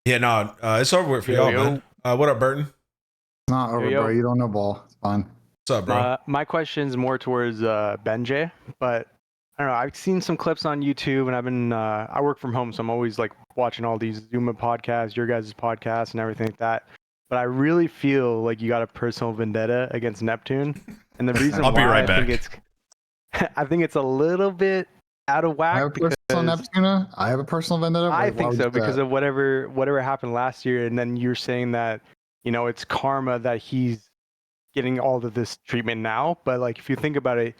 Yeah, no, it's over with for y'all, man. What up, Burton? It's not over, bro. You don't know ball. It's fine. What's up, bro? My question's more towards BENJ, but I don't know. I've seen some clips on YouTube, and I've been I work from home, so I'm always like watching all these Zuma podcasts, your guys' podcasts, and everything like that. But I really feel like you got a personal vendetta against Neptune, and the reason I'll be right back. I think it's a little bit out of whack. I have a personal Neptune. I have a personal vendetta. I think so because of whatever happened last year, and then you're saying that it's karma that he's getting all of this treatment now. But like, if you think about it,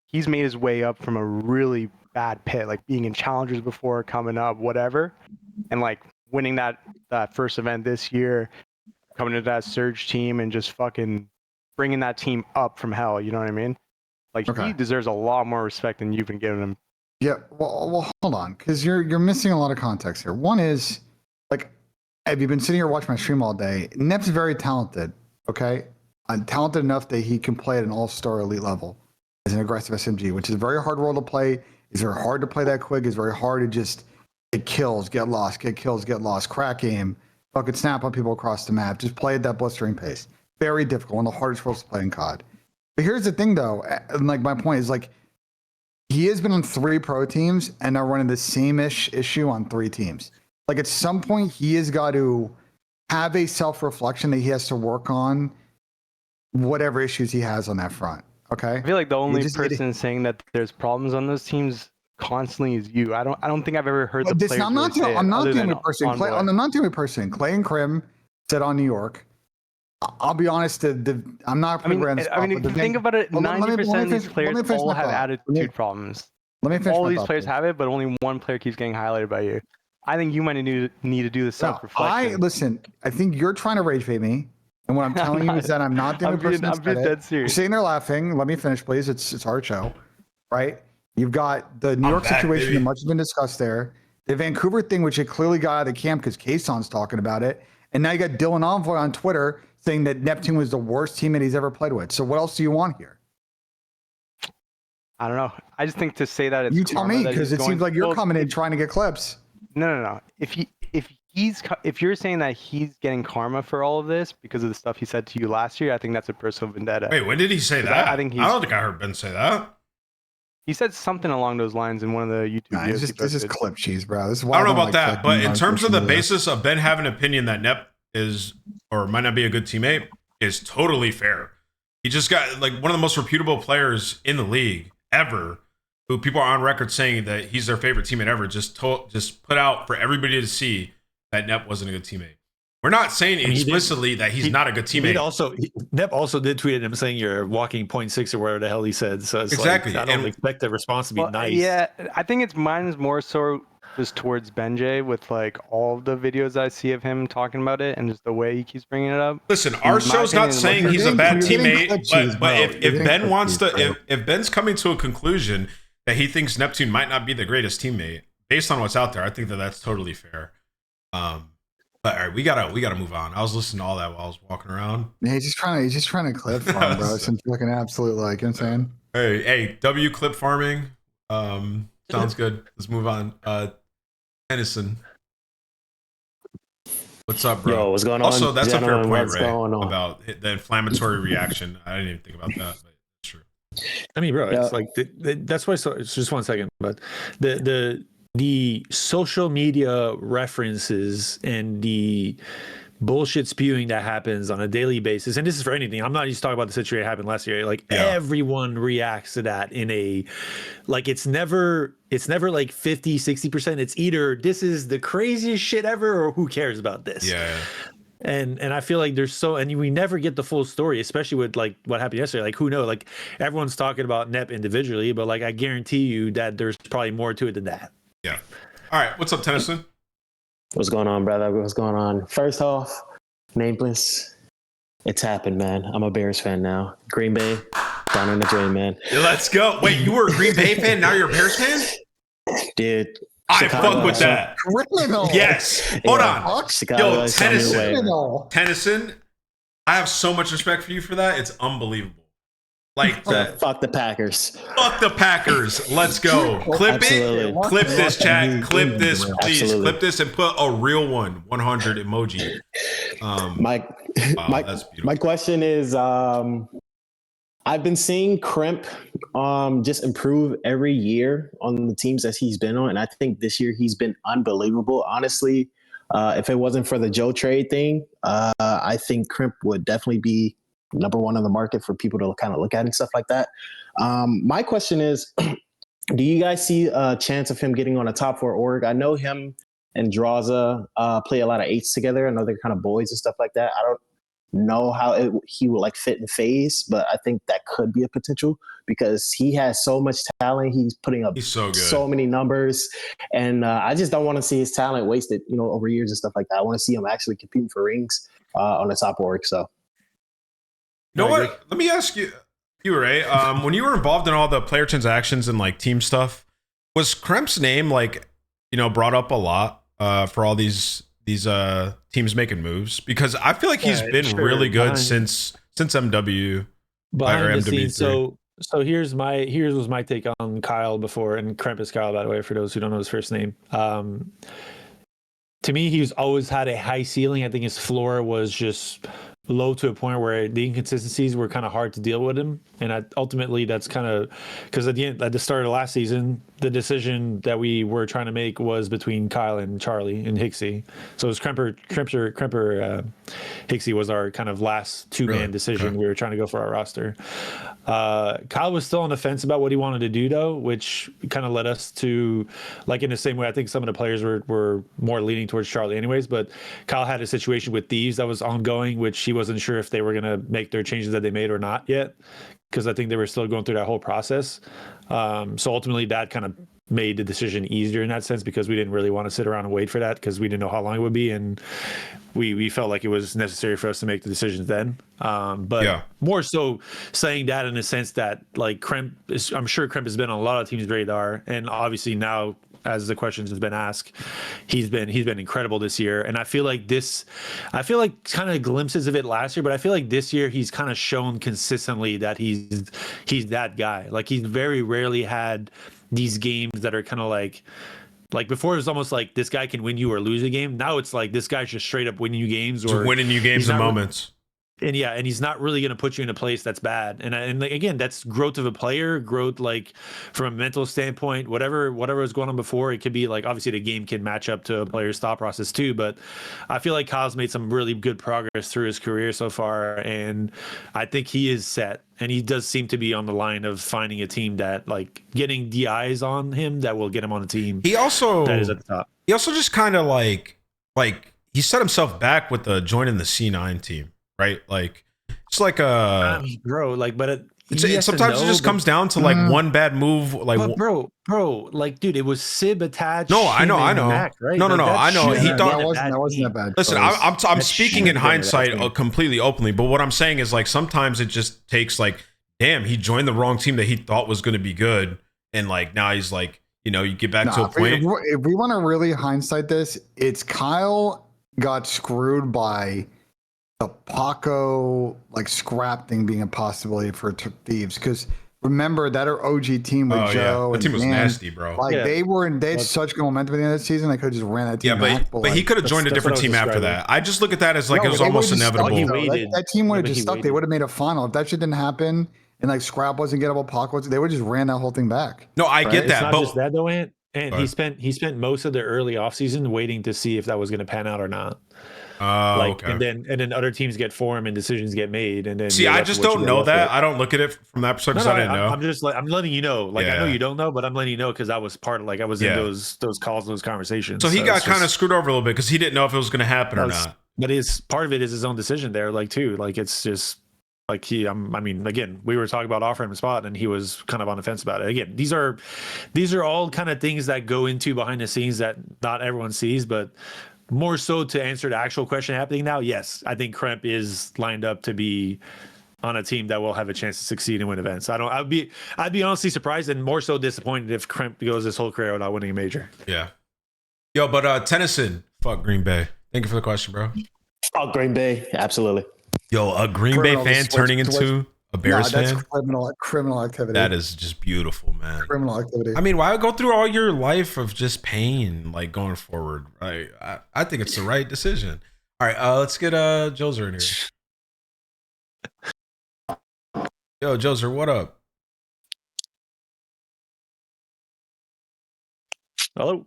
he's made his way up from a really bad pit, like being in challengers before, coming up, whatever, and like winning that first event this year, coming into that Surge team and just fucking bringing that team up from hell. You know what I mean? Like he deserves a lot more respect than you've been giving him. Yeah. Well, hold on, because you're missing a lot of context here. One is like, have you been sitting here watching my stream all day? Nep's very talented. Okay, talented enough that he can play at an all-star elite level as an aggressive SMG, which is a very hard role to play. It's very hard to play that quick. It's very hard to just get kills, get lost, get kills, get lost, crack aim, fucking snap on people across the map. Just play at that blistering pace. Very difficult. One of the hardest roles to play in COD. But here's the thing, though. And like my point is, like, he has been on 3 pro teams and are running the same-ish issue on 3 teams. Like at some point, he has got to have a self-reflection that he has to work on whatever issues he has on that front. Okay. I feel like the only person saying that there's problems on those teams constantly is you. I don't think I've ever heard the players. I'm not the only person. I'm not the only person. Clay and Krim said on New York. I'll be honest. I'm not. I mean, if you think about it, 90% of these players all have attitude problems. Let me finish. All these players have it, but only one player keeps getting highlighted by you. I think you might need to do the self-reflection. Listen. I think you're trying to rage bait me. And what I'm telling you is that I'm not the only person that's being dead serious. You're sitting there laughing. Let me finish, please. It's our show, right? You've got the New York situation that much has been discussed there. The Vancouver thing, which it clearly got out of the camp because Kayson's talking about it. And now you got Dylan Envoy on Twitter saying that Neptune was the worst teammate he's ever played with. So what else do you want here? I don't know. I just think to say that it's you tell me, because it seems like you're coming in trying to get clips. No. If you're saying that he's getting karma for all of this because of the stuff he said to you last year, I think that's a personal vendetta. Wait, when did he say that? I don't think I heard Ben say that. He said something along those lines in one of the YouTube videos. This is clip cheese, bro. This is I don't know about that, but in terms of the basis of Ben having an opinion that Nep is or might not be a good teammate is totally fair. He just got like one of the most reputable players in the league ever, who people are on record saying that he's their favorite teammate ever. Just put out for everybody to see that Nep wasn't a good teammate. We're not saying explicitly that he's not a good teammate. Nep also did tweet at him saying you're walking 0.6 or whatever the hell he said. So it's exactly. Like, I don't expect the response to be nice. Yeah, I think mine is more so just towards BENJ with like all the videos I see of him talking about it and just the way he keeps bringing it up. Listen, our show's not saying he's a bad teammate, but if Ben wants to, if Ben's coming to a conclusion that he thinks Neptune might not be the greatest teammate based on what's out there, I think that that's totally fair. But all right, we gotta move on. I was listening to all that while I was walking around. Yeah, he's just trying to clip farm, bro. Some fucking absolute, like, you know what I'm saying? Hey, W clip farming. Sounds good. Let's move on. Tennyson. What's up, bro? Yo, what's going on? Also, that's a fair point, Ray, about the inflammatory reaction. I didn't even think about that, but it's true. I mean, bro, it's like that's why. So it's just 1 second, but the social media references and the bullshit spewing that happens on a daily basis, and this is for anything. I'm not just talking about the situation that happened last year. Like everyone reacts to that in a, like it's never like 50-60%. It's either this is the craziest shit ever or who cares about this. Yeah. And I feel like and we never get the full story, especially with like what happened yesterday. Like who knows? Like everyone's talking about Nep individually, but like I guarantee you that there's probably more to it than that. Yeah. All right. What's up, Tennyson? What's going on, brother? What's going on? First off, Nameless, it's happened, man. I'm a Bears fan now. Green Bay, down in the drain, man. Let's go. Wait, you were a Green Bay fan, now you're a Bears fan? Dude. I fuck with that. Criminal. Yes. Hold on. Chicago, yo, Tennyson, I have so much respect for you for that. It's unbelievable. Like fuck the Packers. Fuck the Packers. Let's go. Clip it. Clip this, chat. Clip this, please. Absolutely. Clip this and put a real 100 emoji. My question is, I've been seeing Crimp just improve every year on the teams that he's been on, and I think this year he's been unbelievable. Honestly, if it wasn't for the Joe trade thing, I think Crimp would definitely be number one on the market for people to kind of look at and stuff like that. My question is, do you guys see a chance of him getting on a top 4 org? I know him and Draza play a lot of eights together. I know they're kind of boys and stuff like that. know how he would like fit in phase, but I think that could be a potential because he has so much talent. He's putting up so many numbers, and I just don't want to see his talent wasted, over years and stuff like that. I want to see him actually competing for rings on the top org. So, you know what? Let me ask you, Ray. When you were involved in all the player transactions and like team stuff, was Kremp's name like brought up a lot for all these teams making moves? Because I feel like he's been really good since MW behind the scenes. So here's my take on Kyle before, and Kremp is Kyle, by the way, for those who don't know his first name. To me, he's always had a high ceiling. I think his floor was just low to a point where the inconsistencies were kind of hard to deal with him, and ultimately that's kind of because at the start of last season, the decision that we were trying to make was between Kyle and Charlie and Hixie. So it was Kremper Hixie was our kind of last two-man decision. Okay. We were trying to go for our roster. Kyle was still on the fence about what he wanted to do, though, which kind of led us to, like, in the same way, I think some of the players were more leaning towards Charlie anyways, but Kyle had a situation with Thieves that was ongoing, which he wasn't sure if they were going to make their changes that they made or not yet, because I think they were still going through that whole process. So ultimately that kind of made the decision easier in that sense, because we didn't really want to sit around and wait for that, because we didn't know how long it would be, and we felt like it was necessary for us to make the decisions then. But more so saying that in the sense that, like, I'm sure Kremp has been on a lot of teams' radar, and obviously now, as the questions has been asked, he's been incredible this year. And I feel like kind of glimpses of it last year, but I feel like this year he's kind of shown consistently that he's that guy. Like, he's very rarely had these games that are kind of like before it was almost like this guy can win you or lose a game. Now it's like this guy's just straight up winning you games, or winning you games in moments. And he's not really going to put you in a place that's bad. And like, again, that's growth of a player, growth, like, from a mental standpoint, whatever was going on before. It could be like, obviously the game can match up to a player's thought process too, but I feel like Kyle's made some really good progress through his career so far, and I think he is set. And he does seem to be on the line of finding a team that, like, getting the eyes on him that will get him on a team. He also that is at the top. He also just kind of like he set himself back with the joining the C9 team. Right, like, it's like bro, like, but it sometimes it just comes down to like one bad move, like, but bro, like, dude, it was Sib attached. No, I know, Mac, right? No, I know. He thought that wasn't that bad. Listen, I'm speaking in hindsight, completely openly, but what I'm saying is, like, sometimes it just takes, like, damn, he joined the wrong team that he thought was going to be good, and, like, now he's like, you get back to a point. If we want to really hindsight this, it's Kyle got screwed by the Paco, like, scrap thing being a possibility for Thieves, because remember that our OG team with Joe the team was nasty, bro. Like, they had such good momentum at the end of the season. They could have just ran that team back, but he could have joined a different team after that. I just look at that as like, it was almost inevitable. That team would have just stuck. They would have made a final. If that shit didn't happen and, like, scrap wasn't gettable, Paco, they would have just ran that whole thing back. No, I get that. It's not just that though, and he spent most of the early offseason waiting to see if that was going to pan out or not. Okay. and then other teams get formed and decisions get made, and then I just don't know that. I don't look at it from that perspective. I didn't know. I'm just like, I'm letting you know. Like, I know you don't know, but I'm letting you know because I was part of, like, I was in those calls, those conversations. So he got kind of screwed over a little bit because he didn't know if it was going to happen or not. But part of it is his own decision there, like, too. Like, it's just like I mean, again, we were talking about offering him a spot, and he was kind of on the fence about it. Again, these are all kind of things that go into behind the scenes that not everyone sees, but more so to answer the actual question happening now, yes, I think Kremp is lined up to be on a team that will have a chance to succeed and win events. I'd be honestly surprised and more so disappointed if Kremp goes his whole career without winning a major. Yeah. Yo, but Tennyson, fuck Green Bay. Thank you for the question, bro. Fuck Green Bay, absolutely. Yo, a Green Bay fan turning into a Bears fan? That's criminal activity. That is just beautiful, man. Criminal activity. I mean, why go through all your life of just pain, like, going forward? Right? I think it's the right decision. All right, let's get Joser in here. Yo, Joser, what up? Hello.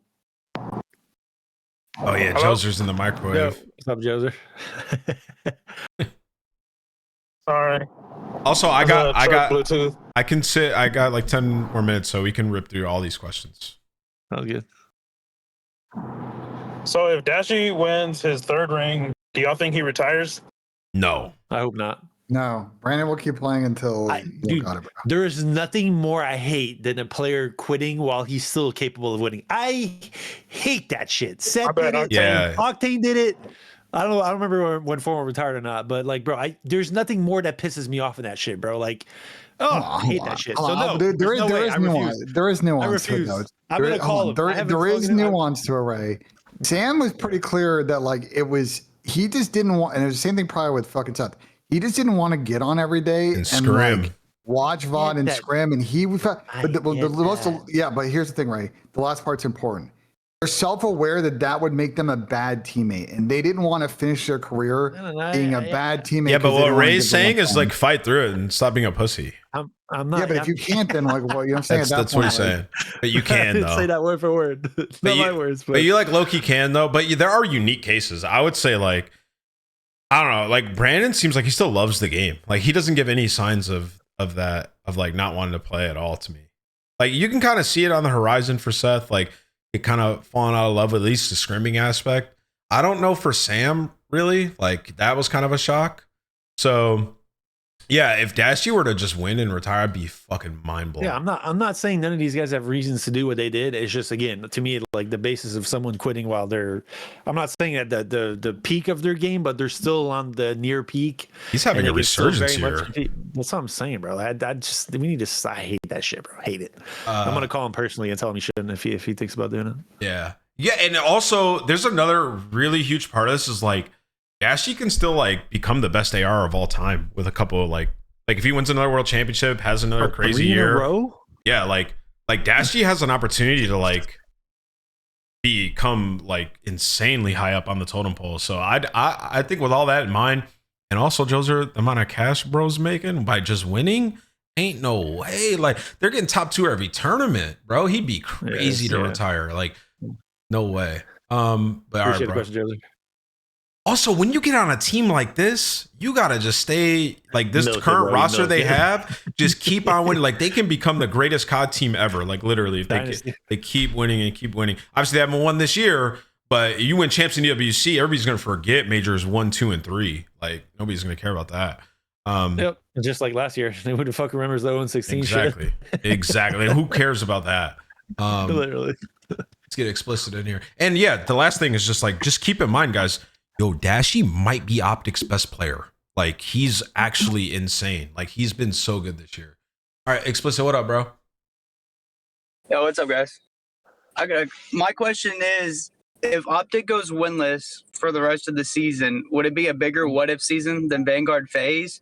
Oh yeah, Hello? Joser's in the microwave. Yo, what's up, Joser? Sorry. Also, I got Bluetooth. I got like 10 more minutes, so we can rip through all these questions. Oh, good. So if Dashi wins his third ring, do y'all think he retires? No. I hope not. No, Brandon will keep playing until Dude, got it, bro. there is nothing more I hate than a player quitting while he's still capable of winning. I hate that shit. Seth did it. Yeah. Octane did it. I don't remember when Former retired or not, but like, bro, there's nothing more that pisses me off in that shit, bro. Like, I hate that shit. So no, there no is nuance. There is nuance to it, though. I'm gonna call him. There is nuance to Array. Sam was pretty clear that like it was. He just didn't want, and it was the same thing probably with fucking Seth. He just didn't want to get on every day and scrim. like watch VOD and scrim, and he was. But but here's the thing, Ray. The last part's important. They're self-aware that would make them a bad teammate, and they didn't want to finish their career being a bad teammate. Yeah, but what Ray's saying is like fight through it and stop being a pussy. I'm not. Yeah, but if you can't, then like, well, you know what I'm saying? That's what he's saying. But you can, I didn't though. say that word for word. Not my words. But you like low-key can, though. But there are unique cases. I would say like, I don't know, like Brandon seems like he still loves the game. Like he doesn't give any signs of that, of like not wanting to play at all to me. Like you can kind of see it on the horizon for Seth, like it kind of falling out of love with at least the scrimming aspect. I don't know for Sam really, like that was kind of a shock. So yeah, if Dashy were to just win and retire, I'd be fucking mind blown. Yeah, I'm not saying none of these guys have reasons to do what they did. It's just, again, to me, like the basis of someone quitting while I'm not saying that the peak of their game, but they're still on the near peak. He's having a resurgence here. That's what I'm saying, bro. I hate that shit, bro. Hate it. I'm gonna call him personally and tell him he shouldn't if he thinks about doing it. Yeah, and also there's another really huge part of this is like Dashy can still like become the best AR of all time with a couple of like if he wins another world championship, has another crazy year. In a row? Yeah, like Dashy has an opportunity to like become like insanely high up on the totem pole. So I think with all that in mind, and also Joser, the amount of cash bro's making by just winning, ain't no way. Like they're getting top 2 every tournament, bro. He'd be crazy to retire. Like no way. But all right, bro. Question, Joser. Also, when you get on a team like this, you gotta just stay like this current roster they have. Just keep on winning. Like they can become the greatest COD team ever. Like literally, if they keep winning and keep winning. Obviously, they haven't won this year, but you win champs in EWC, everybody's gonna forget majors 1, 2, and 3. Like nobody's gonna care about that. Yep, just like last year, who the fuck remembers the 0-16 exactly, shit? Exactly. Who cares about that? Literally. Let's get explicit in here. And yeah, the last thing is just keep in mind, guys. Yo, Dashy might be Optic's best player. Like, he's actually insane. Like, he's been so good this year. All right, Explicit, what up, bro? Yo, what's up, guys? My question is, if Optic goes winless for the rest of the season, would it be a bigger what-if season than Vanguard FaZe?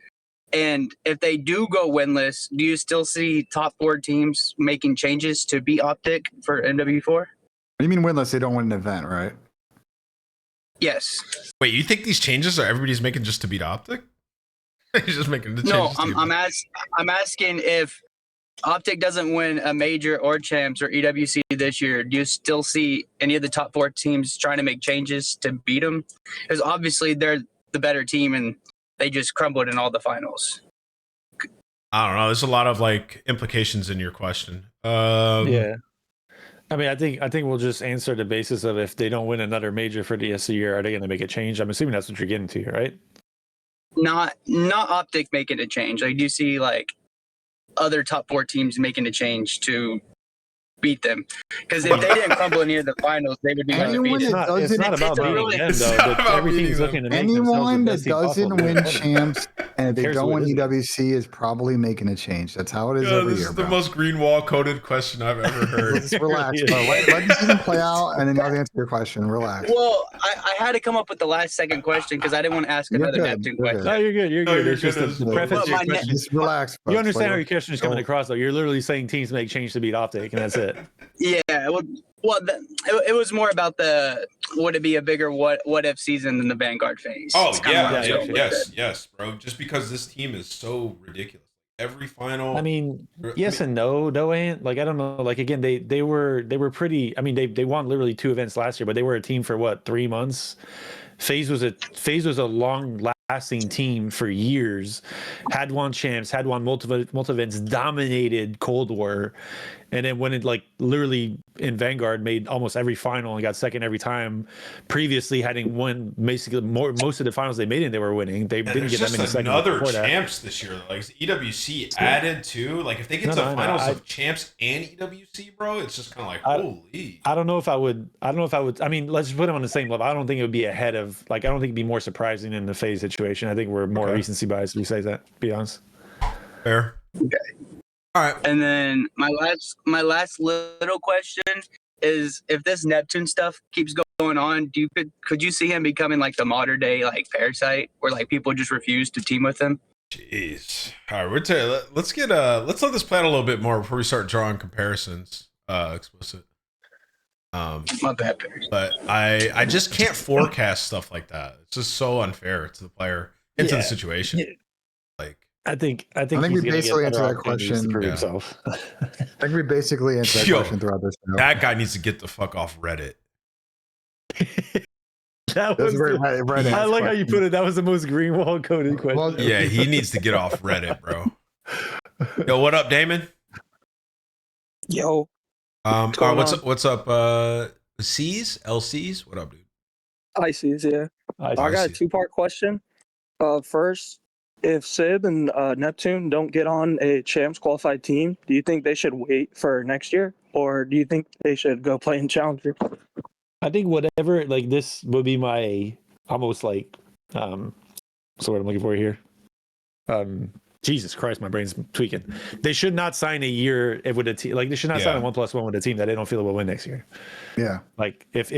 And if they do go winless, do you still see top 4 teams making changes to beat Optic for NW4? You mean winless, they don't win an event, right? Yes. Wait, you think these changes are everybody's making just to beat Optic? He's just making the changes. No, I'm asking if Optic doesn't win a major or champs or EWC this year, do you still see any of the top 4 teams trying to make changes to beat them? Because obviously they're the better team and they just crumbled in all the finals. I don't know. There's a lot of like implications in your question. Yeah. I mean, I think we'll just answer the basis of if they don't win another major for the rest of the year, are they going to make a change? I'm assuming that's what you're getting to, right? Not Optic making a change. I do see like other top 4 teams making a change to beat them. Because if they didn't crumble near the finals, they would be anyone that doesn't anyone that doesn't win champs and if they don't win EWC is probably making a change. That's how it is every year. This is the most green wall coded question I've ever heard. Just relax, bro. Let the season play out and then I'll answer your question. Relax. Well, I had to come up with the last second question because I didn't want to ask another Neptune question. No, you're good. You're good. It's just the preface. Just relax. You understand how your question is coming across, though. You're literally saying teams make change to beat Optic, and that's it. Yeah, it was more about would it be a bigger what if season than the Vanguard FaZe? Oh yes, bro. Just because this team is so ridiculous. Every final. I mean, yes and no, and like I don't know. Like again, they were pretty. I mean, they won literally 2 events last year, but they were a team for what 3 months. FaZe was a long passing team for years, had won champs, had won multiple events, dominated Cold War, and then when it like literally in Vanguard made almost every final and got second every time. Previously, having won basically most of the finals they made in, they were winning. They didn't get that many seconds. Another champs this year. Like EWC added too. Like if they get to finals of champs and EWC, bro, it's just kind of like holy. I don't know if I would. I mean, let's put them on the same level. I don't think it would be ahead of. Like I don't think it'd be more surprising in the FaZe situation. I think we're more recency biased. We say that. Be honest. Fair. Okay. All right. And then my last little question is, if this Neptune stuff keeps going on, could you see him becoming like the modern day like Parasite, where like people just refuse to team with him? Jeez. All right, let's let this play out a little bit more before we start drawing comparisons. Explicit. My bad, Paris. But I just can't forecast stuff like that. It's just so unfair to the player and to the situation. Yeah. Like I think we basically answered that question. Himself. I think we basically answered that question throughout this show. That guy needs to get the fuck off Reddit. That was Reddit. I like how you put it. That was the most Greenwald coded question. Well, yeah, he needs to get off Reddit, bro. Yo, what up, Damon? Yo. What's up? C's? LC's? What up, dude? IC's, yeah. I got a 2-part question. First, if Sib and Neptune don't get on a champs qualified team, do you think they should wait for next year, or do you think they should go play in Challenger? I think whatever, like this would be my almost like what's the word I'm looking for here? Jesus Christ, my brain's tweaking. They should not sign a year with a team. Like they should not sign a 1+1 with a team that they don't feel will win next year. Yeah. Like if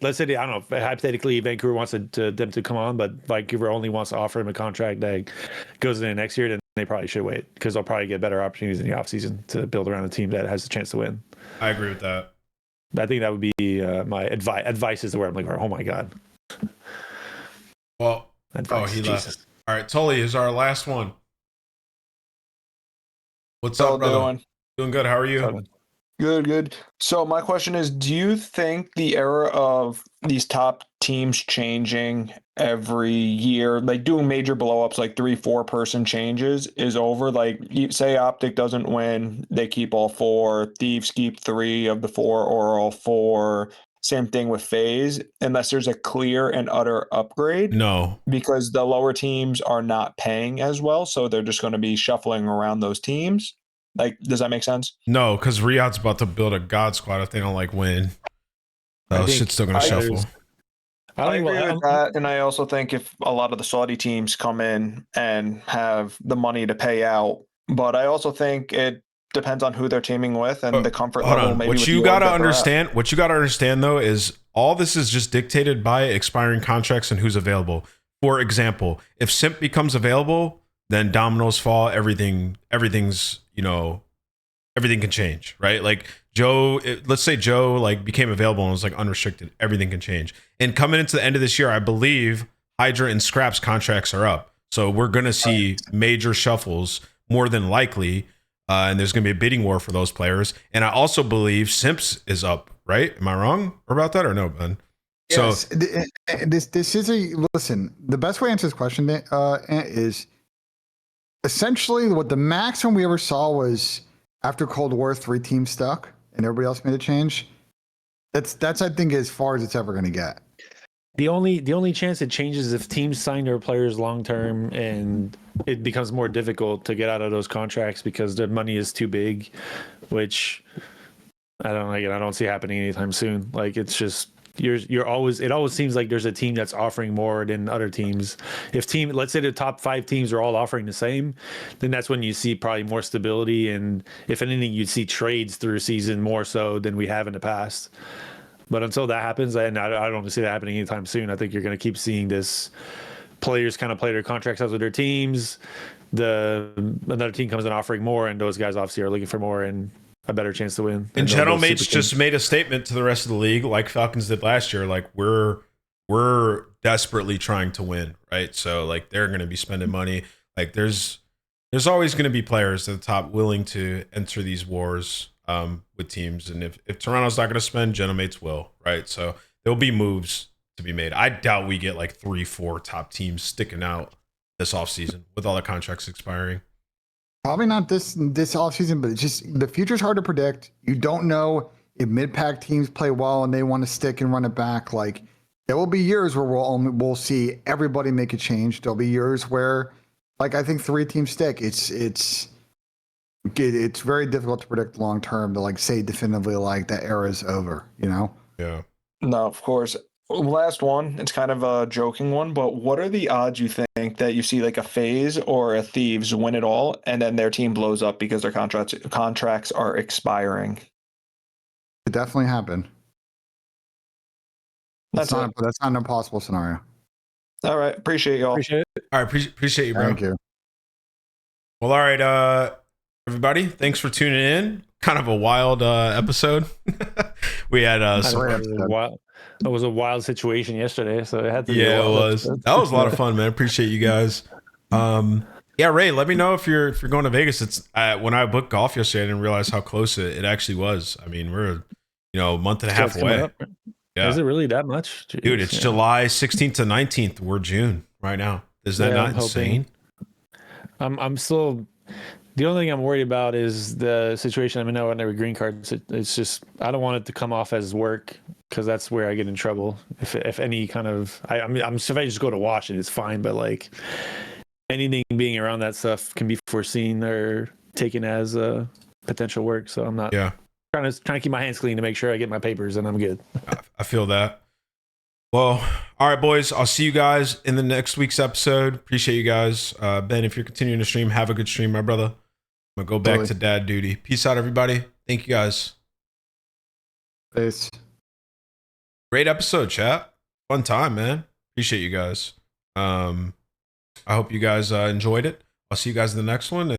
let's say I don't know, hypothetically Vancouver wants them to come on, but Vancouver only wants to offer him a contract that goes into next year, then they probably should wait because they'll probably get better opportunities in the offseason to build around a team that has a chance to win. I agree with that. I think that would be my advice is the word I'm like, oh my God. Well, he left. All right, Tully is our last one. What's up, brother? Doing good. How are you? Good. So my question is, do you think the era of these top teams changing every year, like doing major blowups, like 3-4 person changes, is over? Like, say Optic doesn't win, they keep all 4. Thieves keep 3 of the 4 or all 4. Same thing with FaZe, unless there's a clear and utter upgrade. No. Because the lower teams are not paying as well, so they're just going to be shuffling around those teams. Like, does that make sense? No, because Riyadh's about to build a God squad if they don't like win. Shit's still going to shuffle. I agree with that, and I also think if a lot of the Saudi teams come in and have the money to pay out, but I also think it depends on who they're teaming with and the comfort level. Maybe what you gotta understand though is all this is just dictated by expiring contracts and who's available. For example, if Simp becomes available, then dominoes fall. Everything's everything can change, right? Like let's say Joe like became available and was like unrestricted. Everything can change. And coming into the end of this year, I believe Hydra and Scrap's contracts are up, so we're gonna see major shuffles more than likely. And there's going to be a bidding war for those players. And I also believe Simps is up, right? Am I wrong about that or no, Ben? Yes. So this is listen, the best way to answer this question is essentially what the maximum we ever saw was after Cold War, 3 teams stuck and everybody else made a change. That's I think as far as it's ever going to get. The only chance it changes is if teams sign their players long term and it becomes more difficult to get out of those contracts because the money is too big, which I don't see happening anytime soon. Like it's just it always seems like there's a team that's offering more than other teams. Let's say the top 5 teams are all offering the same, then that's when you see probably more stability, and if anything, you'd see trades through a season more so than we have in the past. But until that happens, and I don't see that happening anytime soon, I think you're going to keep seeing this. Players kind of play their contracts out with their teams. Another team comes in offering more, and those guys obviously are looking for more and a better chance to win. And Gentlemates just made a statement to the rest of the league, like Falcons did last year. Like we're desperately trying to win, right? So like they're going to be spending money. Like there's always going to be players at the top willing to enter these wars with teams, and if Toronto's not going to spend, Gentlemates will, right? So there'll be moves to be made. I doubt we get like 3-4 top teams sticking out this offseason with all the contracts expiring. Probably not this offseason, but it's just the future's hard to predict. You don't know if mid-pack teams play well and they want to stick and run it back. Like there will be years where we'll see everybody make a change. There'll be years where, like I think 3 teams stick. It's very difficult to predict long term to like say definitively like that era is over. You know? Yeah. No, of course. Last one. It's kind of a joking one, but what are the odds you think that you see like a FaZe or a Thieves win it all and then their team blows up because their contracts are expiring? It definitely happened. That's not an impossible scenario. All right. Appreciate y'all. Appreciate it. All right. Appreciate you, bro. Thank you. Well, all right. Everybody, thanks for tuning in. Kind of a wild episode. We had it was a wild situation yesterday, so it had to be it was. That was a lot of fun, man. Appreciate you guys. Yeah, Ray, let me know if you're going to Vegas. It's when I booked golf yesterday, I didn't realize how close it actually was. I mean, we're a month and a half away. Yeah. Is it really that much? Jeez, dude, it's July 16th to 19th. We're June right now. Is that not insane? I'm still. The only thing I'm worried about is the situation I'm in now with every green card. It's just I don't want it to come off as work because that's where I get in trouble. If any kind of I mean if I just go to watch it, it's fine. But like anything being around that stuff can be foreseen or taken as a potential work. So I'm not trying to keep my hands clean to make sure I get my papers and I'm good. I feel that. Well, all right, boys. I'll see you guys in the next week's episode. Appreciate you guys. Ben, if you're continuing to stream, have a good stream, my brother. I'm going to go back to dad duty. Peace out, everybody. Thank you, guys. Peace. Great episode, chat. Fun time, man. Appreciate you guys. I hope you guys enjoyed it. I'll see you guys in the next one.